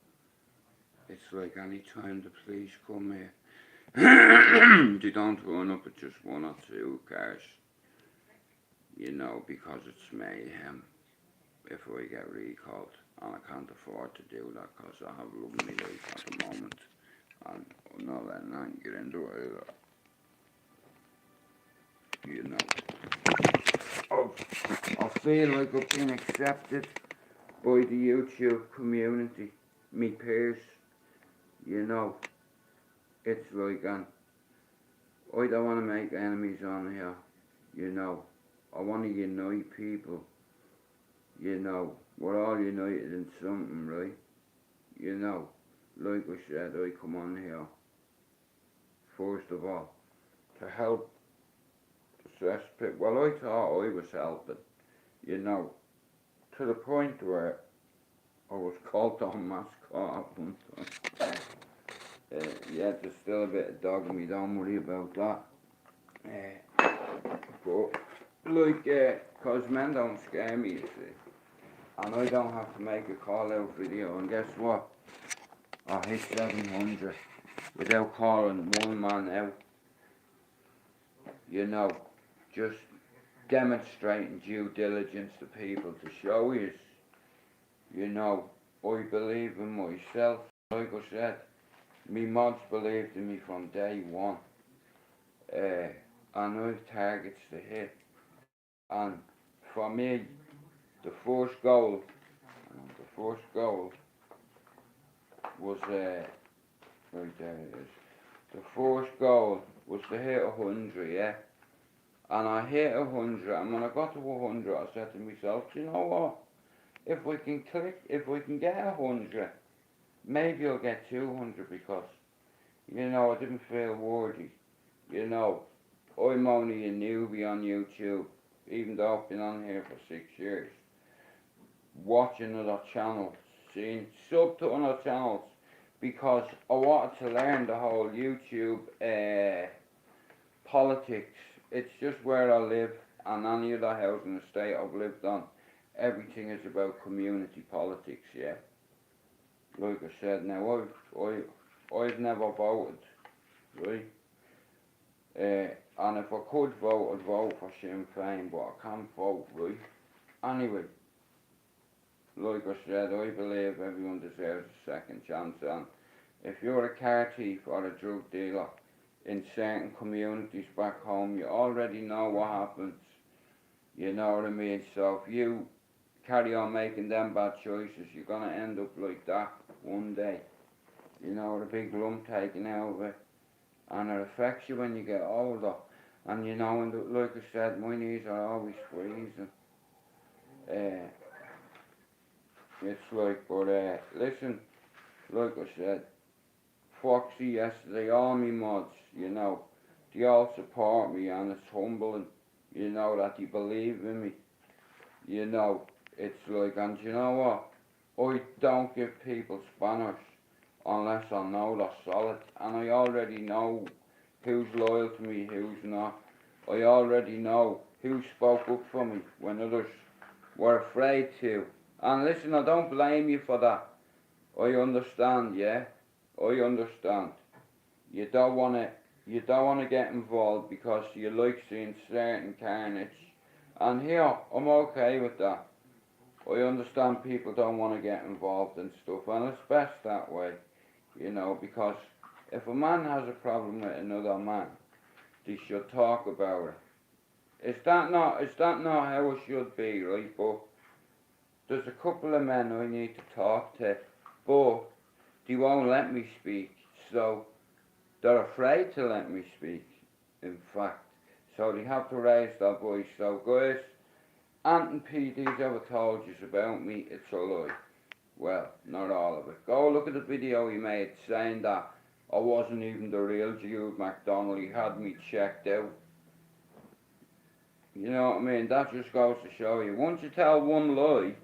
it's like any time the police come here, they don't run up at just 1 or 2 cars, you know, because it's mayhem if I get recalled, and I can't afford to do that because I have loved my life at the moment, and I'm not letting that get into it either, you know. I feel like I've been accepted by the YouTube community, me peers, you know. It's like, I don't want to make enemies on here, you know. I want to unite people, you know. We're all united in something, right? You know, like I said, I come on here, first of all, to help the cesspit. Well, I thought I was helping, you know, to the point where I was called on mascot at one time. Yeah, there's still a bit of dog in me, don't worry about that. But, like, cause men don't scare me, you see. And I don't have to make a call out video, and guess what? I hit 700 without calling one man out. You know, just demonstrating due diligence to people to show you know, I believe in myself. Like I said, me mods believed in me from day one. And I've targets to hit. And for me, the first goal was, right there it is. The first goal was to hit 100, yeah? And I hit 100, and when I got to 100, I said to myself, you know what? If we can get 100, maybe I'll get 200, because, you know, I didn't feel worthy. You know, I'm only a newbie on YouTube, even though I've been on here for 6 years. Watching other channels, sub to other channels, because I wanted to learn the whole YouTube politics. It's just where I live, and any other housing estate I've lived on, everything is about community politics, yeah. Like I said, now I've never voted, right? And if I could vote, I'd vote for Sinn Féin, but I can't vote, right? Anyway, like I said, I believe everyone deserves a second chance, and if you're a car thief or a drug dealer in certain communities back home, you already know what happens, you know what I mean? So if you carry on making them bad choices, you're gonna end up like that one day, you know, with a big lump taken out of it, and it affects you when you get older. And you know, and like I said, my knees are always freezing. It's like, but listen, like I said, Foxy yesterday, all me mods, you know, they all support me and it's humbling, you know, that they believe in me. You know, it's like, and you know what? I don't give people spanners unless I know they're solid. And I already know who's loyal to me, who's not. I already know who spoke up for me when others were afraid to. And listen, I don't blame you for that. I understand, yeah? I understand. You don't wanna get involved because you like seeing certain carnage. And here, I'm okay with that. I understand people don't want to get involved in stuff, and it's best that way, you know, because if a man has a problem with another man, they should talk about it. Is that not how it should be, right? But there's a couple of men I need to talk to, but they won't let me speak, so they're afraid to let me speak, in fact. So they have to raise their voice. So guys, Anton PD's ever told you about me, it's a lie. Well, not all of it. Go look at the video he made saying that I wasn't even the real Jude McDonald. He had me checked out. You know what I mean? That just goes to show you. Once you tell one lie,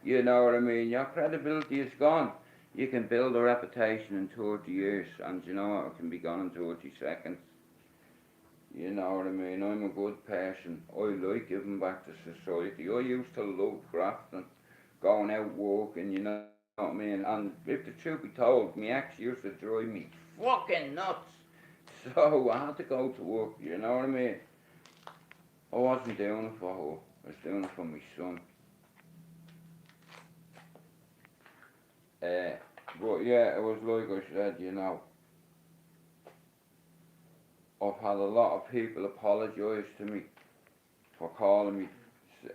you know what I mean, your credibility is gone. You can build a reputation in 30 years, and you know what, it can be gone in 30 seconds. You know what I mean? I'm a good person. I like giving back to society. I used to love grafting, going out walking, you know what I mean? And if the truth be told, my ex used to drive me fucking nuts. So I had to go to work, you know what I mean? I wasn't doing it for her. I was doing it for my son. But yeah, it was like I said, you know, I've had a lot of people apologise to me for calling me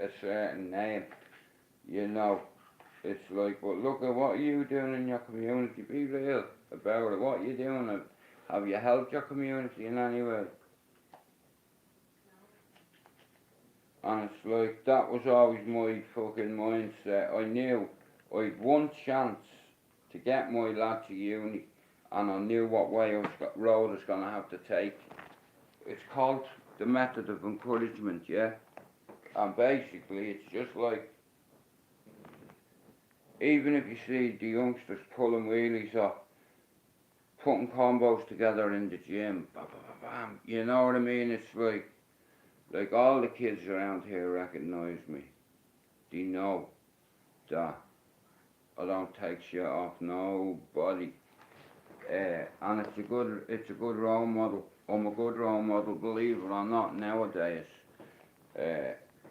a certain name, you know. It's like, but look at what are you doing in your community, be real about it, what are you doing, have you helped your community in any way? And it's like, that was always my fucking mindset. I knew I'd one chance to get my lad to uni, and I knew what road I was going to have to take. It's called the method of encouragement, yeah? And basically, it's just like, even if you see the youngsters pulling wheelies or putting combos together in the gym, bam, bam, bam, bam, you know what I mean? It's like all the kids around here recognise me. They know that I don't take shit off nobody. And it's a good role model. I'm a good role model, believe it or not, nowadays.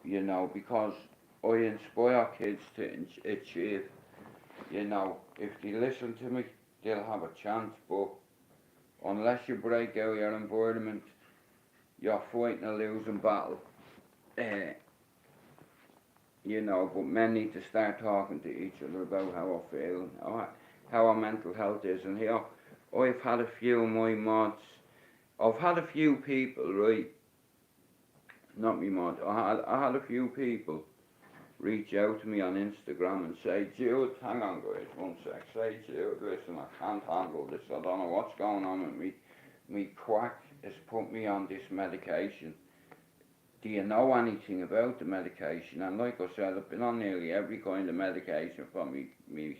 You know, because I inspire kids to achieve. You know, if they listen to me, they'll have a chance, but unless you break out your environment, you're fighting a losing battle. You know, but men need to start talking to each other about how I feel, how our mental health is. And here, I've had a few of my mods, I've had a few people, right, not me mod, I had a few people reach out to me on Instagram and say, Jude, hang on guys, one sec, say Jude, listen, I can't handle this, I don't know what's going on with me, me quack has put me on this medication. Do you know anything about the medication? And like I said, I've been on nearly every kind of medication for me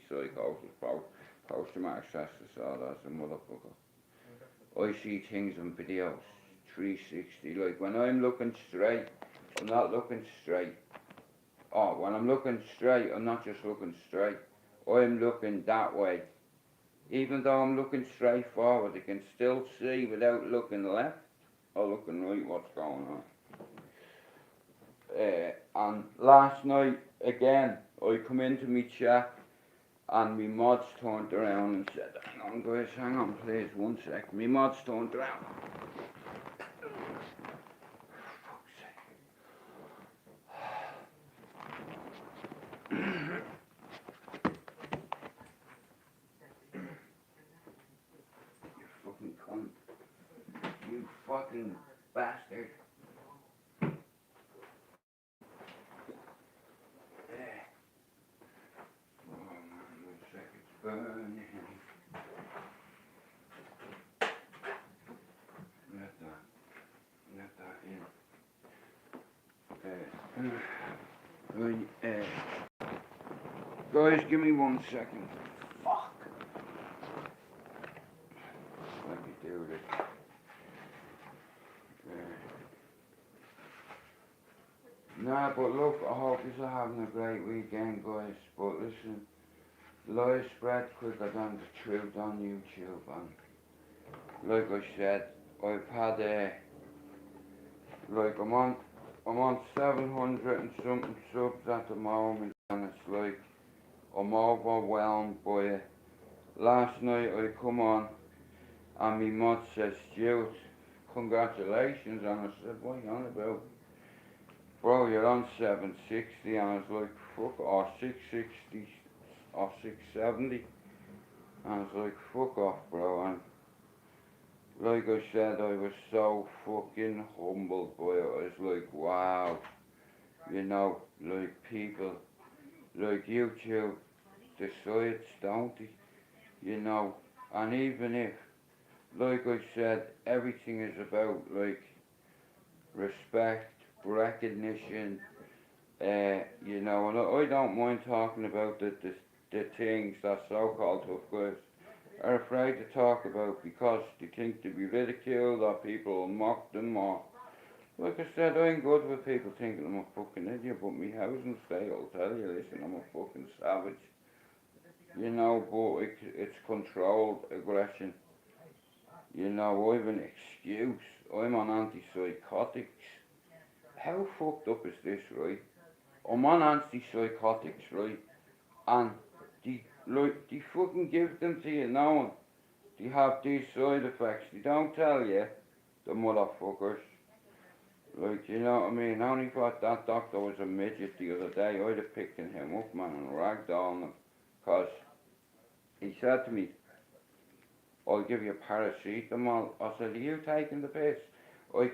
psychosis, post-traumatic stress disorder as a motherfucker. I see things in videos, 360, like when I'm looking straight, I'm not looking straight. Oh, when I'm looking straight, I'm not just looking straight, I'm looking that way. Even though I'm looking straight forward, I can still see without looking left or looking right what's going on. And last night, again, I come into me chat and me mods turned around and said, hang on guys, hang on please, one sec. Me mods turned around. You fucking cunt. You fucking bastard. Right, guys, give me 1 second. Fuck. Let me do this. Nah, but look, I hope you're having a great weekend, guys. But listen, lies spread quicker than the truth on YouTube, and like I said, I've had like I'm on 700 and something subs at the moment, and it's like I'm overwhelmed by it. Last night I come on and my mod says, Stuart, congratulations, and I said, what are you on about? Bro, you're on 760, and I was like, fuck, or 660, or 670, and I was like, fuck off, bro, and like I said, I was so fucking humbled by it. I was like, wow, you know, like people, like YouTube decides, don't they, you know, and even if, like I said, everything is about, like, respect, recognition, you know, and I don't mind talking about the things that so-called tough guys are afraid to talk about because they think they'll be ridiculed or people will mock them, or, like I said, I ain't good with people thinking I'm a fucking idiot, but me housing stay will tell you, listen, I'm a fucking savage, you know, but it's controlled aggression, you know. I have an excuse, I'm on antipsychotics. How fucked up is this, right? I'm on antipsychotics, right, and they fucking give them to you knowing they have these side effects. They don't tell you, the motherfuckers. Like, you know what I mean? I only thought that doctor was a midget the other day. I'd have picked him up, man, and ragdolled him. Cause he said to me, I'll give you paracetamol. I said, are you taking the piss? I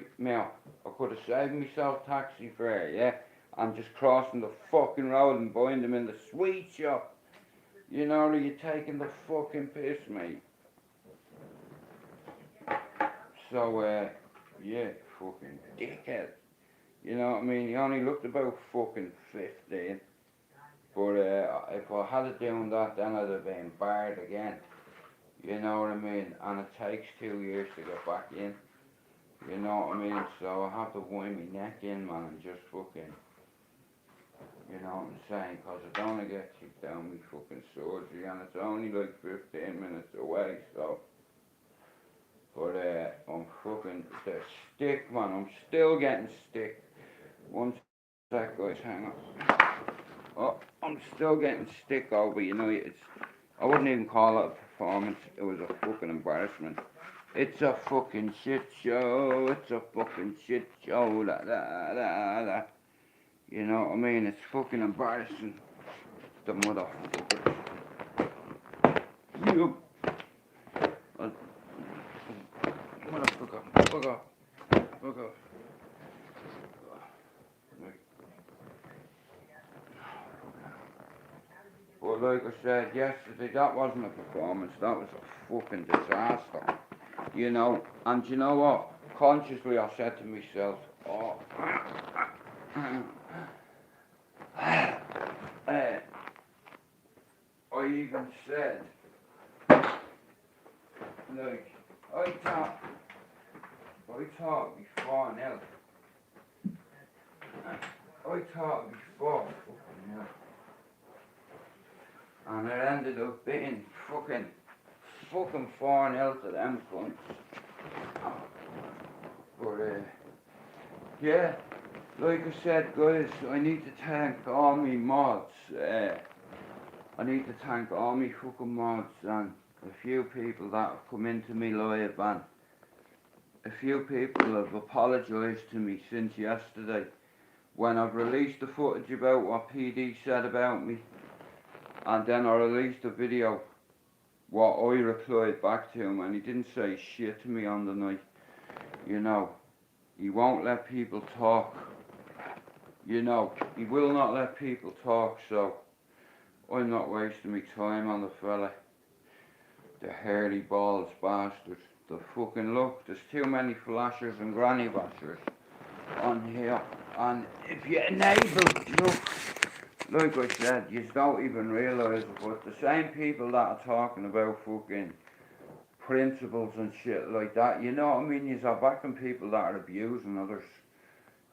could have saved myself taxi fare, yeah? And just crossing the fucking road and buying them in the sweet shop. You know, are you taking the fucking piss, mate? So, yeah, fucking dickhead. You know what I mean? He only looked about fucking 15. But if I had it doing that, then I'd have been barred again. You know what I mean? And it takes 2 years to get back in. You know what I mean? So I have to wind my neck in, man, and just fucking... You know what I'm saying? Because I don't want to get kicked down my fucking surgery, and it's only like 15 minutes away, so... But I'm fucking... The stick, man, I'm still getting stick. 1 sec, guys, hang on. Oh, I'm still getting stick over, you know, I wouldn't even call it a performance, it was a fucking embarrassment. It's a fucking shit show, it's a fucking shit show, la la la la. You know what I mean? It's fucking embarrassing. The motherfuckers. You. Motherfucker. Fuck off. Fuck off. But like I said yesterday, that wasn't a performance, that was a fucking disaster. You know, and you know what? Consciously I said to myself, oh, I even said, like, I thought before now. I thought before fucking hell. And it ended up being fucking 4-0 to them cunts. But yeah, like I said, guys, I need to thank all my mods. I need to thank all my fucking mods and a few people that have come into me live, and a few people have apologised to me since yesterday when I've released the footage about what PD said about me, and then I released a video what I replied back to him, and he didn't say shit to me on the night. You know, he won't let people talk. You know, he will not let people talk, so I'm not wasting my time on the fella. The hairy balls bastard. The fucking look, there's too many flashers and granny bashers. on here. And if you enable, look, like I said, you don't even realise it, but the same people that are talking about fucking principles and shit like that, you know what I mean? You're backing people that are abusing others,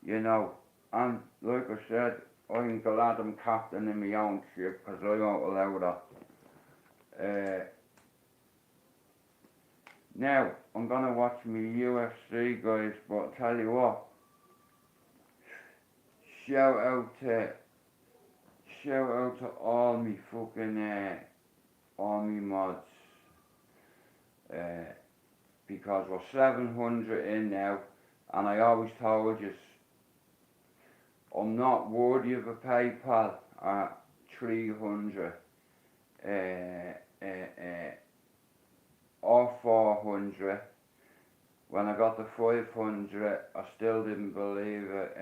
you know. And like I said, I'm glad I'm captain in my own ship because I won't allow that. Now, I'm gonna watch my UFC guys, but I'll tell you what, shout out to all me fucking, all me mods, because we're 700 in now, and I always told you, I'm not worthy of a PayPal at 300, or 400. When I got to 500, I still didn't believe it,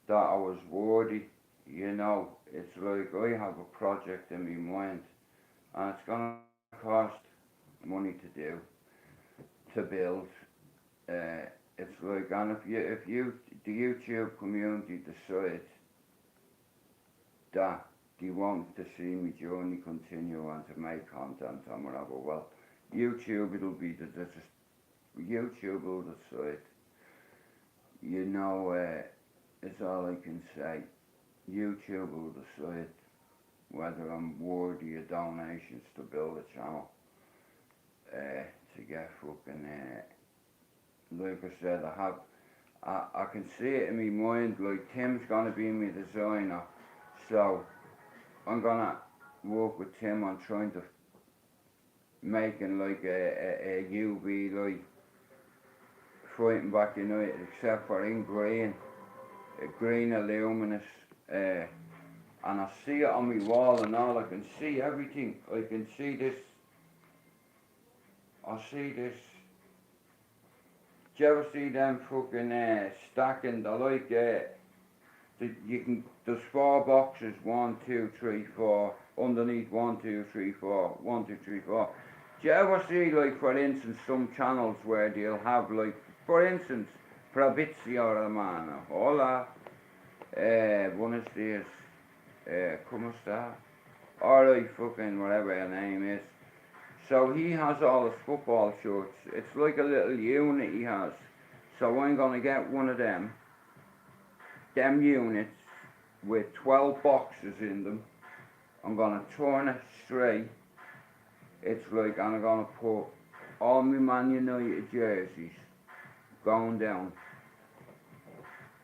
that I was worthy. You know, it's like I have a project in my mind, and it's gonna cost money to do, to build. It's like, and if you, the YouTube community decide that they want to see me journey continue and to make content and whatever, well, YouTube it'll be YouTube will decide. You know, it's all I can say. YouTube will decide whether I'm worthy of donations to build a channel, to get fucking, like I said, I can see it in my mind, like Tim's gonna be my designer, so I'm gonna work with Tim on trying to making like a UV light Fighting Back United, except for in green, green illuminous, and I see it on my wall and all. I can see everything. I can see this. I see this. Do you ever see them fucking stacking? They're like there's 4 boxes, 1, 2, 3, 4. Underneath 1, 2, 3, 4. 1, 2, 3, 4. Do you ever see, like, for instance, some channels where they'll have, like, for instance, Fabrizio Romano, hola, buenos dias, como está? Alright, fucking whatever your name is. So he has all his football shirts. It's like a little unit he has. So I'm gonna get one of them units with 12 boxes in them. I'm gonna turn it straight. It's like, and I'm gonna put all my Man United jerseys going down.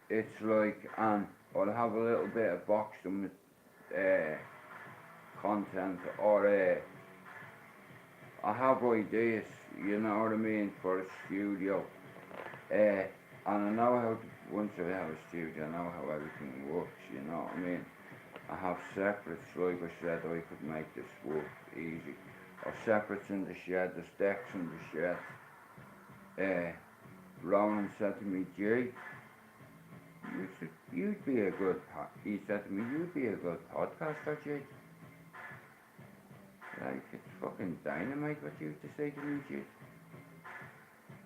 It's like, and I'll have a little bit of boxing with content, or I have ideas, you know what I mean, for a studio. And I know how to, once I have a studio, I know how everything works, you know what I mean. I have separates, like I said, I could make this work easy. Or separates in the shed, there's decks in the shed. Ronan said to me, Jay, you'd be a good, he said to me, you'd be a good podcaster, Jay. Like, it's fucking dynamite what you used to say to me, Jay.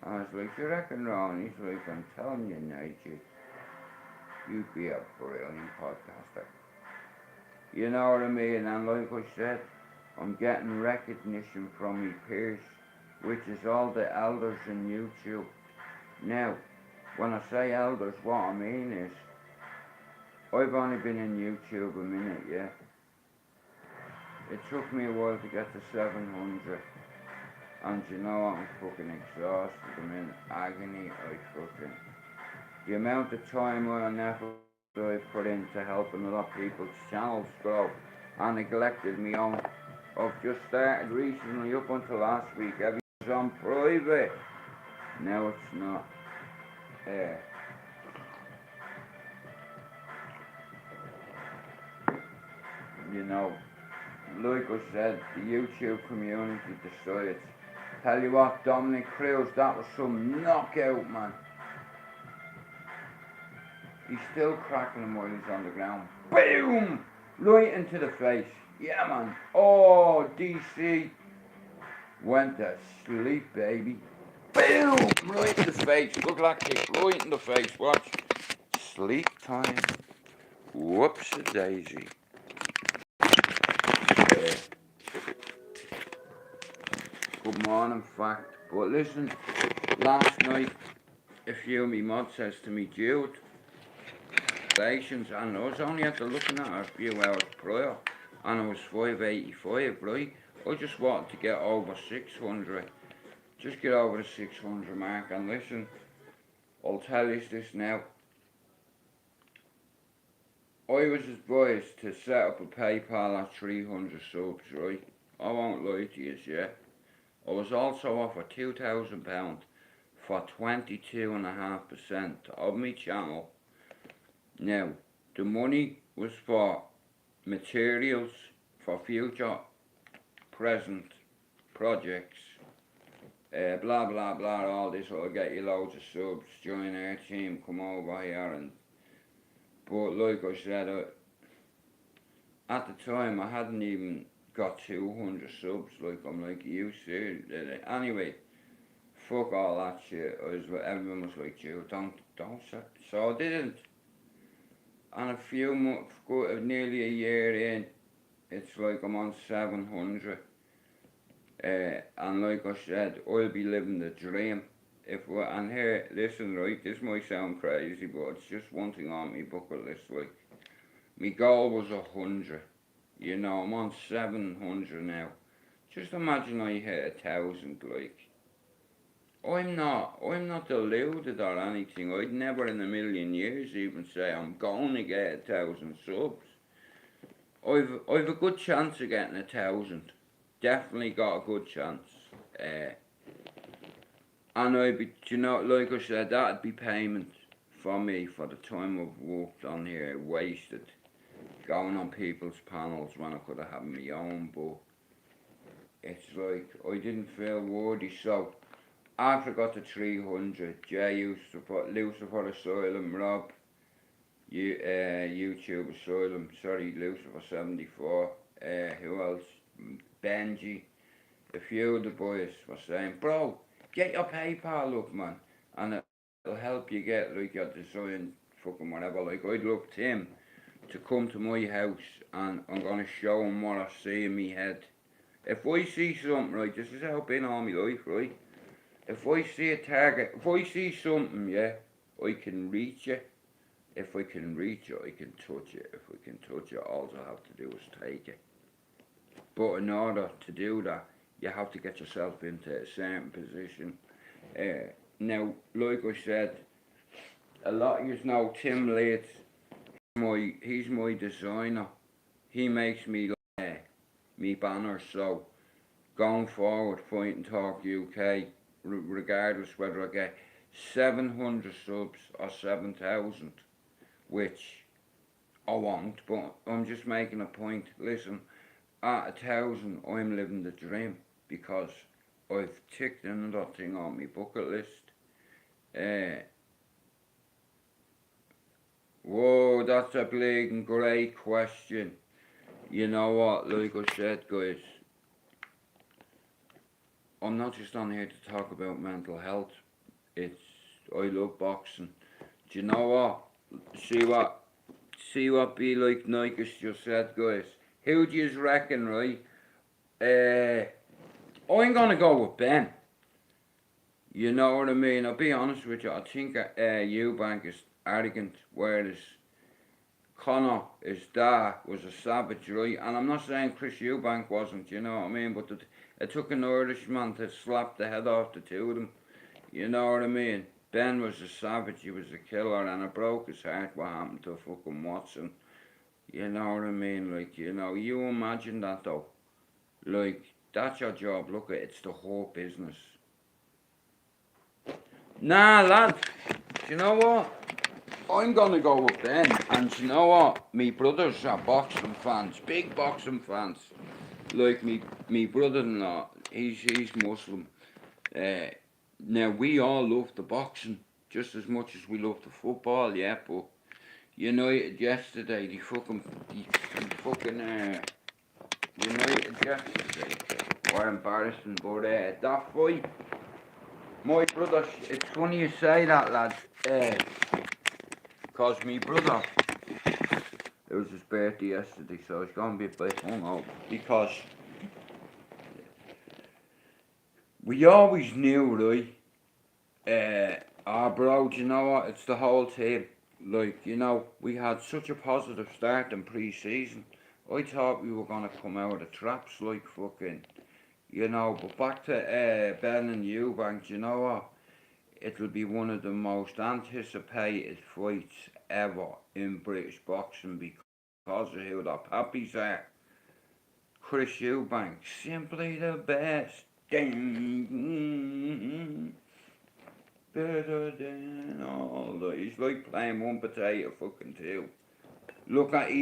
I was like, you reckon, Ron? He's like, I'm telling you now, Jay, you'd be a brilliant podcaster. You know what I mean? And like I said, I'm getting recognition from me peers, which is all the elders in YouTube. Now, when I say elders, what I mean is, I've only been in YouTube a minute, yeah. It took me a while to get to 700. And you know, I'm fucking exhausted, I'm in agony, the amount of time and effort I put into helping other people's channels grow, and neglected me own. I've just started recently, up until last week, everything's on private. Now it's not. You know, like I said, the YouTube community decides. Tell you what, Dominic Cruz, that was some knockout, man. He's still cracking him while he's on the ground. Boom! Right into the face. Yeah, man. Oh, DC went to sleep, baby. Boom! Right in the face. Good luck, kick. Right in the face. Watch. Sleep time. Whoops a daisy. Good morning, fact. But listen, last night, a few of me mods says to me, Jude, congratulations, and I was only after looking at her a few hours prior, and I was 585, right? I just wanted to get over 600. Just get over the 600 mark, and listen, I'll tell you this now. I was advised to set up a PayPal at 300 subs, right? I won't lie to you, yeah. I was also offered £2,000 for 22.5% of my channel. Now, the money was for materials for future, present projects. Blah blah blah, all this will get you loads of subs, join our team, come over here, and but like I said, at the time I hadn't even got 200 subs, like I'm like, you see, anyway, fuck all that shit. Everyone was like, you don't so I didn't, and a few months, nearly a year in, it's like I'm on 700. And like I said, I'll be living the dream. And here, listen, right, this might sound crazy, but it's just one thing on my bucket list. Like, my goal was 100. You know, I'm on 700 now. Just imagine I hit 1,000. Like, I'm not deluded or anything. I'd never in a million years even say I'm going to get 1,000 subs. I've a good chance of getting 1,000. Definitely got a good chance. And I'd be, you know, like I said, that'd be payment for me for the time I've worked on here, wasted, going on people's panels when I could have had my own, but it's like, I didn't feel worthy, so after I got to 300, Jay used to put Lucifer Asylum, Rob, YouTube Asylum, sorry, Lucifer 74, who else? Benji, a few of the boys were saying, bro, get your PayPal up, man, and it'll help you get like your design, fucking whatever. Like, I'd love him to come to my house and I'm gonna show him what I see in me head. If I see something, right, this is how I've been all my life, right? If I see a target, if I see something, yeah, I can reach it. If I can reach it, I can touch it. If I can touch it, all I have to do is take it. But in order to do that, you have to get yourself into a certain position. Now, like I said, a lot of you know Tim Leeds, he's my designer. He makes me me banners, so going forward, Fight and Talk UK, regardless whether I get 700 subs or 7,000, which I won't, but I'm just making a point. Listen, at 1,000, I'm living the dream because I've ticked another thing on my bucket list. Whoa, that's a bleeding great question. You know what, like I said, guys, I'm not just on here to talk about mental health. I love boxing. Do you know what? See what Be Like Nikes just said, guys. Who do you reckon, right? I'm gonna go with Ben. You know what I mean? I'll be honest with you. I think Eubank is arrogant, whereas Conor, his dad, was a savage, right? And I'm not saying Chris Eubank wasn't, you know what I mean? But it took an Irishman to slap the head off the two of them. You know what I mean? Ben was a savage, he was a killer, and it broke his heart what happened to fucking Watson. You know what I mean? Like, you know, you imagine that though. Like, that's your job. Look, it's the whole business. Nah, lad, you know what? I'm gonna go with Ben, and you know what? Me brothers are boxing fans, big boxing fans. Like me brother-in-law, he's Muslim. Now we all love the boxing just as much as we love the football, yeah. But United yesterday, the fucking United yesterday were embarrassing. But that fight, My brother, it's funny you say that, lad, cause my brother, it was his birthday yesterday, so he's gonna be a bit hungover, because we always knew, right, bro, do you know what, it's the whole team. Like, you know, we had such a positive start in pre-season. I thought we were gonna come out of the traps like fucking, you know, but back to Ben and Eubank, you know what? It'll be one of the most anticipated fights ever in British boxing because of who the puppies are. Chris Eubank, simply the best. Better than all the. He's like playing one potato fucking two. He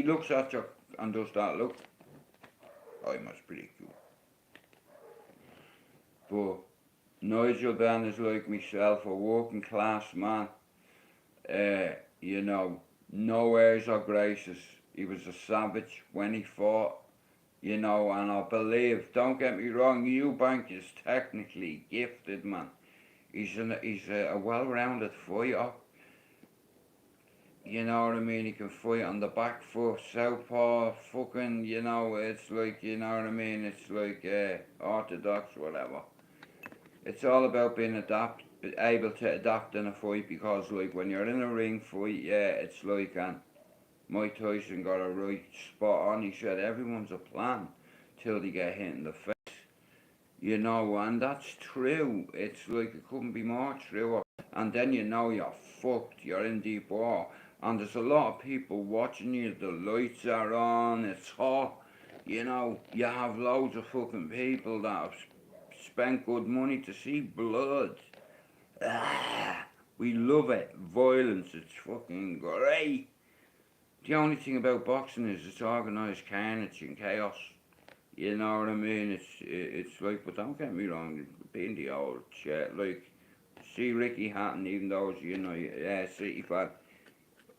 looks at you and does that look. Oh, he must be pretty cool. But Nigel Benn is like myself, a working class man. You know, no airs or graces. He was a savage when he fought, you know, and I believe, don't get me wrong, Eubank is technically gifted, man. He's a well-rounded fighter. You know what I mean? He can fight on the back foot, southpaw, fucking, you know, it's like, you know what I mean? It's like orthodox, whatever. It's all about being able to adapt in a fight, because like when you're in a ring fight, yeah, it's like, and Mike Tyson got a right spot on. He said everyone's a plan till they get hit in the face. You know, and that's true. It's like it couldn't be more true. And then you know you're fucked. You're in deep water. And there's a lot of people watching you. The lights are on. It's hot. You know, you have loads of fucking people that have spent good money to see blood. We love it. Violence. It's fucking great. The only thing about boxing is it's organised carnage and chaos. You know what I mean? It's like, but don't get me wrong, being the old shit, like, see Ricky Hatton, even though he's, you know, City fan,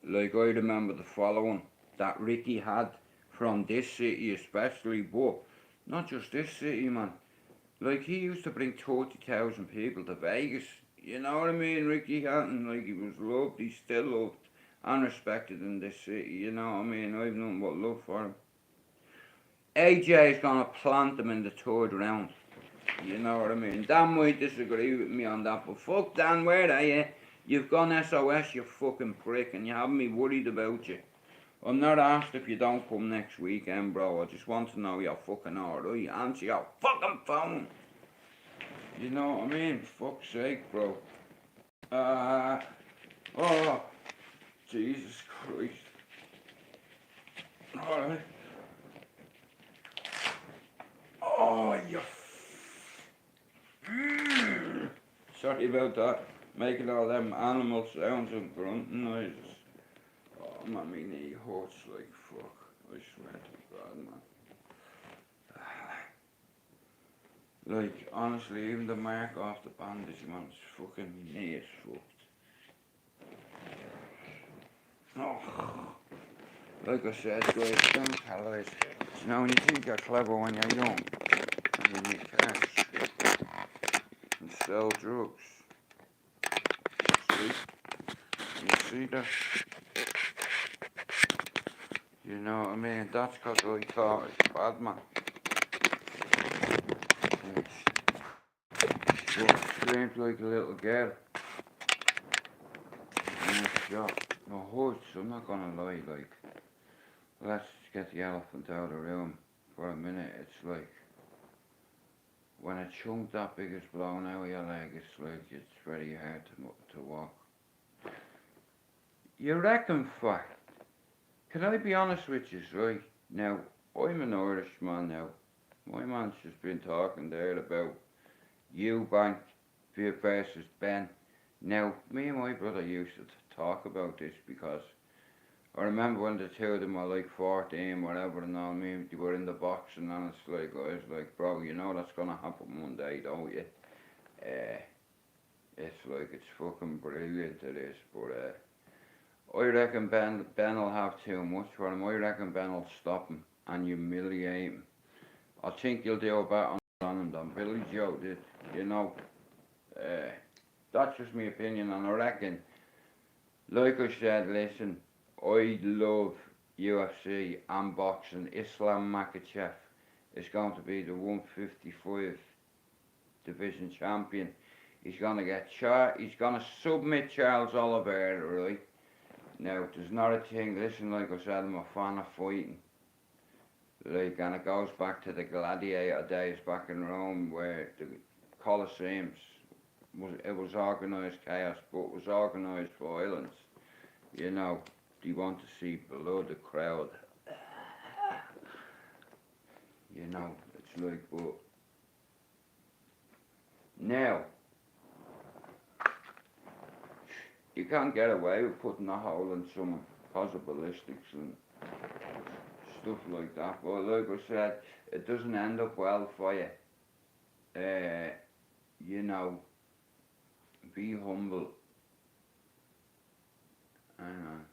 like, I remember the following that Ricky had from this city especially, but not just this city, man. Like, he used to bring 30,000 people to Vegas. You know what I mean? Ricky Hatton, like, he was loved, he's still loved and respected in this city, you know what I mean? I've nothing but love for him. AJ is gonna plant him in the third round. You know what I mean? Dan might disagree with me on that, but fuck Dan, where are you? You've gone SOS, you fucking prick, and you have me worried about you. I'm not asked if you don't come next weekend, bro. I just want to know you're fucking alright. Answer your fucking phone. You know what I mean? Fuck's sake, bro. Oh, Jesus Christ. Alright. Oh, you. Sorry about that. Making all them animal sounds and grunting noises. Oh man, my knee hurts like fuck. I swear to God, man. Like, honestly, even the mark off the bandage, man, it's fucking, my knee is fucked. Oh. Like I said, guys, don't tell us. You know, when you think you're clever when you're young, and then you can't shit and sell drugs. See? You see that? You know what I mean? That's because I thought it's bad, man. She screamed like a little girl. And it's shot. No hurts, I'm not gonna lie, like. Let's get the elephant out of the room for a minute. It's like, when a chunk that big is blown out of your leg, it's like, it's very hard to walk. You reckon, fact? Can I be honest with you, right? Now, I'm an Irishman now. My man's just been talking there about Eubank versus Ben. Now, me and my brother used to talk about this because I remember when the two of them were like 14, whatever, and all, me, they were in the boxing, and it's like, I was like, bro, you know that's gonna happen one day, don't you? It's like, it's fucking brilliant it is, but I reckon Ben will have too much for him. I reckon Ben will stop him and humiliate him. I think he'll do a better on him than Billy Joe did, you know. That's just my opinion, and I reckon, like I said, listen, I love UFC and boxing. Islam Makhachev is going to be the 155 division champion. He's gonna he's gonna submit Charles Oliveira, right? Now, there's not a thing, listen, like I said, I'm a fan of fighting. Like, and it goes back to the gladiator days back in Rome where the Colosseums, it was organised chaos, but it was organised violence. You know, you want to see below the crowd. You know, it's like, but now, you can't get away with putting a hole in someone because of ballistics and stuff like that. But like I said, it doesn't end up well for you. You know, be humble. Hang on.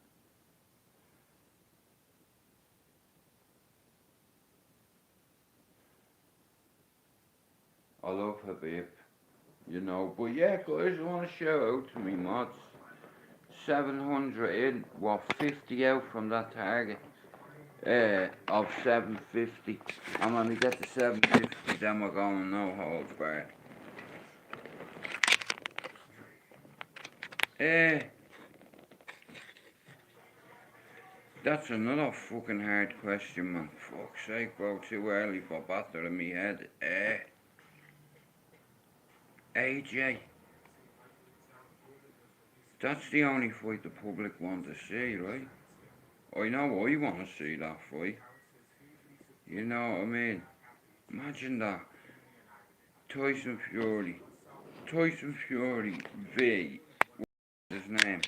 I love Habib, you know, but yeah, guys, I want to shout out to me mods. 700 in, what, 50 out from that target of 750. And when we get to 750, then we're going no holds barred. That's another fucking hard question, man. Fuck's sake, bro, too early for batter in me head. AJ. That's the only fight the public want to see, right? I know I want to see that fight. You know what I mean? Imagine that. Tyson Fury v. What's his name?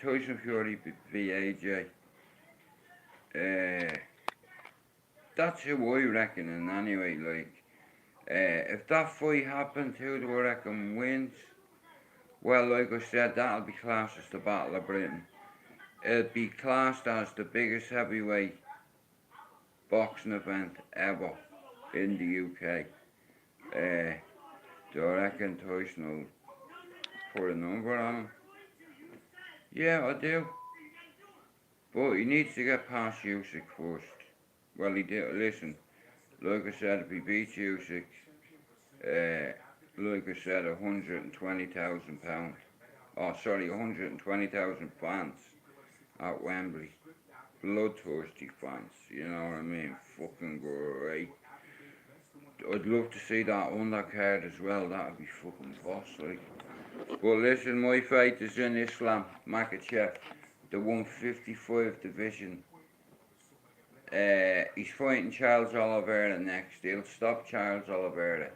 Tyson Fury v. AJ. That's who I reckon, and anyway, like, if that fight happened, who do I reckon wins? Well, like I said, that'll be classed as the Battle of Britain. It'll be classed as the biggest heavyweight boxing event ever in the UK. Do I reckon Tyson will put a number on him? Yeah, I do. But he needs to get past Usyk first. Well, he did. Listen, like I said, if he beats Usyk, like I said, £120,000. Oh, sorry, 120,000 fans at Wembley. Bloodthirsty fans, you know what I mean? Fucking great. I'd love to see that undercard as well. That'd be fucking boss, like. But listen, my fight is in Islam Makhachev, the 155 division. He's fighting Charles Oliveira next. He'll stop Charles Oliveira.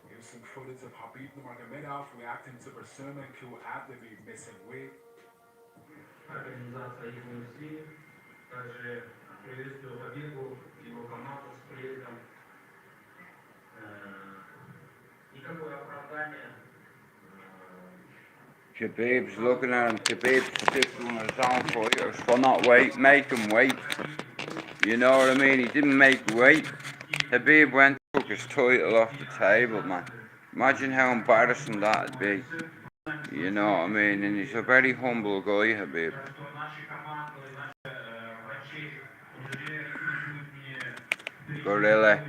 Here's some footage of Habib Nurmagomedov reacting to Berserman Abdevi missing weight. Организация их усилий, также приветствую Хабибу, его команду с приездом. И какое оправдание? Khabib's looking at him. Khabib's sticking on his own fighters for not make him wait. You know what I mean? He didn't make weight. Khabib went and took his title off the table, man. Imagine how embarrassing that'd be. You know what I mean? And he's a very humble guy, Khabib. Gorilla.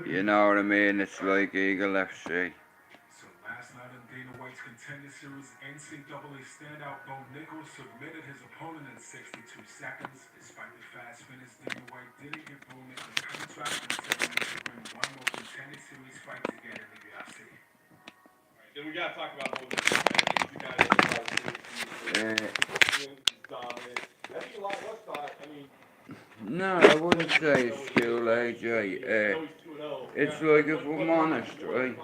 You know what I mean? It's like Eagle FC. So last night in Dana White's Contender Series, NCAA standout Bo Nichols submitted his opponent in 62 seconds. Despite the fast finish, Dana White didn't give Bo Nichols a contract and said he needs to bring one more Contender Series fight to get in the UFC. Then we gotta talk about Bo Nichols. You guys are dominant. I think a lot of us thought, I mean, no, I wouldn't say it's still AJ. It's like, if I'm honest, right?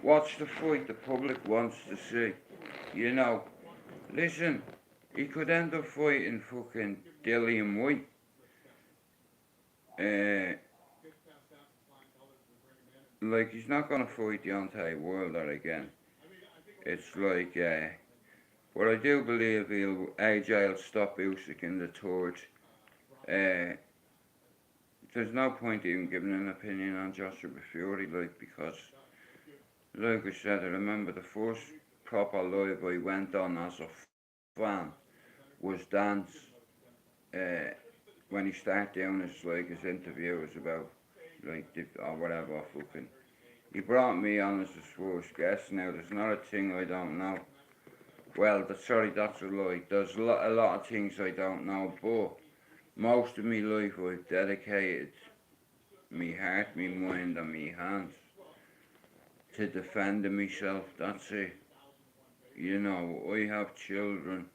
Watch the fight the public wants to see. You know, listen, he could end up fighting fucking Dillian White. Like, he's not gonna fight Deontay Wilder again. It's like, but I do believe AJ will stop Usyk in the third. there's no point even giving an opinion on Joshua Fury, like, because, like I said, I remember the first proper live I went on as a fan was Dan's, when he started doing his interviews about, like, or whatever, fucking. He brought me on as his first guest. Now, there's not a thing I don't know. Well, sorry, that's a lie. There's a lot of things I don't know, but most of my life I've dedicated me heart, me mind and me hands to defending myself. That's it. You know, I have children.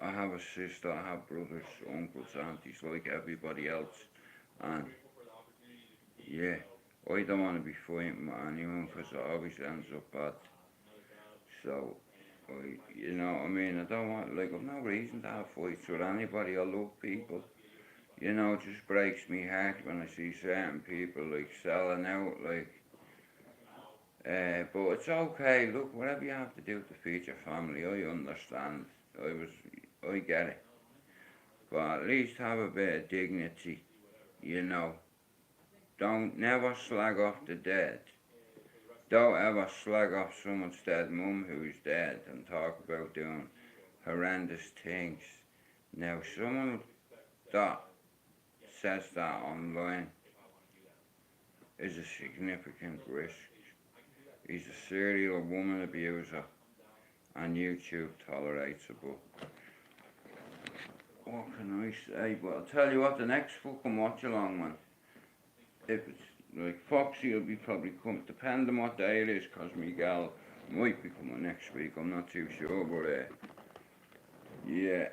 I have a sister, I have brothers, uncles, aunties, like everybody else. And, yeah, I don't want to be fighting with anyone because it always ends up bad. So, you know what I mean? I don't want, like, I've no reason to have fights with anybody. I love people. You know, it just breaks me heart when I see certain people, like, selling out, like, but it's okay. Look, whatever you have to do to feed your family, I understand. I get it. But at least have a bit of dignity, you know. Don't never slag off the dead. Don't ever slag off someone's dead mum who's dead and talk about doing horrendous things. Now, someone that says that online is a significant risk. He's a serial woman abuser, and YouTube tolerates it, but what can I say? But I'll tell you what, the next fucking watch along, man, if it's like Foxy will be probably come, depending on what day it is, cause my gal might be coming next week, I'm not too sure, but yeah.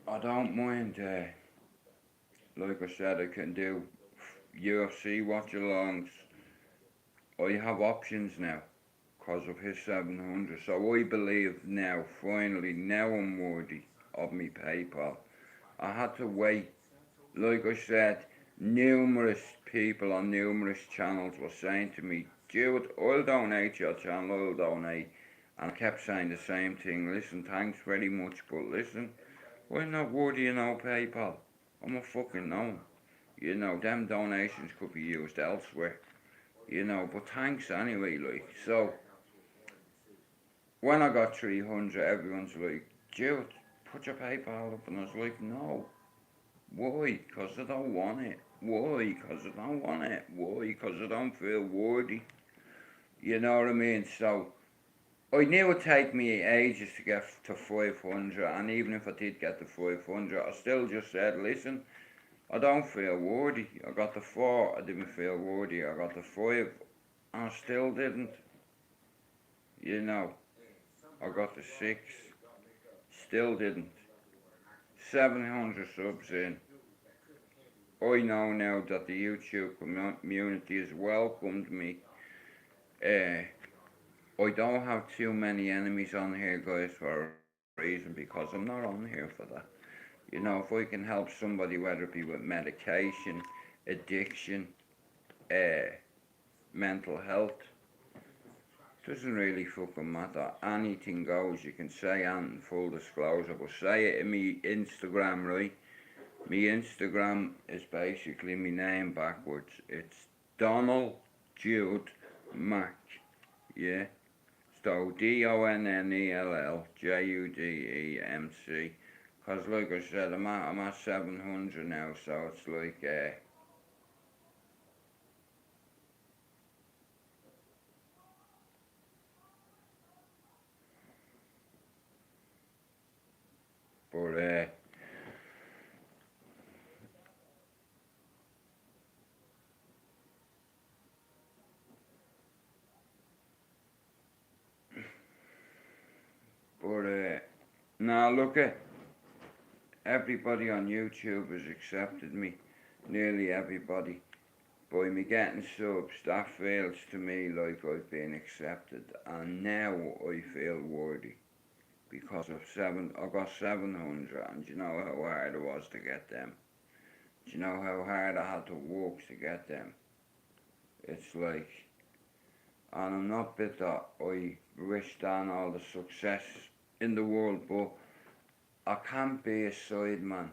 I don't mind, like I said, I can do UFC watch-alongs. I have options now because of his 700. So I believe now, finally, now I'm worthy of me PayPal. I had to wait. Like I said, numerous people on numerous channels were saying to me, Jude, I'll donate your channel, I'll donate. And I kept saying the same thing. Listen, thanks very much, but listen, I'm not worthy of no PayPal. I'm a fucking gnome. You know, them donations could be used elsewhere. You know, but thanks anyway, like. So, when I got 300, everyone's like, Jude, put your PayPal up. And I was like, no. Why? Because I don't want it. Why? Because I don't want it. Why? Because I don't feel worthy. You know what I mean? So, I knew it'd take me ages to get to 500, and even if I did get to 500, I still just said, listen, I don't feel worthy. I got the 4, I didn't feel worthy. I got the 5, and I still didn't. You know, I got the 6, still didn't. 700 subs in. I know now that the YouTube community has welcomed me. I don't have too many enemies on here, guys, for a reason, because I'm not on here for that. You know, if I can help somebody, whether it be with medication, addiction, mental health, doesn't really fucking matter. Anything goes. You can say anything, full disclosure, but say it in me Instagram, right? Me Instagram is basically my name backwards. It's Donald Jude Mac, yeah? So DONNELLJUDEMC. Because like I said, I'm at 700 now, so it's like, now look at everybody on YouTube has accepted me, nearly everybody. By me getting subs, that feels to me like I've been accepted, and now I feel worthy. Because I got 700, and do you know how hard it was to get them? Do you know how hard I had to work to get them? It's like, and I'm not bitter, I wish Dan all the success in the world, but I can't be a side man.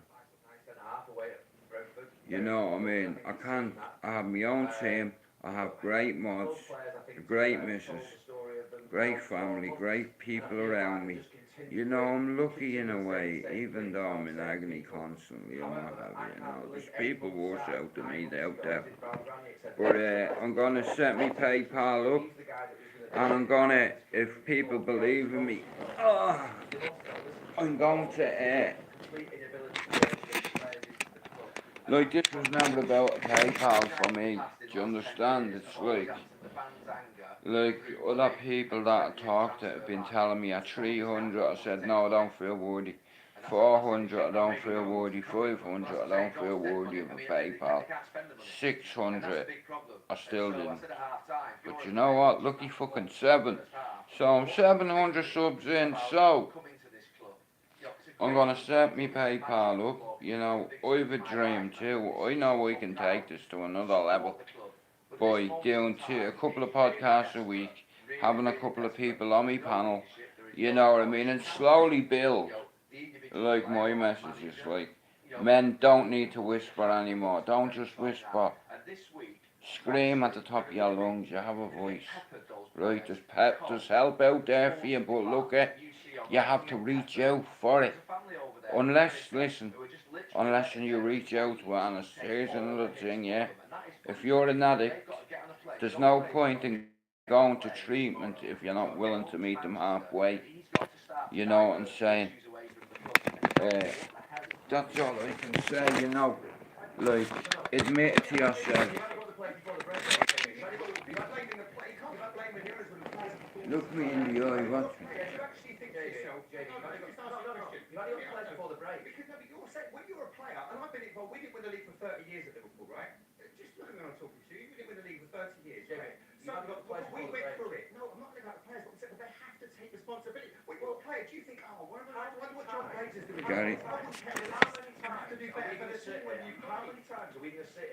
You know what I mean? I can't. I have my own team. I have great mods, great missus, great family, great people around me. You know, I'm lucky in a way, even though I'm in agony constantly and what have you. You know, there's people worse out than me out there. But I'm gonna set my PayPal up, and I'm gonna, if people believe in me, I'm going to. Like, this was never about a PayPal for me. Do you understand? It's like other people that I talked to have been telling me at 300, I said no, I don't feel worthy. 400, I don't feel worthy. 500, I don't feel worthy of a PayPal. 600, I still didn't. But you know what? Lucky fucking 7. So I'm 700 subs in, so I'm gonna set me PayPal up. You know, I've a dream too. I know I can take this to another level by doing a couple of podcasts a week, having a couple of people on my panel, you know what I mean, and slowly build, like my messages, like, men don't need to whisper anymore, don't just whisper, scream at the top of your lungs, you have a voice, right, there's help out there for you, but look at, you have to reach out for it, unless you reach out to honest. Here's another thing, yeah, if you're an addict, there's no point in going to treatment if you're not willing to meet them halfway. You know what I'm saying? That's all I can say, you know. Like, admit it to yourself. Look me in the eye, watch me. When you're a player, and I've been involved, we didn't win the league for 30 years at Liverpool, right? Just look at me when I'm talking to you. We didn't win the league for 30 years, right? So we went through it. No, I'm not looking at the players, but I'm saying they have to take responsibility. When you're a player, do you think, oh, what John Blazer's doing? Gary. How many times are we going to sit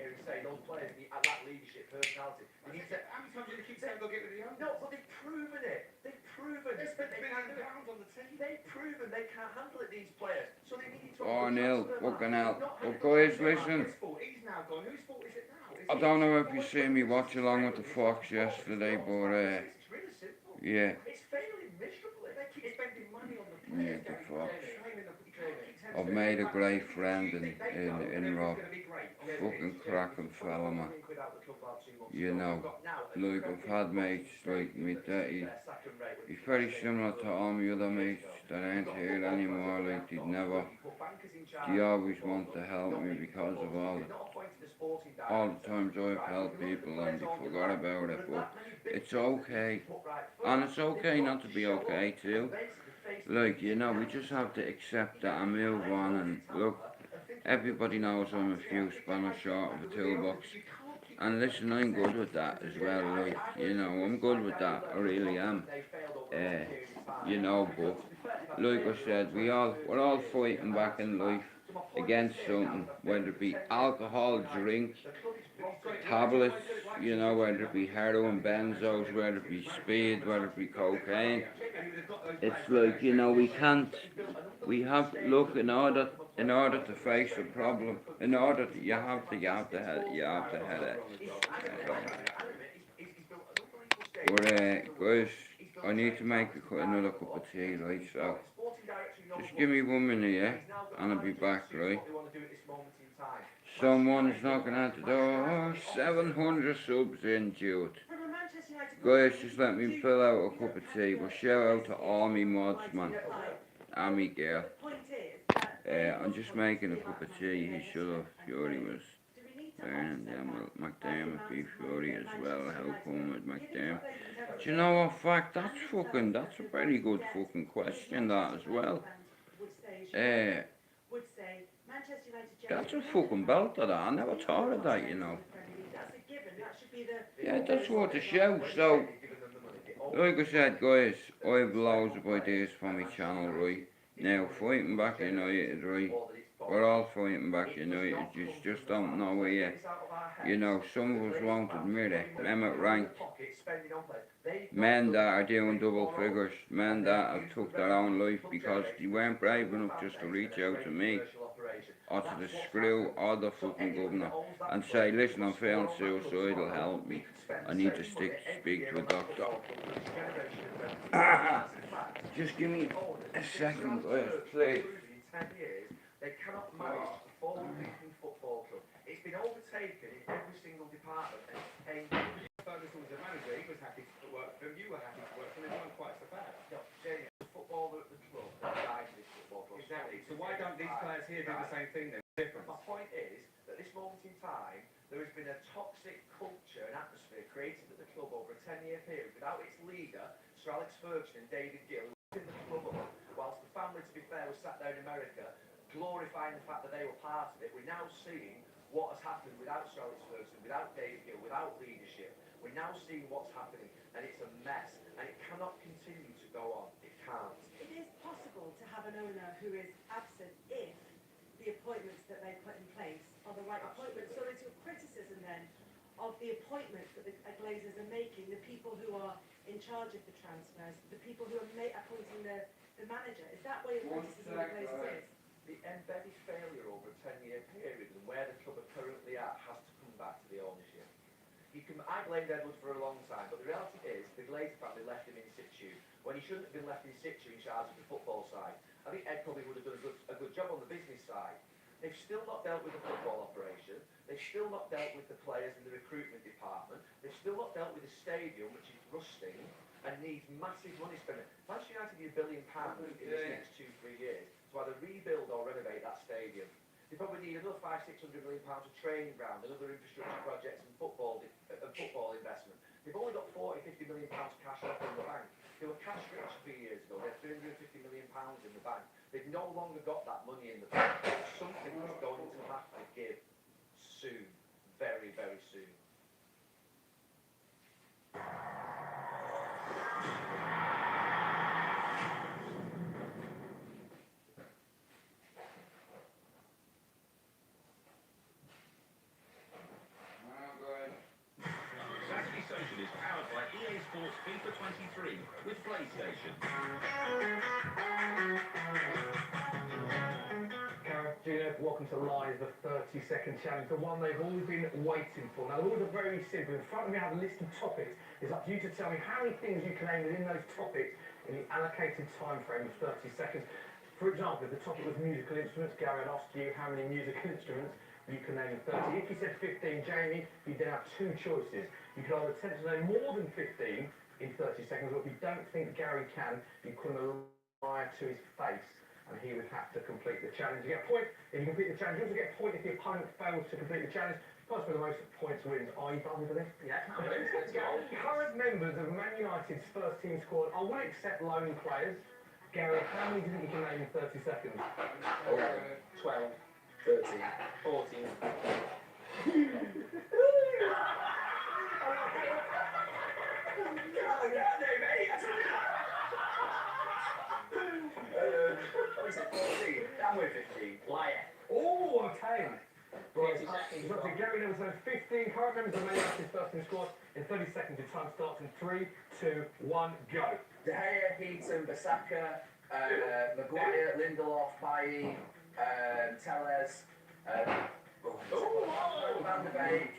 here and say those players need that leadership personality? How many times are you going to keep saying they'll get rid of the owners? No, but they've proven it. They've proven it. They've spent £1 million on the team. They've proven they can't handle it, these players. So they need to... 4-0, fucking hell. Well, guys, listen. He's now gone. Whose fault is it now? I don't know if you see me watch along with the Fox yesterday, but yeah. It's failing miserably. They keep spending money on the players. Yeah, the Fox. I've made a great friend in Rob. Fucking cracking fella, man. You know, like, I've had mates like me that he's very similar to all my other mates that ain't here anymore. Like, they always want to help me because of all the times I've helped people and they forgot about it. But it's okay, and it's okay not to be okay too. Like, you know, we just have to accept that and move on. And look, everybody knows I'm a few spanners short of a toolbox. And listen, I'm good with that as well. Like, you know, I'm good with that. I really am. You know, but like I said, we're all fighting back in life against something, whether it be alcohol, drink, tablets, you know, whether it be heroin, benzos, whether it be speed, whether it be cocaine. It's like, you know, look, in order to face a problem, you have to head it. But guys, I need to make another cup of tea, right? So just give me 1 minute, yeah, and I'll be back, right? Someone's knocking at the door. 700 subs in, Jude. Guys, just let me fill out a cup of tea. But shout out to all me mods, man. And me girl. I'm just making a cup of tea. He should have. Fury was burning them with McDermott beef Fury as well. How come with McDermott? Do you know what fact? That's a very good fucking question, that as well. That's a fucking belt of that. I never thought of that, you know. Yeah, that's what the show. So, like I said, guys, I have loads of ideas for my channel, right? Now, fighting back United, right? we're all fighting back, you know, you just don't know it yet. You know, some of us won't admit it. Mehmet ranked men that are doing double figures, men that have took their own life because they weren't brave enough just to reach out to me or to the screw or the fucking governor and say, listen, I'm feeling suicidal, help me. I need to speak to a doctor. Just give me a second, please. They cannot manage a forward-thinking football club. It's been overtaken in every single department, and Ferguson was a manager. He was happy to work for him. You were happy to work for him. They weren't quite so bad. No, Jamie, the footballer at the club died in this football club. Exactly. So why don't these players here do the same thing then? Different. My point is that at this moment in time, there has been a toxic culture and atmosphere created at the club over a 10-year period without its leader, Sir Alex Ferguson and David Gill, who in the club up, whilst the family, to be fair, was sat down in America, glorifying the fact that they were part of it. We're now seeing what has happened without Sir Alex Ferguson, without David Gill, without leadership. We're now seeing what's happening, and it's a mess, and it cannot continue to go on. It can't. It is possible to have an owner who is absent if the appointments that they put in place are the right appointments. So is your criticism then of the appointments that the Glazers are making, the people who are in charge of the transfers, the people who are appointing the manager? Is that where your criticism of the Glazers is? The embedded failure over a 10-year period and where the club are currently at has to come back to the ownership. I blamed Edward for a long time, but the reality is the Glazer family left him in situ when he shouldn't have been left in situ in charge of the football side. I think Ed probably would have done a good job on the business side. They've still not dealt with the football operation. They've still not dealt with the players in the recruitment department. They've still not dealt with the stadium, which is rusting and needs massive money spending. Manchester United need £1 billion in the next 2-3 years to either rebuild or renovate that stadium. They probably need another £500–600 million of training ground and other infrastructure projects and football investment. They've only got £40–50 million cash left in the bank. They were cash rich a few years ago. They had £350 million in the bank. They've no longer got that money in the bank. Something is going to have to give soon, very, very soon. Saturday Social is powered by EA Sports FIFA 23 with PlayStation. Gareth, welcome to Live, the 30-second challenge, the one they've all been waiting for. Now, the rules are very simple. In front of me, I have a list of topics. It's up to you to tell me how many things you can name within those topics in the allocated time frame of 30 seconds. For example, if the topic was musical instruments, Gary, I'd ask you how many musical instruments you can name in 30. If you said 15, Jamie, you then have two choices. You can either attempt to name more than 15 in 30 seconds, or if you don't think Gary can, you call him a liar to his face, and he would have to complete the challenge. You get a point if you complete the challenge. You also get a point if the opponent fails to complete the challenge. The person with the most points wins. Are you done with this? Yeah, let's go. Current members of Man United's first team squad. I will accept loan players. Gary, how many do you think you can name in 30 seconds? 12, 13, 14. What is it, 14? I'm with 15. Liar. Oh, okay. Right, 30 seconds. it's up to Gary Neville, 15 current members of Man United's first team squad. In 30 seconds, your time starts in 3, 2, 1, go. De Gea, Heaton, Bissaka, Maguire, Lindelof, Bailly, Tellez, Van de Beek,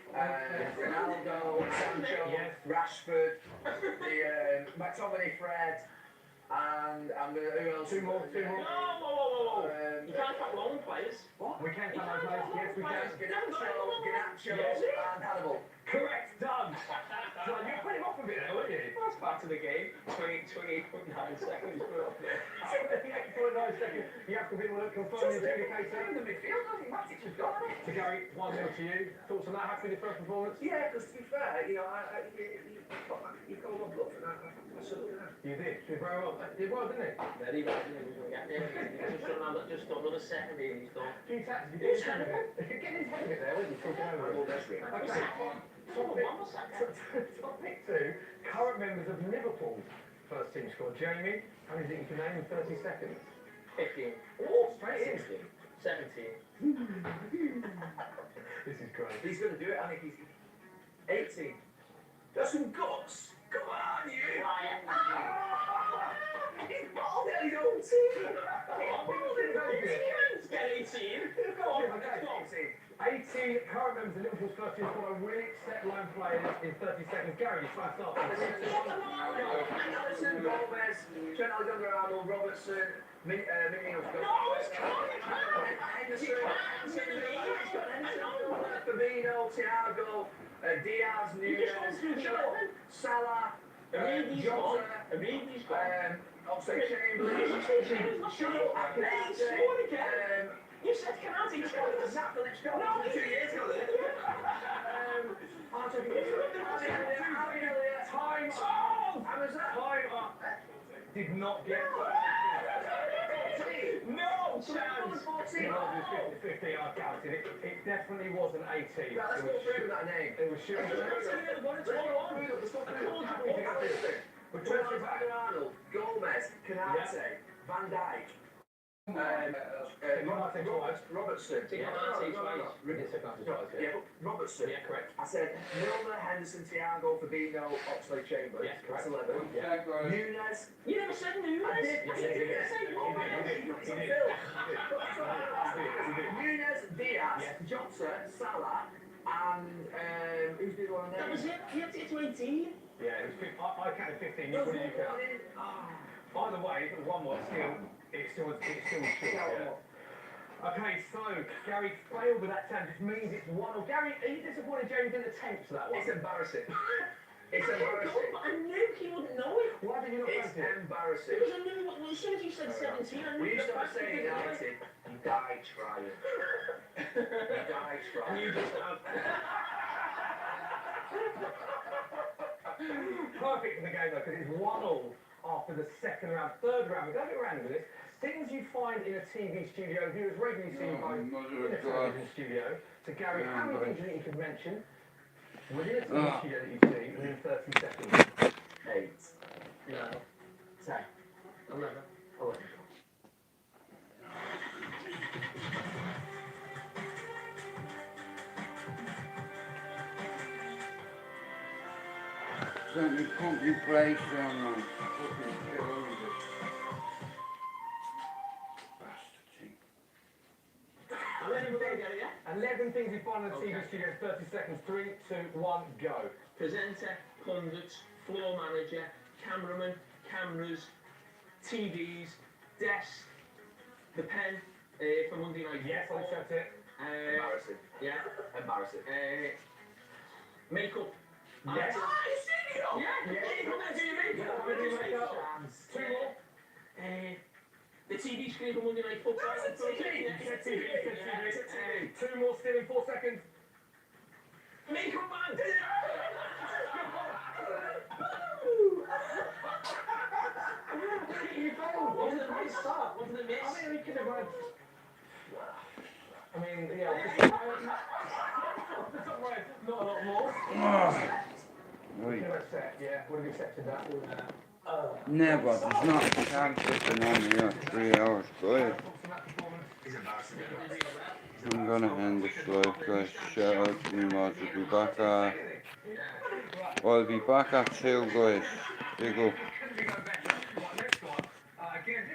Ronaldo, Sancho, Yes. Rashford, the McTominay, Fred, and I'm gonna, who else? Two more. Whoa. You can't count loan players. What? We can count those players. Yes, we can. Ganacho, Yes. and Hannibal. Correct, done. So you put him off a bit there, weren't you? That's back to the game. 28.9 seconds. Put up there. 28.9 seconds. You have to be able to confirm the adjudicator. In the midfield, I think Matic has got it. So Gary, 1-0 to you. Thoughts on that? Happy with the first performance? Yeah, because to be fair, you know, you've got one bluff, and I salute that. You did. You did very well. Did well, didn't it? Very well. Just another second here. He's done. Few taps. You did his head of it. Get his head of it there, wasn't you? Talking over it. Okay. Topic 2. Current members of Liverpool's first team squad. Jamie, how many do you think you can name in 30 seconds? 15. Oh, straight in. 16. 17. This is great. He's going to do it, I think he's 18. Got some guts. Come on, you. He's balled out his own team. He's balled out his own team. Get 18. Go on, let's go. 18 current members of Liverpool's first team squad are willing to set line players in 30 seconds. Gary, you try to start. Alisson, Gomez, Trent Alexander-Arnold, Robertson, Minio. No, it's Henderson, Fabinho, Thiago, Diaz, Nunes, Salah, Jota, Oxlade-Chamberlain. Shut up, Canate. You said Canate. Zach Phillips got No, 2 years ago. Time off! Time off! Did not get... No chance! 15, I counted it. It definitely wasn't 18. Let's go through that name. It was shooting. We're talking about Arnold, Gomez, Canate, Van Dijk. Robertson. Robertson. Yeah, correct. I said Milner, Henderson, Thiago, Fabinho, Oxlade-Chamberlain. Yeah, correct. That's 11. Yeah, guys. Nunes. You never said Nunes. I did. Nunes, Diaz, Jota, Salah, and who's the other one there? That was it. You had to get to 18. Yeah, it was I counted 15. What did you count? By the way, if it was one more, it's still short. Yeah. Okay, so Gary failed with that 10, which means it's 1-0. Gary, are you disappointed Jamie didn't attempt that one? It's embarrassing. It's But embarrassing. I knew he wouldn't know it. Why did you not It's fancy it? Because embarrassing. I knew as soon as you said 17, I knew When you the start fact saying that United, you die trying. You die And trying. you just have... Perfect for the game though, because it's 1-0 after the second round. Third round, we're going to get around with this. Things you find in a TV studio, viewers regularly see both in a television studio. So Gary, how many things do you think you could mention within a TV studio that you see within 30 seconds? 8. No. 10. 11. 11. Sent me company place down on fucking kilos of bastard thing. 11 things you find in a TV studio in 30 seconds. 3, 2, 1, go. Presenter, pundits, floor manager, cameraman, cameras, TVs, desk, the pen for Monday Night Yes, I'll Football. accept it. Embarrassing. Yeah. Embarrassing. Makeup. Yes. Yeah. Yes. You come and do your makeup. What do you make up? 2 more. The TV screen for Monday Night Football. That's a TV. Yeah. It's a TV. It's a TV. 2 more still in 4 seconds. Makeup man. You failed. What did the miss? What did the miss? I mean, we could have had... I mean, yeah, not a lot more. Right. Yeah, would have accepted that. Never, there's not a chance of being on here 3 hours, guys. He's embarrassing. I'm gonna end this live, guys. Shout out to me mods, I'll be back at 2, guys. Big up.